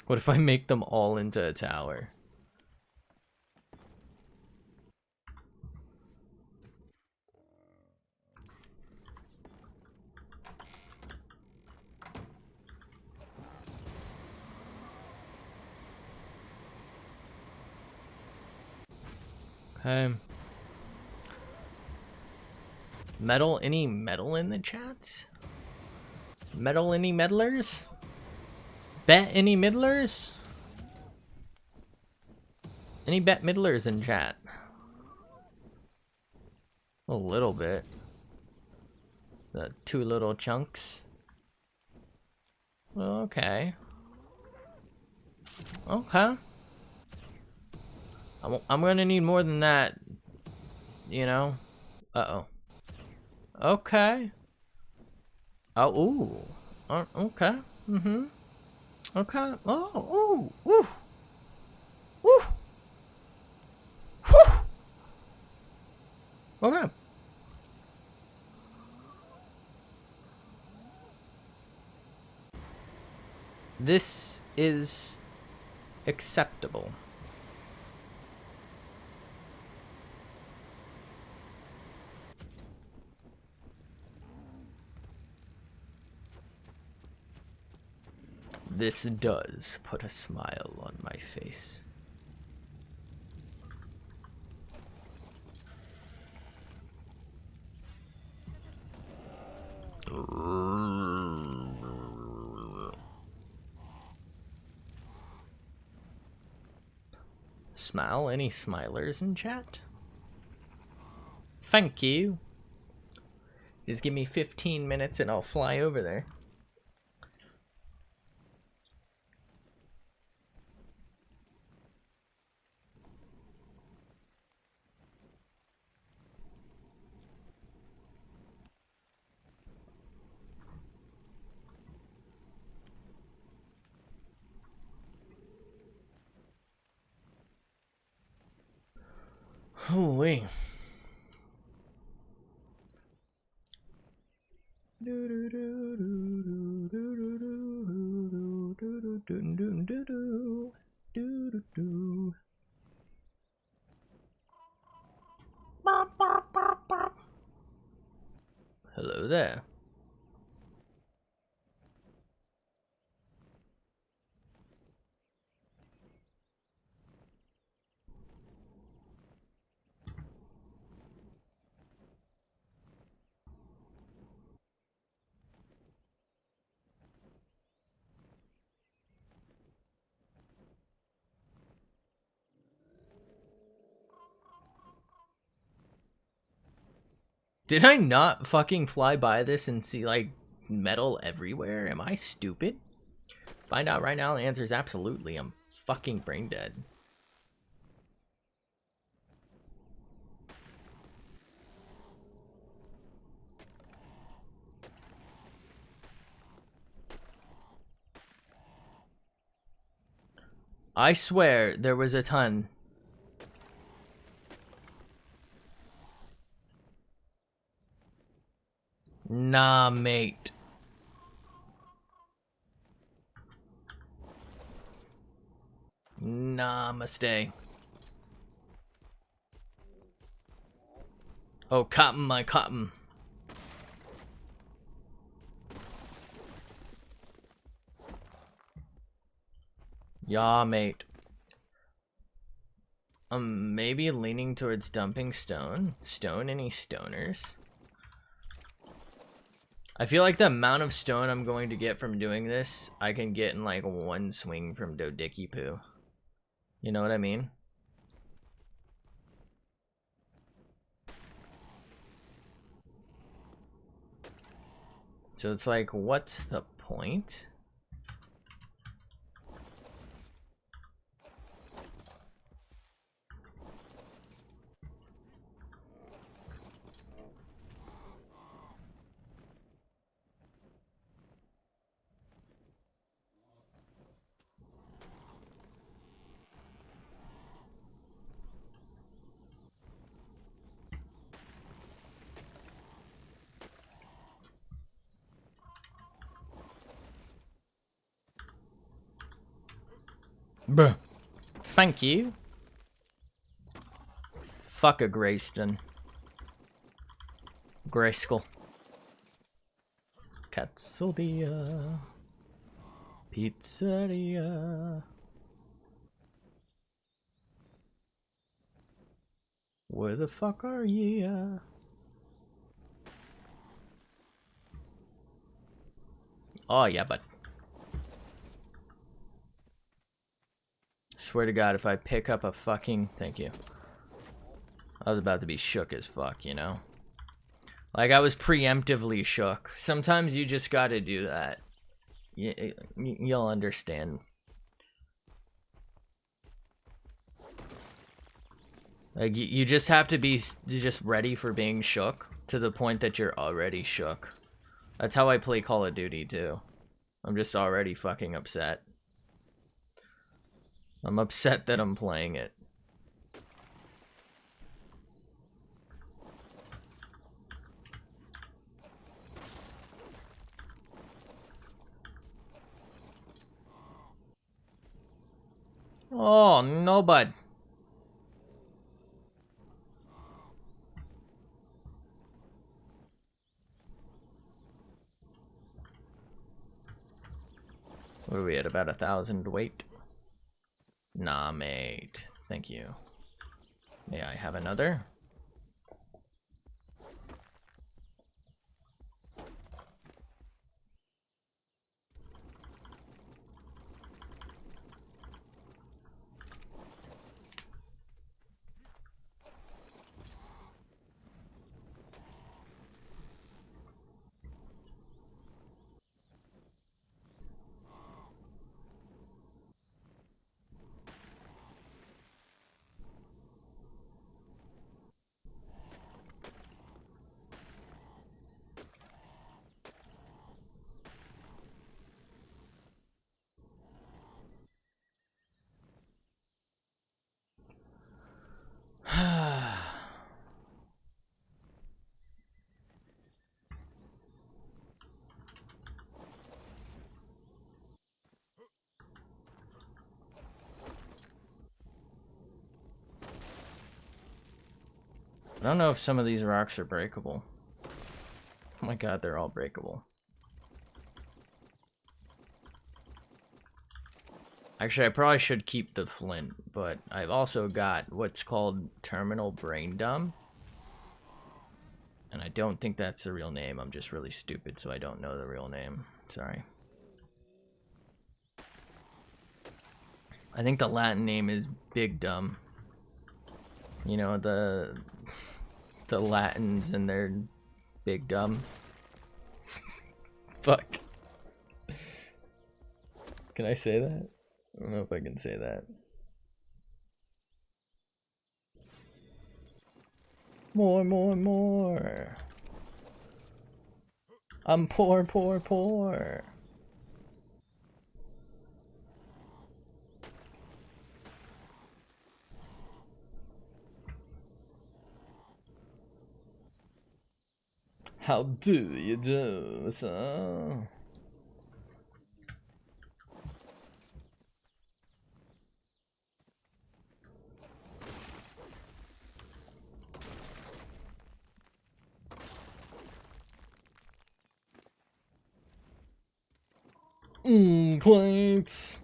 Speaker 1: What if I make them all into a tower? Okay. Metal, any metal in the chat? Metal, any meddlers? Bet any middlers? Any bet middlers in chat? A little bit. The 2 little chunks. Okay. Okay. I'm gonna need more than that. You know? Uh-oh. Okay. Oh, ooh. Okay. Mm-hmm. Okay. Oh, ooh. Ooh. Ooh. Whew. Okay. This is acceptable. This does put a smile on my face. Smile? Any smilers in chat? Thank you. Just give me 15 minutes and I'll fly over there. Holy. Hello there. Did I not fucking fly by this and see, like, metal everywhere? Am I stupid? Find out right now. The answer is absolutely. I'm fucking brain dead. I swear there was a ton. Nah, mate. Namaste. Oh, cotton, my cotton. Yeah, mate. Maybe leaning towards dumping stone. Stone, any stoners? I feel like the amount of stone I'm going to get from doing this, I can get in like one swing from Dodiki Poo. You know what I mean? So it's like, what's the point? Bruh. Thank you. Fuck a Grayston. Grayskull. Katsudia. Pizzeria. Where the fuck are you? Oh yeah, but swear to God, if I pick up a fucking... Thank you. I was about to be shook as fuck, you know? Like, I was preemptively shook. Sometimes you just gotta do that. You'll understand. Like, you just have to be just ready for being shook to the point that you're already shook. That's how I play Call of Duty, too. I'm just already fucking upset. I'm upset that I'm playing it. Oh, no, bud. What are we at? About 1,000 weight? Nah, mate. Thank you. May I have another? I don't know if some of these rocks are breakable. Oh my god, they're all breakable. Actually, I probably should keep the flint, but I've also got what's called terminal brain dump. And I don't think that's the real name. I'm just really stupid, so I don't know the real name. Sorry. I think the Latin name is Big Dumb. You know, the Latins and their big dumb. Fuck. Can I say that? I don't know if I can say that. More, more, more. I'm poor, poor, poor. How do you do, so? Clanks.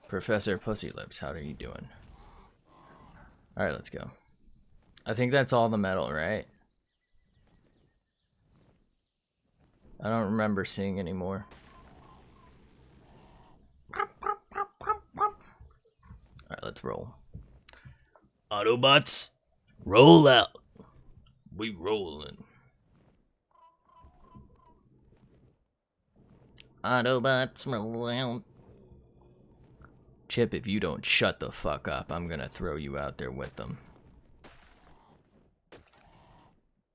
Speaker 1: Professor Pussy Lips, how are you doing? Alright, let's go. I think that's all the metal, right? I don't remember seeing any more. Alright, let's roll. Autobots, Roll out. We rolling. Autobots roll out. Chip, if you don't shut the fuck up, I'm gonna throw you out there with them.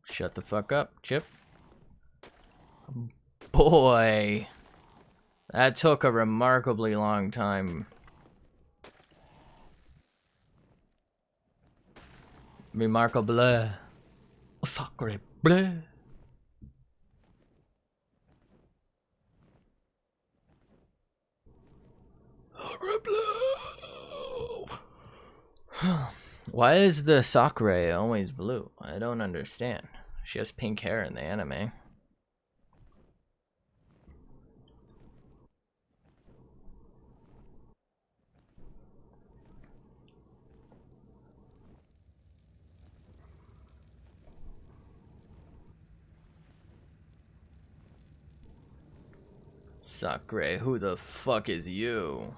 Speaker 1: Shut the fuck up, Chip. Boy, that took a remarkably long time. Remarkable. Sacre bleu. Why is the Sakura always blue? I don't understand. She has pink hair in the anime. Sakura, who the fuck is you?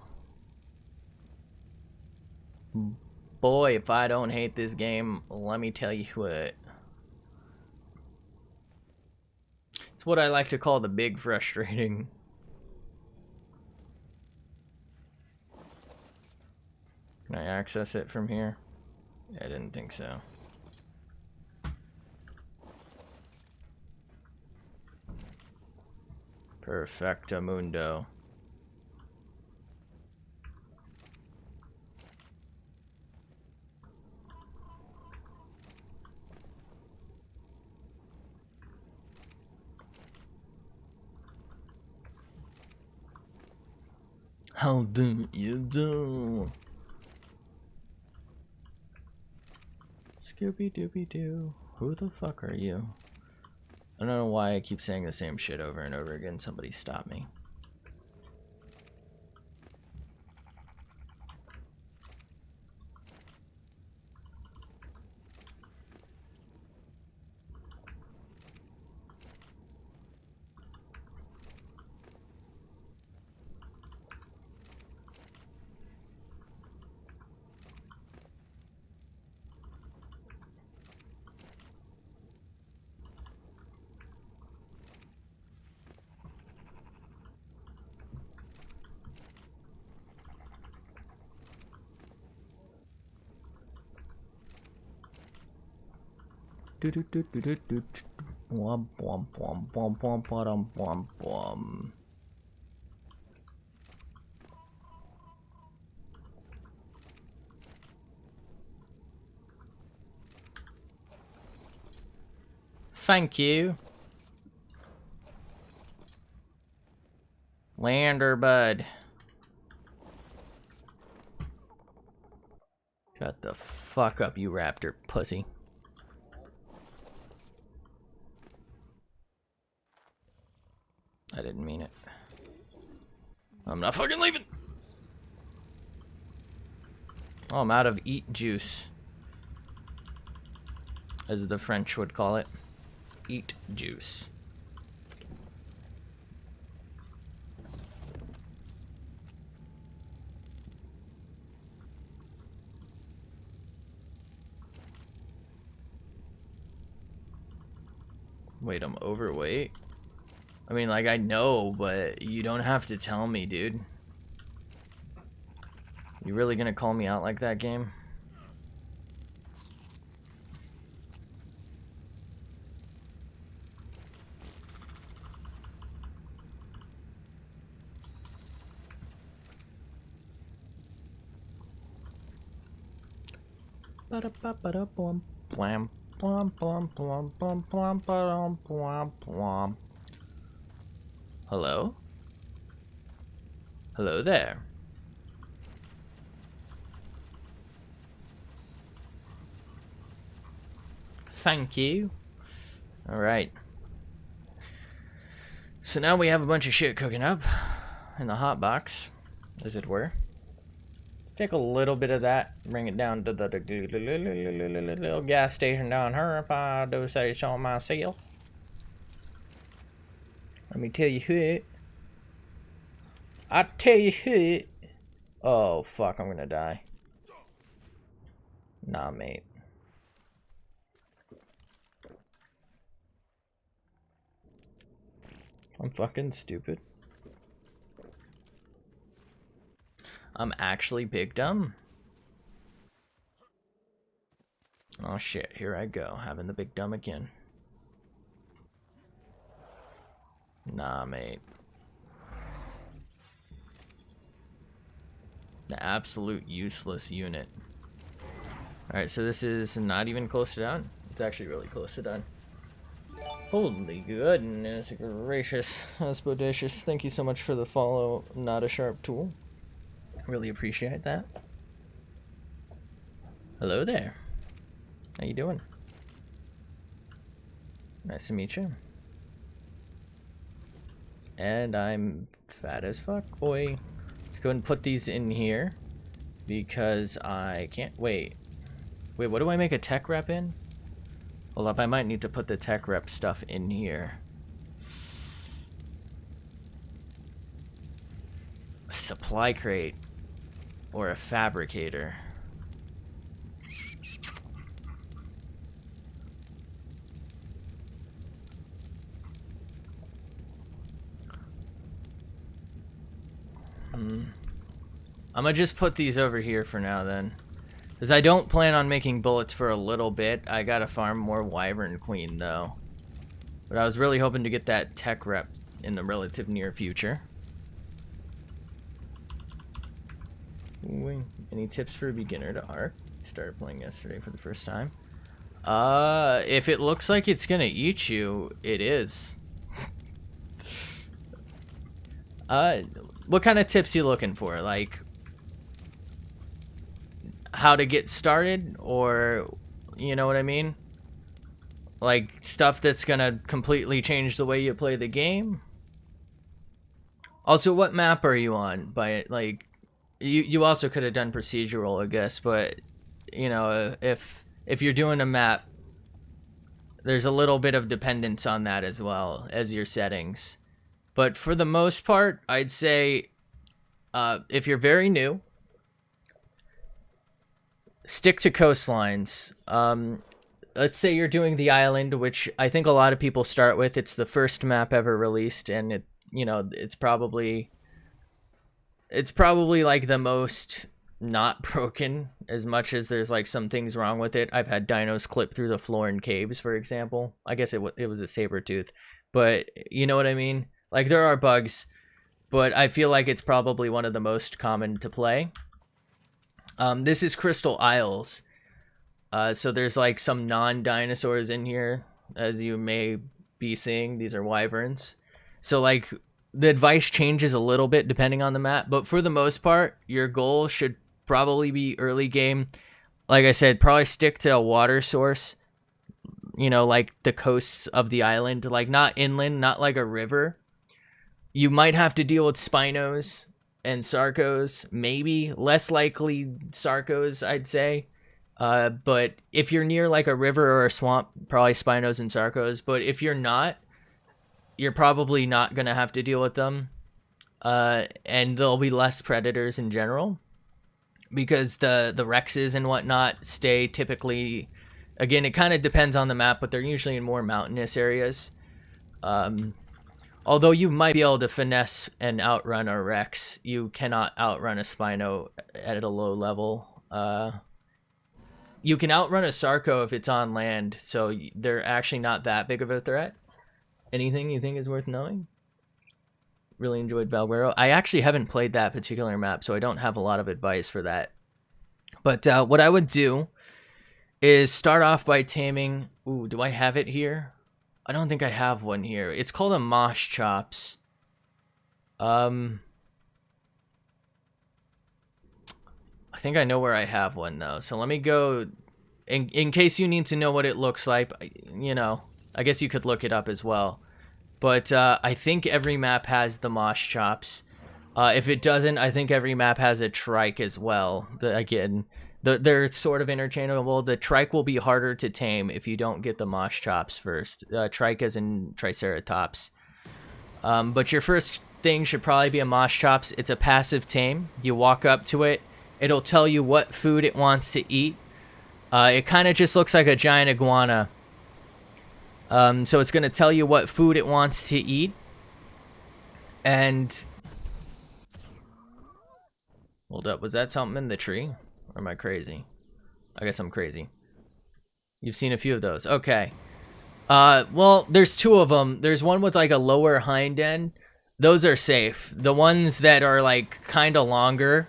Speaker 1: Boy, if I don't hate this game, let me tell you what. It's what I like to call the big frustrating. Can I access it from here? I didn't think so. Perfectamundo. How do you do? Scooby Dooby Doo. Who the fuck are you? I don't know why I keep saying the same shit over and over again. Somebody stop me. Thank you. Lander bud. Shut the fuck up, you raptor pussy. I didn't mean it. I'm not fucking leaving. Oh, I'm out of eat juice, as the French would call it. Eat juice. Wait, I'm overweight? I mean, like, I know, but you don't have to tell me, dude. You really gonna call me out like that, game? Ba-da-ba-ba-da-bum, blam, blam, blam, blam, blam, blam, blam, blam, blam. Hello? Hello there. Thank you. Alright. So now we have a bunch of shit cooking up in the hot box, as it were. Let's take a little bit of that, bring it down to the little gas station down here, if I do say so myself. Let me tell you who. I tell you who. Oh fuck, I'm gonna die. Nah, mate. I'm fucking stupid. I'm actually big dumb. Oh shit, here I go, having the big dumb again. Nah, mate. The absolute useless unit. Alright, so this is not even close to done. It's actually really close to done. Holy goodness gracious. That's bodacious. Thank you so much for the follow, not a sharp tool. Really appreciate that. Hello there. How you doing? Nice to meet you. And I'm fat as fuck, boy. Let's go ahead and put these in here because I can't wait. Wait, what do I make a tech rep in? Hold up, I might need to put the tech rep stuff in here. A supply crate or a fabricator. I'm gonna just put these over here for now then. Because I don't plan on making bullets for a little bit. I gotta farm more Wyvern Queen though. But I was really hoping to get that tech rep in the relative near future. Ooh, any tips for a beginner to Ark? Started playing yesterday for the first time. If it looks like it's gonna eat you, it is. What kind of tips you looking for? Like how to get started, or you know what I mean? Like stuff that's gonna completely change the way you play the game? Also, what map are you on? By it, like you also could have done procedural, I guess, but you know, if you're doing a map, there's a little bit of dependence on that as well as your settings. But for the most part, I'd say if you're very new, stick to coastlines. Let's say you're doing the island, which I think a lot of people start with. It's the first map ever released, and it, you know, it's probably like the most not broken, as much as there's like some things wrong with it. I've had dinos clip through the floor in caves, for example. I guess it was a saber tooth, but you know what I mean? Like there are bugs, but I feel like it's probably one of the most common to play. This is Crystal Isles. So there's like some non-dinosaurs in here, as you may be seeing. These are wyverns. So like the advice changes a little bit depending on the map, but for the most part, your goal should probably be early game. Like I said, probably stick to a water source, you know, like the coasts of the island, like not inland, not like a river. You might have to deal with Spinos and Sarcos, maybe. Less likely Sarcos, I'd say. But if you're near like a river or a swamp, probably Spinos and Sarcos. But if you're not, you're probably not going to have to deal with them. And there'll be less predators in general. Because the Rexes and whatnot stay typically... Again, it kind of depends on the map, but they're usually in more mountainous areas. Although you might be able to finesse and outrun a Rex, you cannot outrun a Spino at a low level. You can outrun a Sarco if it's on land, so they're actually not that big of a threat. Anything you think is worth knowing? Really enjoyed Valguero. I actually haven't played that particular map, so I don't have a lot of advice for that. But what I would do is start off by taming... Ooh, do I have it here? I don't think I have one here. It's called a Mosh Chops. I think I know where I have one though. So let me go, in case you need to know what it looks like, you know, I guess you could look it up as well. But I think every map has the Mosh Chops. If it doesn't, I think every map has a Trike as well. They're sort of interchangeable. The Trike will be harder to tame if you don't get the Mosh Chops first. Trike as in Triceratops. But your first thing should probably be a Mosh Chops. It's a passive tame. You walk up to it. It'll tell you what food it wants to eat. It kind of just looks like a giant iguana. So it's going to tell you what food it wants to eat. And hold up, was that something in the tree? Or am I crazy? I guess I'm crazy. You've seen a few of those. Okay. Well, there's two of them. There's one with like a lower hind end. Those are safe. The ones that are like kind of longer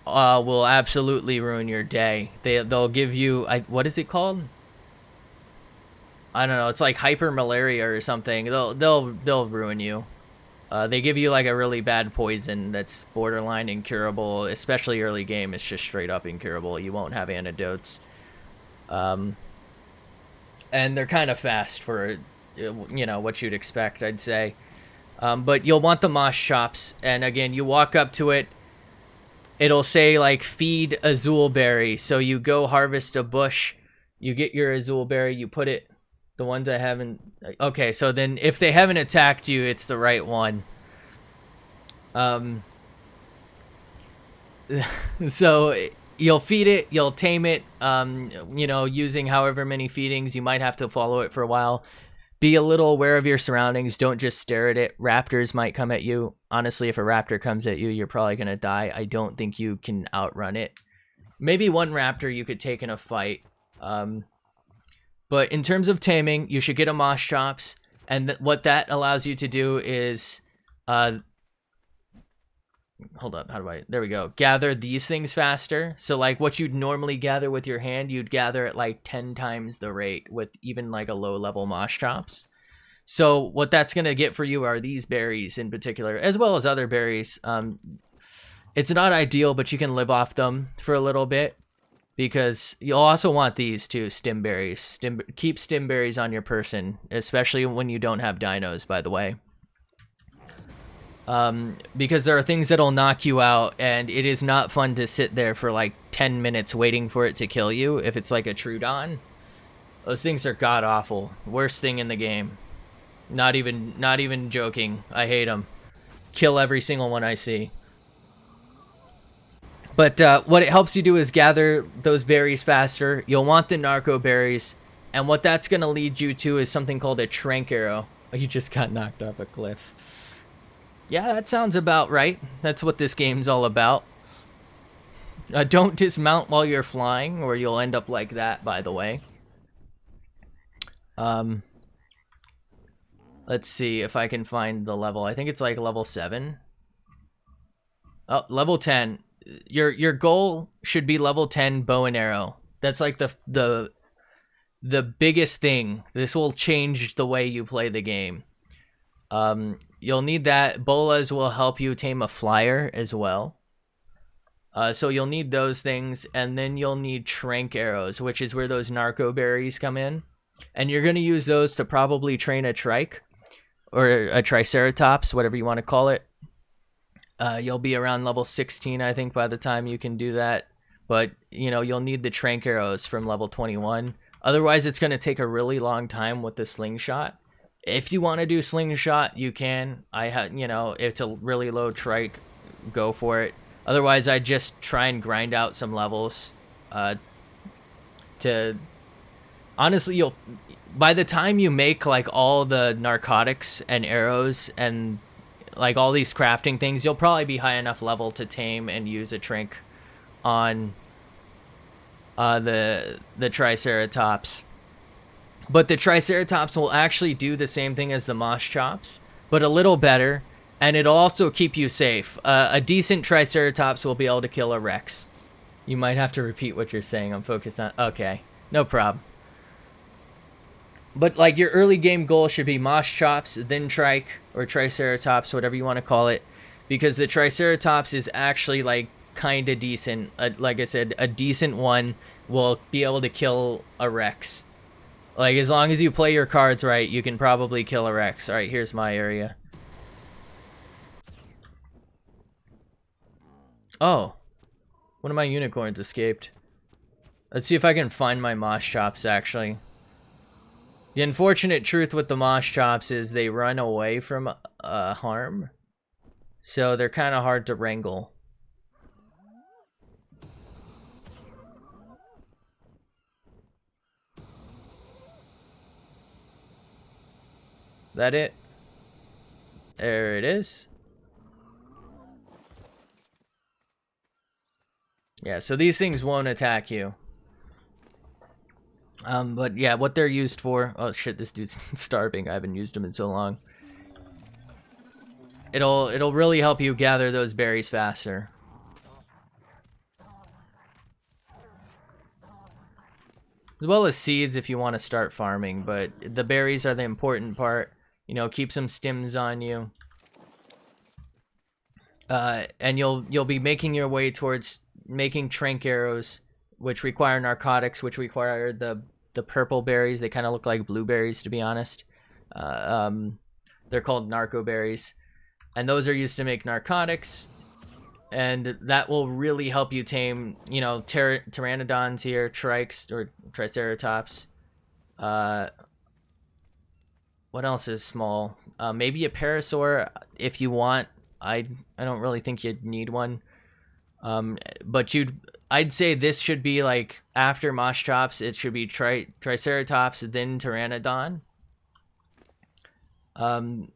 Speaker 1: will absolutely ruin your day. They'll give you what is it called? I don't know. It's like hypermalaria or something. They'll ruin you. They give you like a really bad poison that's borderline incurable, especially early game. It's just straight up incurable. You won't have antidotes. And they're kind of fast for, you know, what you'd expect, I'd say. But you'll want the moss chops, and again, you walk up to it, it'll say like feed azul berry. So you go harvest a bush, you get your azul berry, you put it. The ones I haven't. Okay, so then if they haven't attacked you, it's the right one. So you'll feed it, you'll tame it, you know, using however many feedings. You might have to follow it for a while. Be a little aware of your surroundings. Don't just stare at it. Raptors might come at you. Honestly, if a raptor comes at you, you're probably going to die. I don't think you can outrun it. Maybe one raptor you could take in a fight. But in terms of taming, you should get a moss chops. And what that allows you to do is... hold up, how do I... There we go. Gather these things faster. So like what you'd normally gather with your hand, you'd gather at like 10 times the rate with even like a low level moss chops. So what that's going to get for you are these berries in particular, as well as other berries. It's not ideal, but you can live off them for a little bit. Because you'll also want these too, stim berries. Keep stim berries on your person, especially when you don't have dinos, by the way. Because there are things that'll knock you out, and it is not fun to sit there for like 10 minutes waiting for it to kill you if it's like a Trudon. Those things are god-awful. Worst thing in the game. Not even joking. I hate them. Kill every single one I see. But what it helps you do is gather those berries faster. You'll want the narco berries. And what that's going to lead you to is something called a trank arrow. Oh, you just got knocked off a cliff. Yeah, that sounds about right. That's what this game's all about. Don't dismount while you're flying, or you'll end up like that, by the way. Let's see if I can find the level. I think it's like level 7. Oh, level 10. Your goal should be level 10 bow and arrow. That's like the biggest thing. This will change the way you play the game. You'll need that. Bolas will help you tame a flyer as well. So you'll need those things, and then you'll need trank arrows, which is where those narco berries come in. And you're going to use those to probably train a trike, or a triceratops, whatever you want to call it. You'll be around level 16, I think, by the time you can do that. But, you know, you'll need the trank arrows from level 21. Otherwise, it's going to take a really long time with the slingshot. If you want to do slingshot, you can. You know, it's a really low trike. Go for it. Otherwise, I just try and grind out some levels. Honestly, by the time you make like all the narcotics and arrows and like all these crafting things, you'll probably be high enough level to tame and use a trank on the triceratops. But the triceratops will actually do the same thing as the moss chops, but a little better, and it'll also keep you safe. A decent triceratops will be able to kill a rex. You might have to repeat what you're saying. I'm focused on... Okay, no problem. But like your early game goal should be moss chops, then trike, or triceratops, whatever you want to call it, because the triceratops is actually like kind of decent. Like I said, a decent one will be able to kill a rex. Like as long as you play your cards right, you can probably kill a rex. All right, here's my area. Oh, one of my unicorns escaped. Let's see if I can find my moss chops actually. The unfortunate truth with the moss chops is they run away from harm. So they're kind of hard to wrangle. That it? There it is. Yeah, so these things won't attack you. But yeah, what they're used for... Oh shit, this dude's starving. I haven't used him in so long. It'll really help you gather those berries faster. As well as seeds if you want to start farming, but the berries are the important part. You know, keep some stims on you. And you'll be making your way towards making trank arrows, which require narcotics, which require the purple berries. They kind of look like blueberries, to be honest. They're called narco berries, and those are used to make narcotics. And that will really help you tame, you know, pteranodons here, trikes or triceratops. What else is small? Maybe a parasaur if you want. I don't really think you'd need one. But I'd say this should be like after Moschops, it should be Triceratops, then Pteranodon. And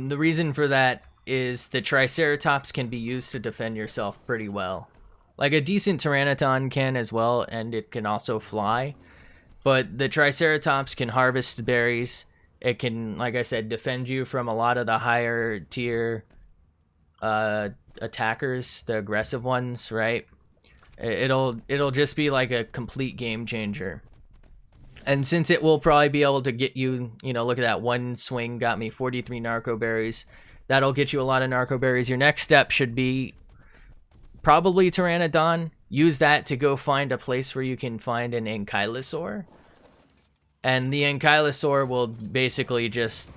Speaker 1: the reason for that is the Triceratops can be used to defend yourself pretty well. Like a decent Pteranodon can as well, and it can also fly. But the Triceratops can harvest the berries. It can, like I said, defend you from a lot of the higher tier attackers, the aggressive ones, right? It'll just be like a complete game changer. And since it will probably be able to get you, you know, look at that, one swing got me 43 narco berries. That'll get you a lot of narco berries. Your next step should be probably Pteranodon. Use that to go find a place where you can find an Ankylosaur. And the Ankylosaur will basically just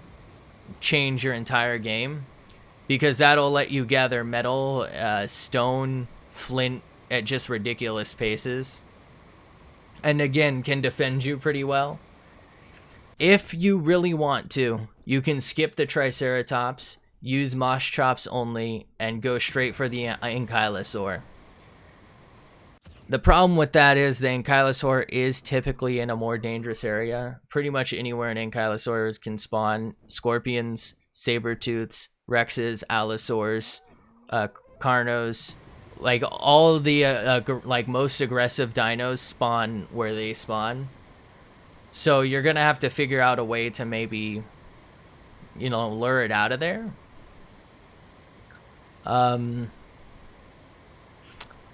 Speaker 1: change your entire game, because that'll let you gather metal, stone, flint at just ridiculous paces. And again, can defend you pretty well. If you really want to, you can skip the Triceratops, use Moschops only, and go straight for the Ankylosaur. The problem with that is the Ankylosaur is typically in a more dangerous area. Pretty much anywhere an Ankylosaur can spawn. Scorpions, saber-tooths, Rexes, Allosaurs, Carnos. Like all the like most aggressive dinos spawn where they spawn. So you're gonna have to figure out a way to maybe, you know, lure it out of there.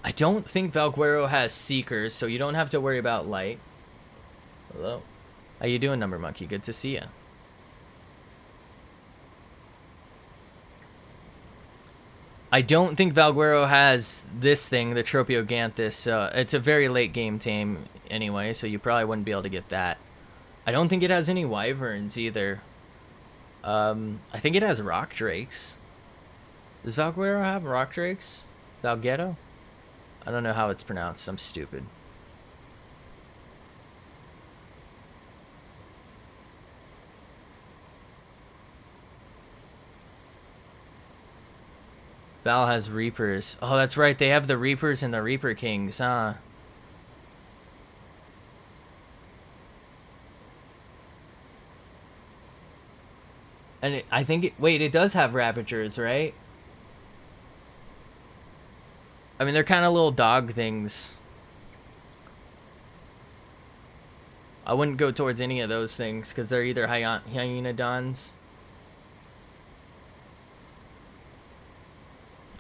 Speaker 1: I don't think Valguero has Seekers, so you don't have to worry about light. Hello. How you doing, Number Monkey? Good to see ya. I don't think Valguero has this thing, the Tropioganthus. It's a very late game tame anyway, so you probably wouldn't be able to get that. I don't think it has any wyverns either. I think it has rock drakes. Does Valguero have rock drakes? Valgetto? I don't know how it's pronounced. I'm stupid. Val has Reapers. Oh, that's right. They have the Reapers and the Reaper Kings, huh? And I think wait, it does have Ravagers, right? I mean, they're kind of little dog things. I wouldn't go towards any of those things because they're either Hyenodons.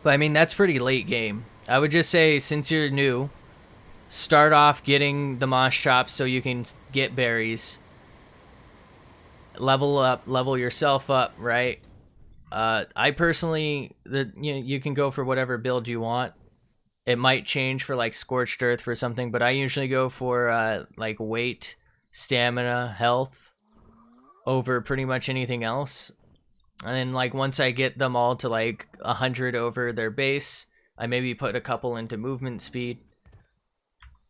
Speaker 1: But I mean, that's pretty late game. I would just say, since you're new, start off getting the Moschops so you can get berries. Level up, level yourself up, right? I personally, you can go for whatever build you want. It might change for like Scorched Earth for something, but I usually go for like weight, stamina, health over pretty much anything else. And then like once I get them all to like 100 over their base, I maybe put a couple into movement speed.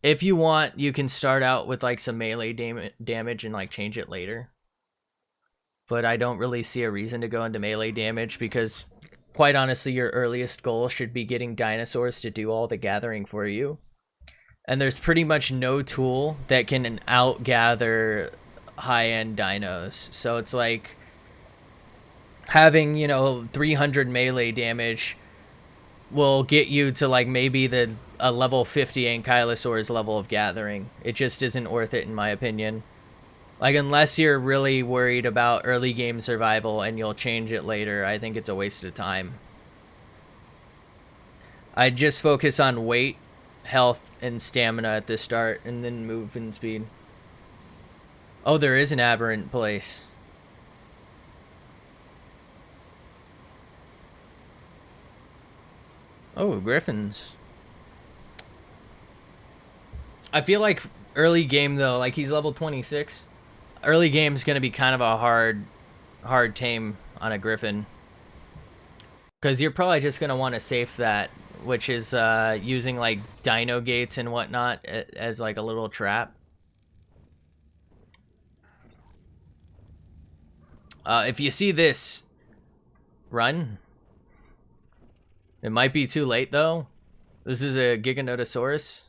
Speaker 1: If you want, you can start out with like some melee damage and like change it later. But I don't really see a reason to go into melee damage because, quite honestly, your earliest goal should be getting dinosaurs to do all the gathering for you. And there's pretty much no tool that can out-gather high-end dinos. So it's like having, you know, 300 melee damage will get you to like maybe a level 50 Ankylosaur's level of gathering. It just isn't worth it in my opinion. Like, unless you're really worried about early game survival and you'll change it later, I think it's a waste of time. I'd just focus on weight, health, and stamina at the start, and then movement speed. Oh, there is an aberrant place. Oh, griffins. I feel like early game, though, like he's level 26. Early game's going to be kind of a hard tame on a griffin. Because you're probably just going to want to safe that, which is using like dino gates and whatnot as like a little trap. If you see this, run. It might be too late though. This is a Giganotosaurus.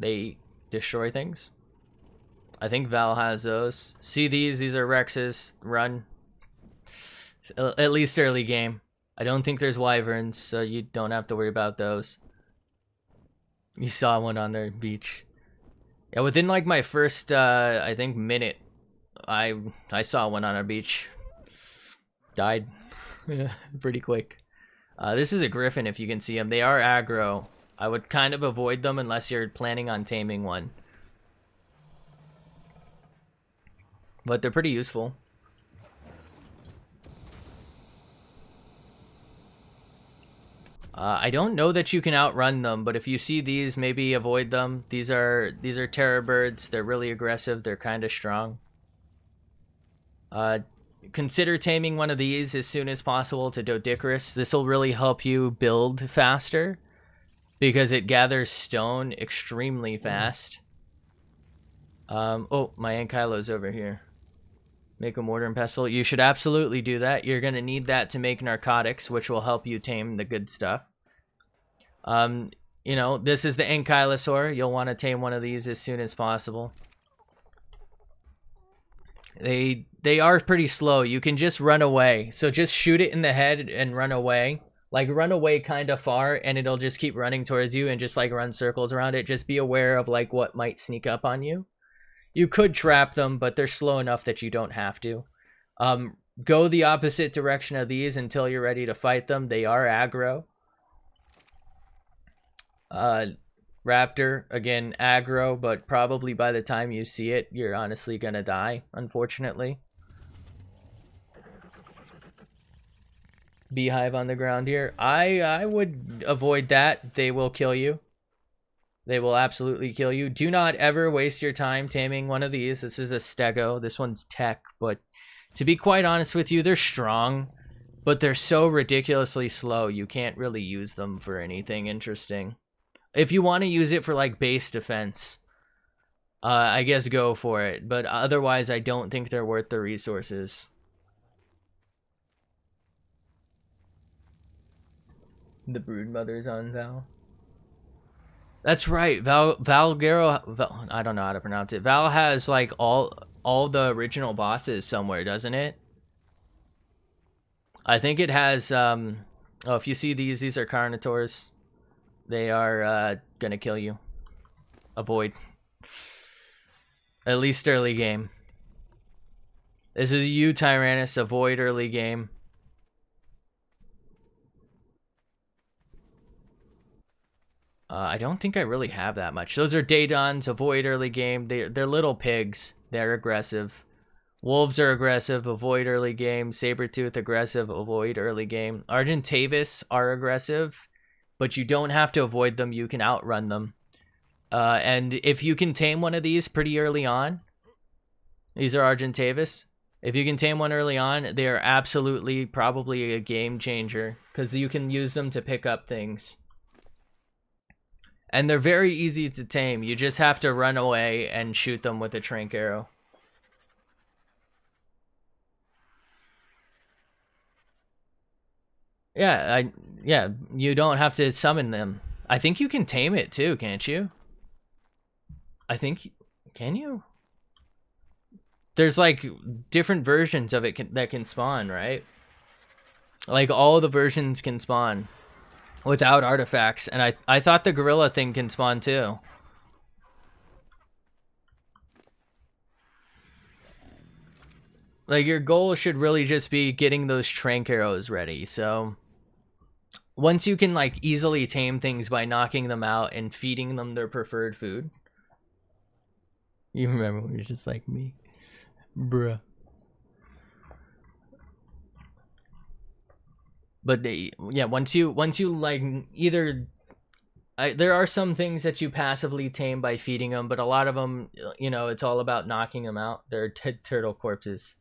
Speaker 1: They destroy things. I think Val has those. See these? These are Rexes. Run. At least early game. I don't think there's wyverns, so you don't have to worry about those. You saw one on their beach. Yeah, within like my first, I think minute, I saw one on our beach. Died. Pretty quick. This is a griffin if you can see them. They are aggro. I would kind of avoid them unless you're planning on taming one. But they're pretty useful. I don't know that you can outrun them, but if you see these, maybe avoid them. These are terror birds. They're really aggressive. They're kind of strong. Consider taming one of these as soon as possible to Doedicurus. This will really help you build faster because it gathers stone extremely fast. Oh, my Ankylo's over here. Make a mortar and pestle. You should absolutely do that. You're going to need that to make narcotics, which will help you tame the good stuff. You know, this is the Ankylosaur. You'll want to tame one of these as soon as possible. They are pretty slow. You can just run away. So just shoot it in the head and run away. Like, run away kind of far, and it'll just keep running towards you and just, like, run circles around it. Just be aware of, like, what might sneak up on you. You could trap them, but they're slow enough that you don't have to. Go the opposite direction of these until you're ready to fight them. They are aggro. Raptor, again, aggro, but probably by the time you see it, you're honestly gonna die, unfortunately. Beehive on the ground here. I would avoid that. They will kill you. They will absolutely kill you. Do not ever waste your time taming one of these. This is a stego. This one's tech, but to be quite honest with you, they're strong, but they're so ridiculously slow, you can't really use them for anything interesting. If you want to use it for like base defense, I guess go for it, but otherwise I don't think they're worth the resources. The broodmother's on Val. That's right. Valgero, I don't know how to pronounce it. Val has like all the original bosses somewhere, doesn't it? I think it has oh, if you see these are Carnotaurs. They are gonna kill you. Avoid. At least early game. This is you, Tyrannus. Avoid early game. I don't think I really have that much. Those are Daedons. Avoid early game. They're little pigs. They're aggressive. Wolves are aggressive. Avoid early game. Sabertooth aggressive. Avoid early game. Argentavis are aggressive, but you don't have to avoid them. You can outrun them. And if you can tame one of these pretty early on, these are Argentavis. If you can tame one early on, they are absolutely probably a game changer because you can use them to pick up things. And they're very easy to tame. You just have to run away and shoot them with a trank arrow. Yeah, you don't have to summon them. I think you can tame it too, can't you? I think, can you? There's like different versions of it that can spawn, right? Like all the versions can spawn without artifacts, and I thought the gorilla thing can spawn too. Like your goal should really just be getting those trank arrows ready. So once you can like easily tame things by knocking them out and feeding them their preferred food. You remember when you're just like me, bruh. But yeah, once you like either, there are some things that you passively tame by feeding them, but a lot of them, you know, it's all about knocking them out. They're turtle corpses.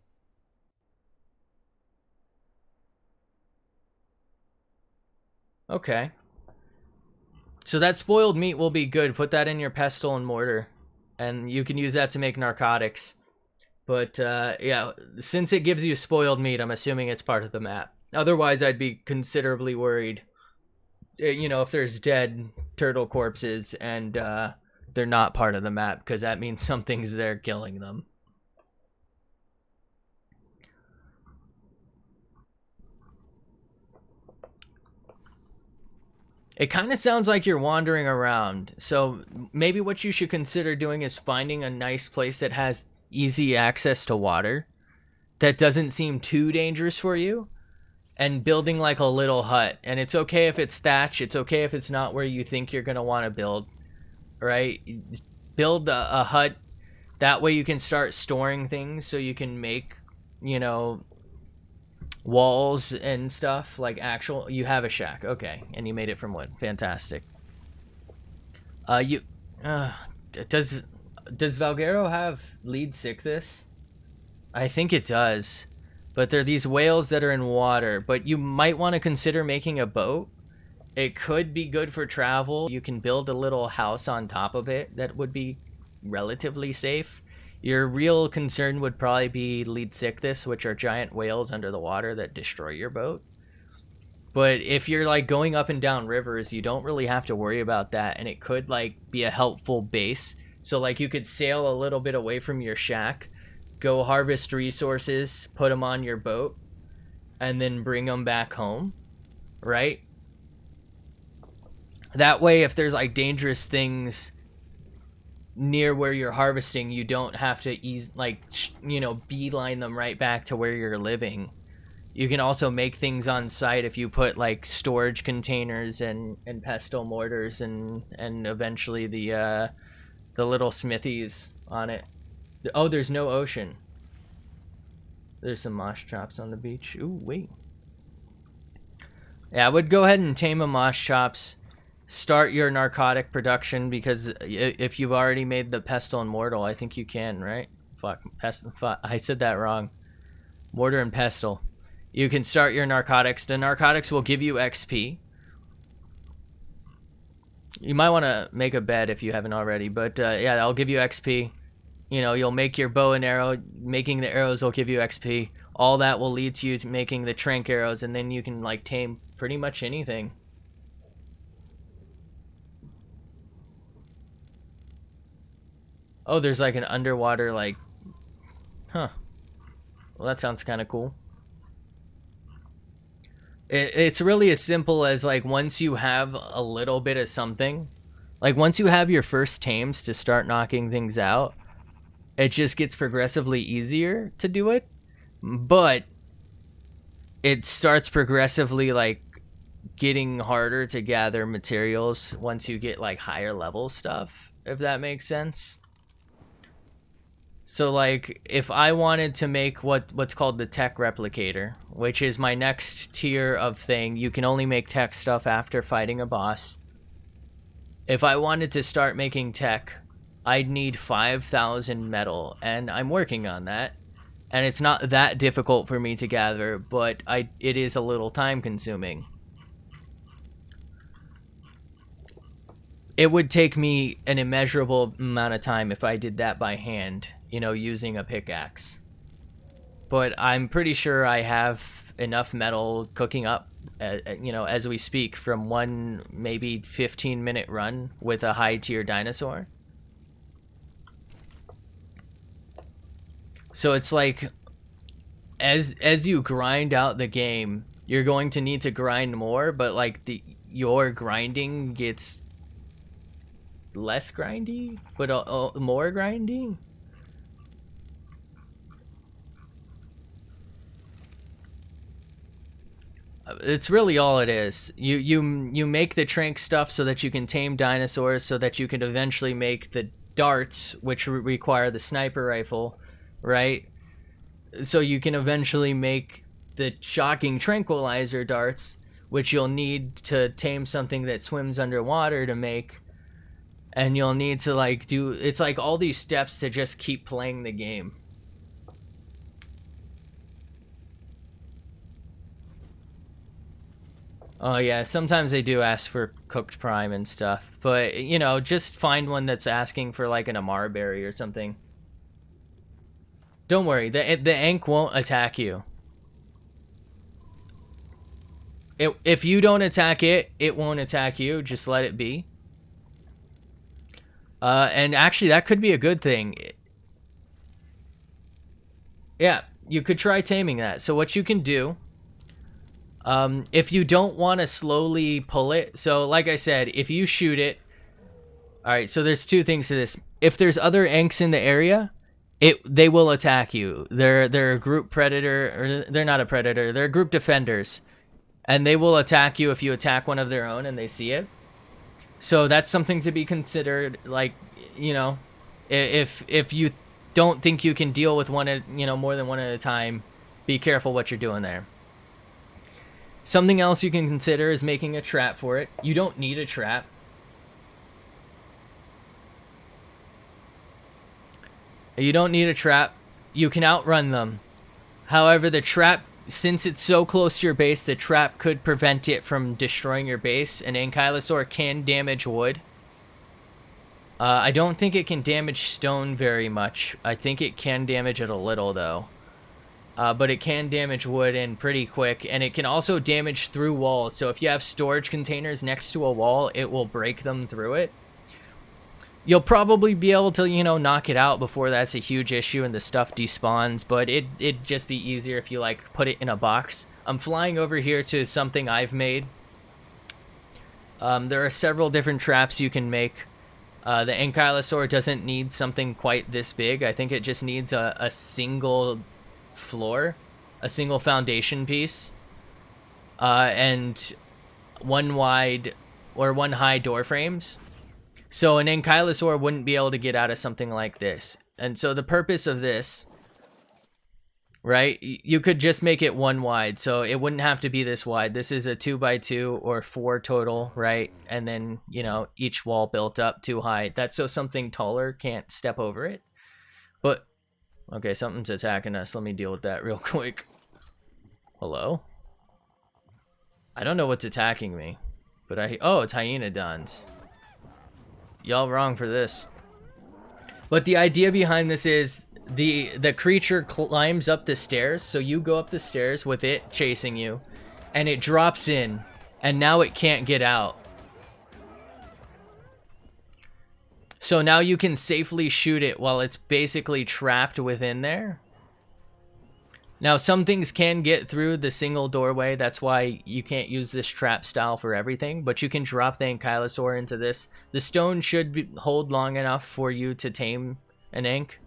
Speaker 1: Okay. So that spoiled meat will be good. Put that in your pestle and mortar, and you can use that to make narcotics. But yeah, since it gives you spoiled meat, I'm assuming it's part of the map. Otherwise, I'd be considerably worried. You know, if there's dead turtle corpses and they're not part of the map, because that means something's there killing them. It kind of sounds like you're wandering around. So maybe what you should consider doing is finding a nice place that has easy access to water that doesn't seem too dangerous for you, and building like a little hut. And it's okay if it's thatch. It's okay if it's not where you think you're going to want to build, right? Build a hut. That way you can start storing things so you can make, you know, walls and stuff. Like actual, you have a shack. Okay. And you made it from wood. Fantastic. Does Valguero have lead sickness? I think it does. But there are these whales that are in water. But you might want to consider making a boat. It could be good for travel. You can build a little house on top of it that would be relatively safe. Your real concern would probably be lead sickness, which are giant whales under the water that destroy your boat. But if you're like going up and down rivers, you don't really have to worry about that. And it could like be a helpful base. So like you could sail a little bit away from your shack, go harvest resources, put them on your boat, and then bring them back home, right? That way, if there's like dangerous things near where you're harvesting, you don't have to beeline them right back to where you're living. You can also make things on site if you put like storage containers and pestle mortars and eventually the little smithies on it. Oh, there's no ocean. There's some mosh chops on the beach. Ooh, wait. Yeah, I would go ahead and tame a mosh chops. Start your narcotic production, because if you've already made the pestle and mortar, I think you can, right? Fuck, I said that wrong. Mortar and pestle. You can start your narcotics. The narcotics will give you XP. You might want to make a bed if you haven't already, but yeah, that'll give you XP. You know, you'll make your bow and arrow. Making the arrows will give you XP. All that will lead to you to making the trank arrows, and then you can like tame pretty much anything. Oh, there's like an underwater like, huh. Well, that sounds kind of cool. It's really as simple as like once you have a little bit of something, like once you have your first tames to start knocking things out, it just gets progressively easier to do it. But it starts progressively like getting harder to gather materials once you get like higher level stuff, if that makes sense. So like if I wanted to make what's called the tech replicator, which is my next tier of thing, you can only make tech stuff after fighting a boss. If I wanted to start making tech, I'd need 5,000 metal, and I'm working on that. And it's not that difficult for me to gather, but it is a little time consuming. It would take me an immeasurable amount of time if I did that by hand, you know, using a pickaxe. But I'm pretty sure I have enough metal cooking up, you know, as we speak, from one maybe 15-minute run with a high tier dinosaur. So it's like, as you grind out the game, you're going to need to grind more, but like your grinding gets less grindy, but more grindy. It's really all it is. You make the trank stuff so that you can tame dinosaurs, so that you can eventually make the darts, which require the sniper rifle, right? So you can eventually make the shocking tranquilizer darts, which you'll need to tame something that swims underwater to make. And you'll need to like do, it's like all these steps to just keep playing the game. Oh yeah, sometimes they do ask for cooked prime and stuff, but you know, just find one that's asking for like an Amar berry or something. Don't worry, the Ankh won't attack you. If you don't attack it, it won't attack you. Just let it be. And actually, that could be a good thing. Yeah, you could try taming that. So what you can do, if you don't want to slowly pull it, so like I said, if you shoot it, all right, so there's two things to this. If there's other Ankhs in the area, they will attack you. They're a group predator, or they're not a predator, they're group defenders. And they will attack you if you attack one of their own and they see it. So that's something to be considered. Like, you know, if you don't think you can deal with one at, you know, more than one at a time, be careful what you're doing there. Something else you can consider is making a trap for it. You don't need a trap. You don't need a trap. You can outrun them. However, the trap, since it's so close to your base, the trap could prevent it from destroying your base. An ankylosaur can damage wood. I don't think it can damage stone very much. I think it can damage it a little, though. But it can damage wood and pretty quick. And it can also damage through walls. So if you have storage containers next to a wall, it will break them through it. You'll probably be able to, you know, knock it out before that's a huge issue and the stuff despawns, but it'd just be easier if you, like, put it in a box. I'm flying over here to something I've made. There are several different traps you can make. The ankylosaur doesn't need something quite this big. I think it just needs a single floor, a single foundation piece, and one wide or one high door frames. So an ankylosaur wouldn't be able to get out of something like this. And so the purpose of this, right, you could just make it one wide. So it wouldn't have to be this wide. This is a 2x2 or 4 total, right? And then, you know, each wall built up too high. That's so something taller can't step over it. But, okay, something's attacking us. Let me deal with that real quick. Hello? I don't know what's attacking me. But oh, it's hyenodons. Y'all wrong for this. But the idea behind this is the creature climbs up the stairs, so you go up the stairs with it chasing you, and it drops in, and now it can't get out. So now you can safely shoot it while it's basically trapped within there. Now, some things can get through the single doorway. That's why you can't use this trap style for everything. But you can drop the ankylosaur into this. The stone should hold long enough for you to tame an Ankh.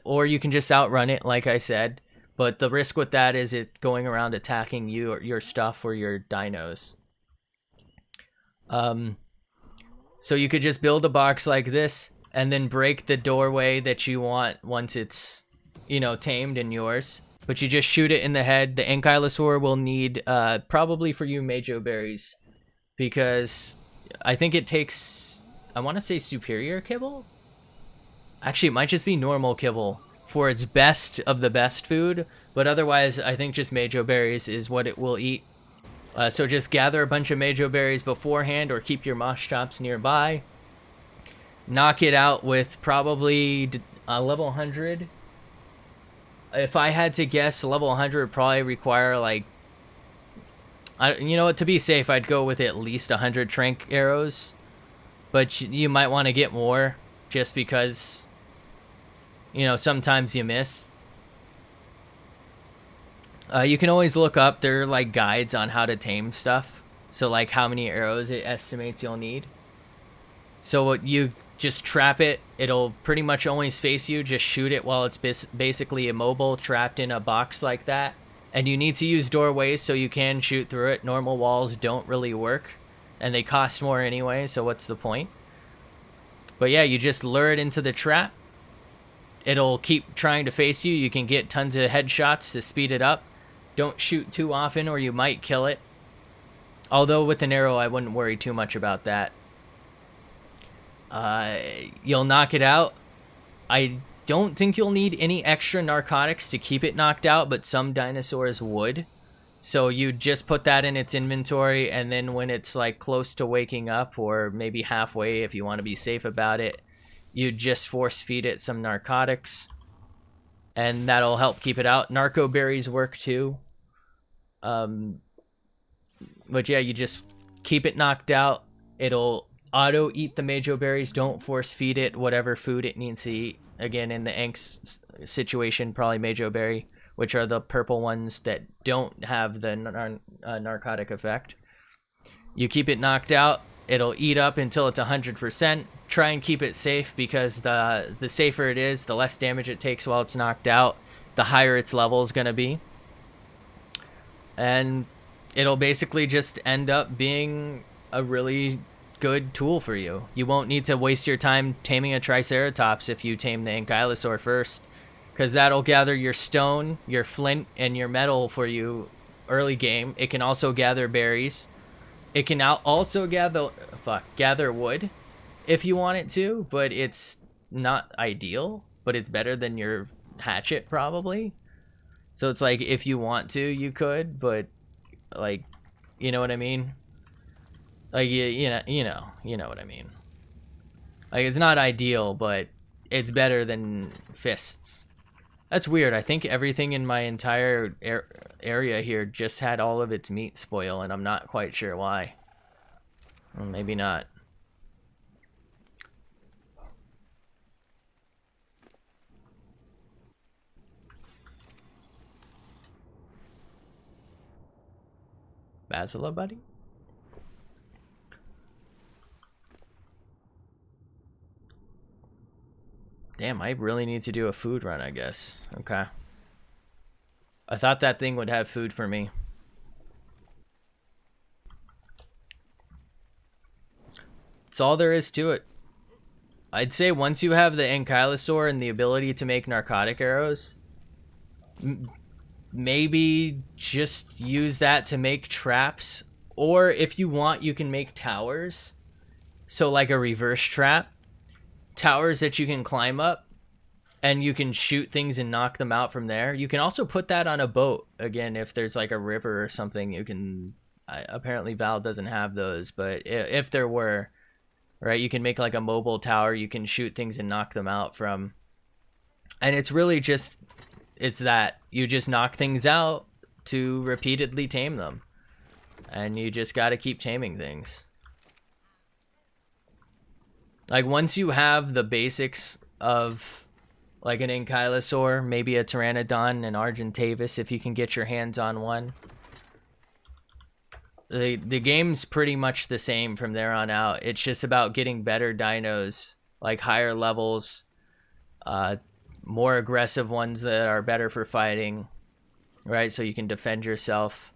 Speaker 1: Or you can just outrun it, like I said. But the risk with that is it going around attacking you or your stuff or your dinos. So you could just build a box like this and then break the doorway that you want once it's, you know, tamed and yours. But you just shoot it in the head. The ankylosaur will need, probably for you, Majo berries. Because I think it takes, I want to say superior kibble? Actually, it might just be normal kibble for its best of the best food. But otherwise, I think just Majo berries is what it will eat. So just gather a bunch of Majo berries beforehand or keep your mosh chops nearby. Knock it out with probably level 100. If I had to guess, level 100 would probably require, like, you know what, to be safe, I'd go with at least 100 trank arrows. But you might want to get more, just because, you know, sometimes you miss. You can always look up, there are like guides on how to tame stuff. So like how many arrows it estimates you'll need. So what you just trap it, it'll pretty much always face you, just shoot it while it's basically immobile, trapped in a box like that. And you need to use doorways so you can shoot through it. Normal walls don't really work, and they cost more anyway, so what's the point? But yeah, you just lure it into the trap. It'll keep trying to face you. You can get tons of headshots to speed it up. Don't shoot too often or you might kill it. Although with an arrow, I wouldn't worry too much about that. You'll knock it out. I don't think you'll need any extra narcotics to keep it knocked out, but some dinosaurs would. So you just put that in its inventory, and then when it's like close to waking up, or maybe halfway if you want to be safe about it, you just force feed it some narcotics, and that'll help keep it out. Narco berries work too. But yeah, you just keep it knocked out. It'll auto eat the majo berries. Don't force feed it whatever food it needs to eat. Again, in the angst situation, probably majo berry, which are the purple ones that don't have the narcotic effect. You keep it knocked out. It'll eat up until it's 100%. Try and keep it safe, because the safer it is, the less damage it takes while it's knocked out, the higher its level is going to be. And it'll basically just end up being a really good tool for you. You won't need to waste your time taming a Triceratops if you tame the Ankylosaur first, because that'll gather your stone, your flint, and your metal for you early game. It can also gather berries. It can also gather wood if you want it to, but it's not ideal, but it's better than your hatchet probably. So it's like, if you want to, you could, but like, you know what I mean? Like, you know what I mean. Like, it's not ideal, but it's better than fists. That's weird. I think everything in my entire area here just had all of its meat spoil, and I'm not quite sure why. Well, maybe not. Basila, buddy? Damn, I really need to do a food run, I guess. Okay. I thought that thing would have food for me. That's all there is to it. I'd say once you have the Ankylosaur and the ability to make narcotic arrows, maybe just use that to make traps. Or if you want, you can make towers. So like a reverse trap. Towers that you can climb up, and you can shoot things and knock them out from there. You can also put that on a boat. Again, if there's like a river or something, you can... apparently Val doesn't have those, but if there were, right, you can make like a mobile tower. You can shoot things and knock them out from. And it's really just... it's that. You just knock things out to repeatedly tame them. And you just gotta keep taming things. Like, once you have the basics of, like, an Ankylosaur, maybe a Pteranodon, an Argentavis, if you can get your hands on one. The game's pretty much the same from there on out. It's just about getting better dinos, like higher levels, more aggressive ones that are better for fighting, right? So you can defend yourself.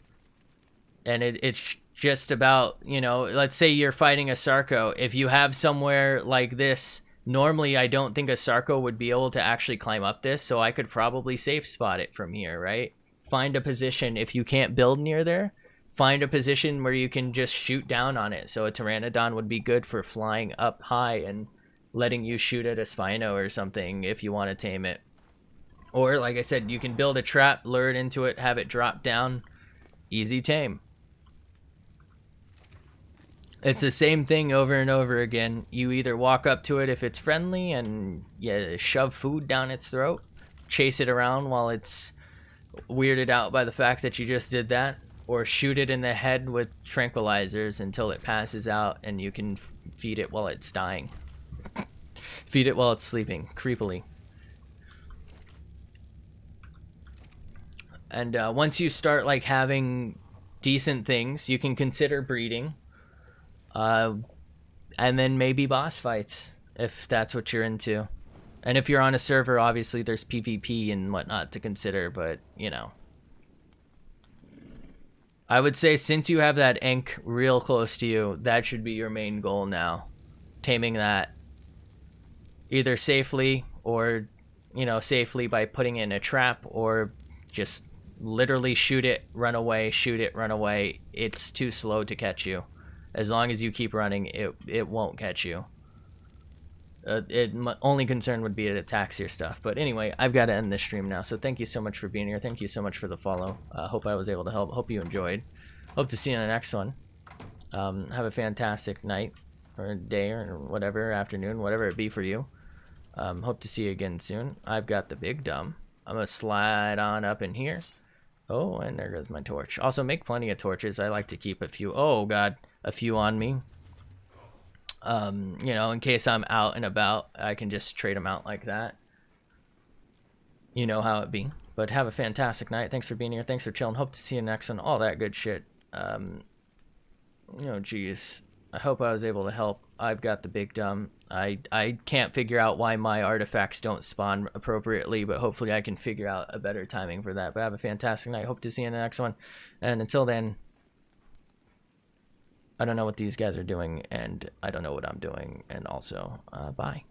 Speaker 1: And it's just about, you know, let's say you're fighting a Sarco. If you have somewhere like this, normally I don't think a Sarco would be able to actually climb up this, so I could probably safe spot it from here, right? Find a position. If you can't build near there, find a position where you can just shoot down on it. So a Pteranodon would be good for flying up high and letting you shoot at a Spino or something if you want to tame it. Or, like I said, you can build a trap, lure it into it, have it drop down. Easy tame. It's the same thing over and over again. You either walk up to it if it's friendly and shove food down its throat, chase it around while it's weirded out by the fact that you just did that, or shoot it in the head with tranquilizers until it passes out and you can feed it while it's dying. Feed it while it's sleeping, creepily. And once you start like having decent things, you can consider breeding. And then maybe boss fights if that's what you're into. And if you're on a server, obviously there's PvP and whatnot to consider, but you know. I would say since you have that ink real close to you, that should be your main goal now. Taming that either safely or, you know, safely by putting it in a trap, or just literally shoot it, run away, shoot it, run away. It's too slow to catch you. As long as you keep running, it won't catch you. Only concern would be it attacks your stuff. But anyway, I've got to end this stream now. So thank you so much for being here. Thank you so much for the follow. Hope I was able to help. Hope you enjoyed. Hope to see you in the next one. Have a fantastic night or day or whatever, afternoon, whatever it be for you. Hope to see you again soon. I've got the big dumb. I'm going to slide on up in here. Oh, and there goes my torch. Also, make plenty of torches. I like to keep a few. Oh, God. A few on me. You know, in case I'm out and about, I can just trade them out like that. You know how it be. But have a fantastic night. Thanks for being here. Thanks for chilling. Hope to see you next one. All that good shit. You know, geez. I hope I was able to help. I've got the big dumb. I can't figure out why my artifacts don't spawn appropriately, but hopefully I can figure out a better timing for that. But have a fantastic night. Hope to see you in the next one. And until then, I don't know what these guys are doing, and I don't know what I'm doing. And also, bye.